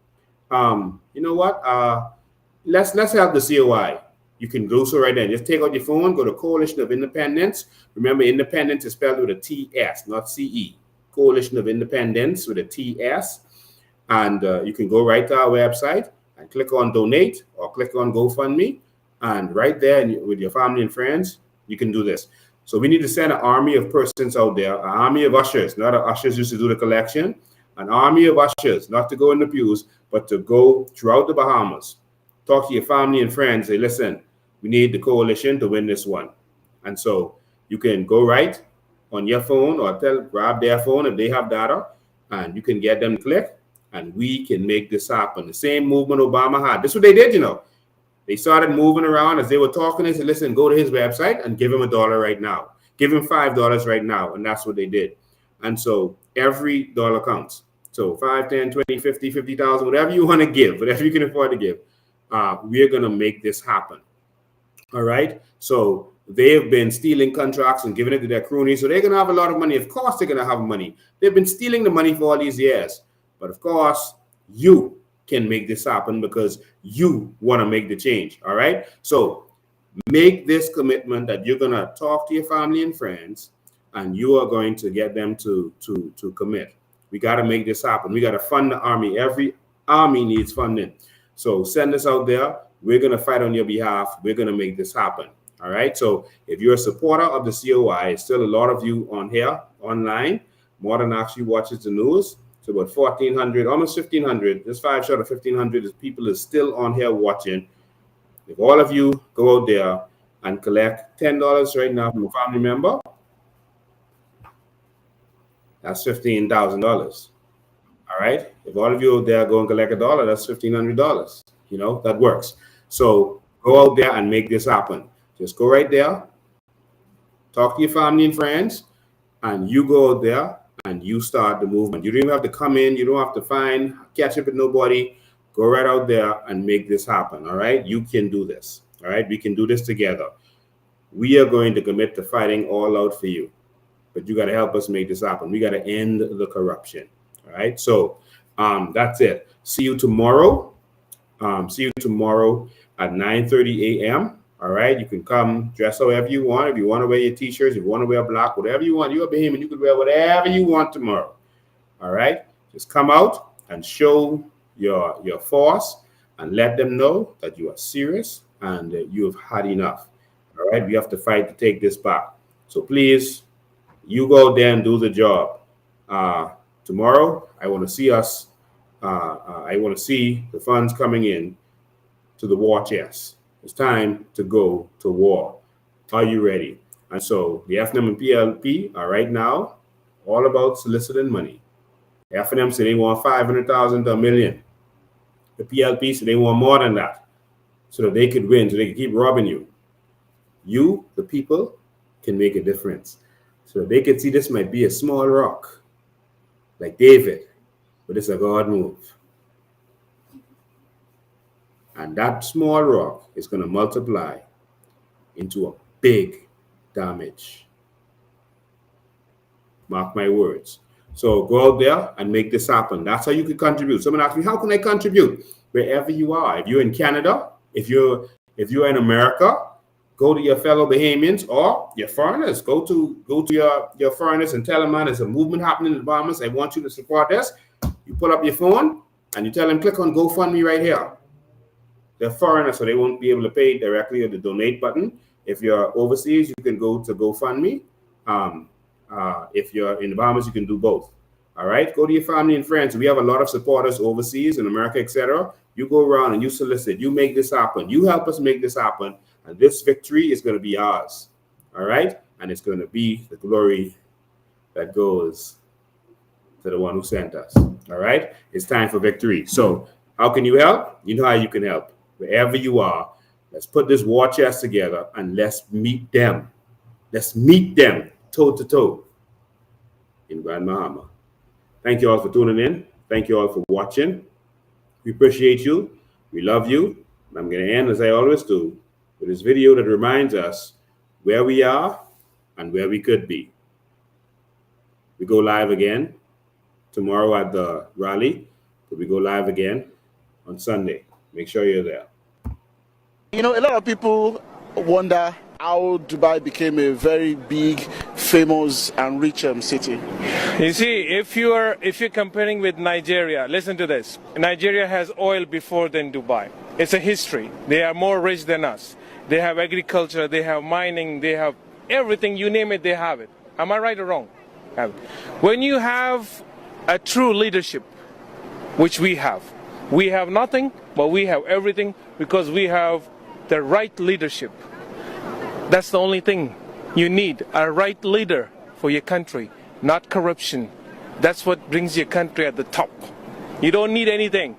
let's help the COI. You can do so right there. Just take out your phone, go to Coalition of Independence. Remember, independence is spelled with a TS, not CE. Coalition of Independence with a TS. And you can go right to our website and click on donate or click on GoFundMe. And right there with your family and friends, You can do this. So we need to send an army of persons out there, an army of ushers, not ushers used to do the collection, an army of ushers, not to go in the pews, but to go throughout the Bahamas. Talk to your family and friends. Say, listen, we need the coalition to win this one. And so you can go right on your phone or grab their phone if they have data, and you can get them to click, and we can make this happen. The same movement Obama had. This is what they did, you know. They started moving around as they were talking. They said, listen, go to his website and give him $1 right now. Give him $5 right now. And that's what they did. And so every dollar counts. So 5, 10, 20, 50, 50,000, whatever you want to give, whatever you can afford to give, we're going to make this happen. All right. So they have been stealing contracts and giving it to their cronies. So they're going to have a lot of money. Of course, they're going to have money. They've been stealing the money for all these years. But of course, you can make this happen because you want to make the change. All right. So make this commitment that you're going to talk to your family and friends, and you are going to get them to commit. We got to make this happen. We got to fund the army. Every army needs funding. So send us out there. We're going to fight on your behalf. We're going to make this happen. All right. So if you're a supporter of the COI, still a lot of you on here online, more than actually watches the news. So about 1,400, almost 1,500, just 5 short of 1,500 people is still on here watching. If all of you go out there and collect $10 right now from a family member, that's $15,000. All right. If all of you out there go and collect $1, that's $1,500. You know, that works. So go out there and make this happen. Just go right there, talk to your family and friends, and you go out there and you start the movement. You don't even have to come in. You don't have to catch up with nobody. Go right out there and make this happen. All right. You can do this. All right. We can do this together. We are going to commit to fighting all out for you. But you got to help us make this happen. We got to end the corruption. All right. So that's it. See you tomorrow. See you tomorrow at 9:30 a.m. All right. You can come dress however you want. If you want to wear your t-shirts, if you want to wear black, whatever you want. You're a Bahamian. You can wear whatever you want tomorrow. All right. Just come out and show your force and let them know that you are serious and that you have had enough. All right. We have to fight to take this back. So please, you go out there and do the job. Tomorrow, I want to see us. I want to see the funds coming in to the war chest. It's time to go to war. Are you ready? And so the FNM and PLP are right now all about soliciting money. The FNM say they want 500,000 to $1 million. The PLP say they want more than that so that they could win, so they can keep robbing you. You, the people, can make a difference. So they can see this might be a small rock, like David, but it's a God move. And that small rock is going to multiply into a big damage. Mark my words. So go out there and make this happen. That's how you can contribute. Someone asked me, how can I contribute? Wherever you are. If you're in Canada, if you're in America, go to your fellow Bahamians or your foreigners. Go to your foreigners and tell them, man, there's a movement happening in the Bahamas. I want you to support this. You pull up your phone and you tell them, click on GoFundMe right here. They're foreigners, so they won't be able to pay directly at the donate button. If you're overseas, you can go to GoFundMe. If you're in the Bahamas, you can do both. All right, go to your family and friends. We have a lot of supporters overseas in America, etc. You go around and you solicit. You make this happen. You help us make this happen. And this victory is going to be ours. All right? And it's going to be the glory that goes to the one who sent us. All right? It's time for victory. So how can you help? You know how you can help. Wherever you are, let's put this war chest together and let's meet them. Let's meet them toe to toe in Grand Bahama. Thank you all for tuning in. Thank you all for watching. We appreciate you. We love you. And I'm going to end, as I always do, with this video that reminds us where we are and where we could be. We go live again tomorrow at the rally, but we go live again on Sunday. Make sure you're there. You know, a lot of people wonder how Dubai became a very big, famous and rich city. You see, if you're comparing with Nigeria, listen to this. Nigeria has oil before than Dubai. It's a history. They are more rich than us. They have agriculture, they have mining, they have everything, you name it, they have it. Am I right or wrong? When you have a true leadership, which we have nothing, but we have everything because we have the right leadership. That's the only thing you need, a right leader for your country, not corruption. That's what brings your country at the top. You don't need anything.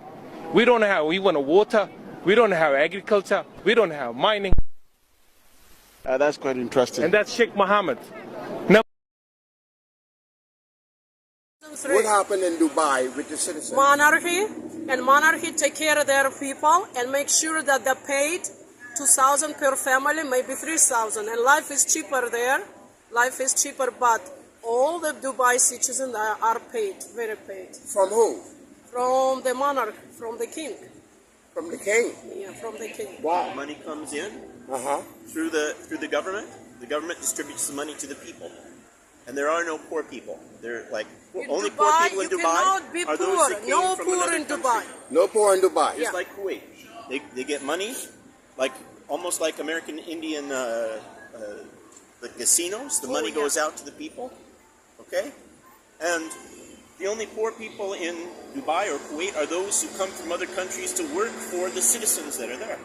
We want water, we don't have agriculture, we don't have mining. That's quite interesting. And that's Sheikh Mohammed. What happened in Dubai with the citizens? Monarchy, and monarchy take care of their people and make sure that they're paid 2,000 per family, maybe 3,000. And life is cheaper there. Life is cheaper, but all the Dubai citizens are paid, very paid. From who? From the monarch, from the king. From the king? Yeah, from the king. Wow. Money comes in through the government. The government distributes the money to the people. And there are no poor people. They're like only Dubai, poor people in you Dubai cannot be are poor. those that came No from poor another in country. Dubai. No poor in Dubai. Just like Kuwait. They get money, like almost like American Indian the casinos. The money goes out to the people. Okay? And the only poor people in Dubai or Kuwait are those who come from other countries to work for the citizens that are there.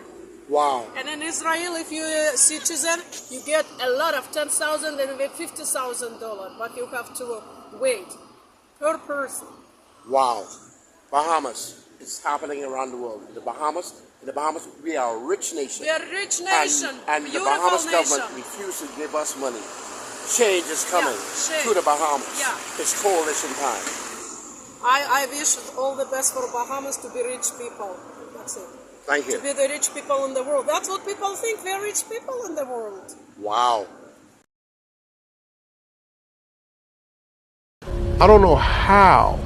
Wow. And in Israel, if you're a citizen, you get a lot of $10,000 and $50,000, but you have to wait per person. Wow. Bahamas. It's happening around the world. In the Bahamas, we are a rich nation. We are a rich nation. And the Bahamas government refused to give us money. Change is coming to the Bahamas. Yeah. It's coalition time. I wish all the best for Bahamas to be rich people. That's it. Thank you. To be the rich people in the world. That's what people think. We're rich people in the world. Wow. I don't know how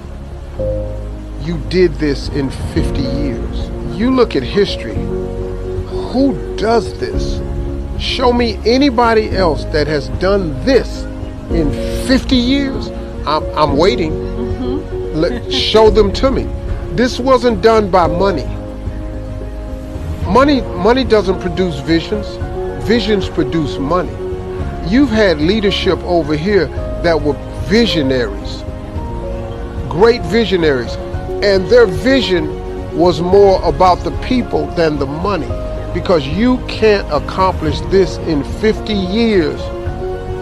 you did this in 50 years. You look at history. Who does this? Show me anybody else that has done this in 50 years. I'm waiting. Show them to me. This wasn't done by money. Money doesn't produce visions. Visions produce money. You've had leadership over here that were visionaries, great visionaries, and their vision was more about the people than the money, because you can't accomplish this in 50 years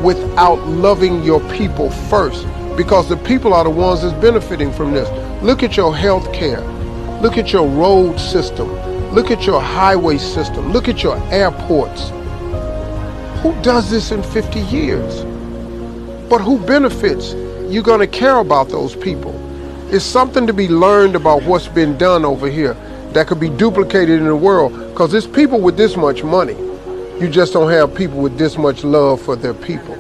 without loving your people first, because the people are the ones that's benefiting from this. Look at your health care. Look at your road system. Look at your highway system. Look at your airports. Who does this in 50 years? But who benefits? You're going to care about those people. It's something to be learned about what's been done over here that could be duplicated in the world, because there's people with this much money. You just don't have people with this much love for their people.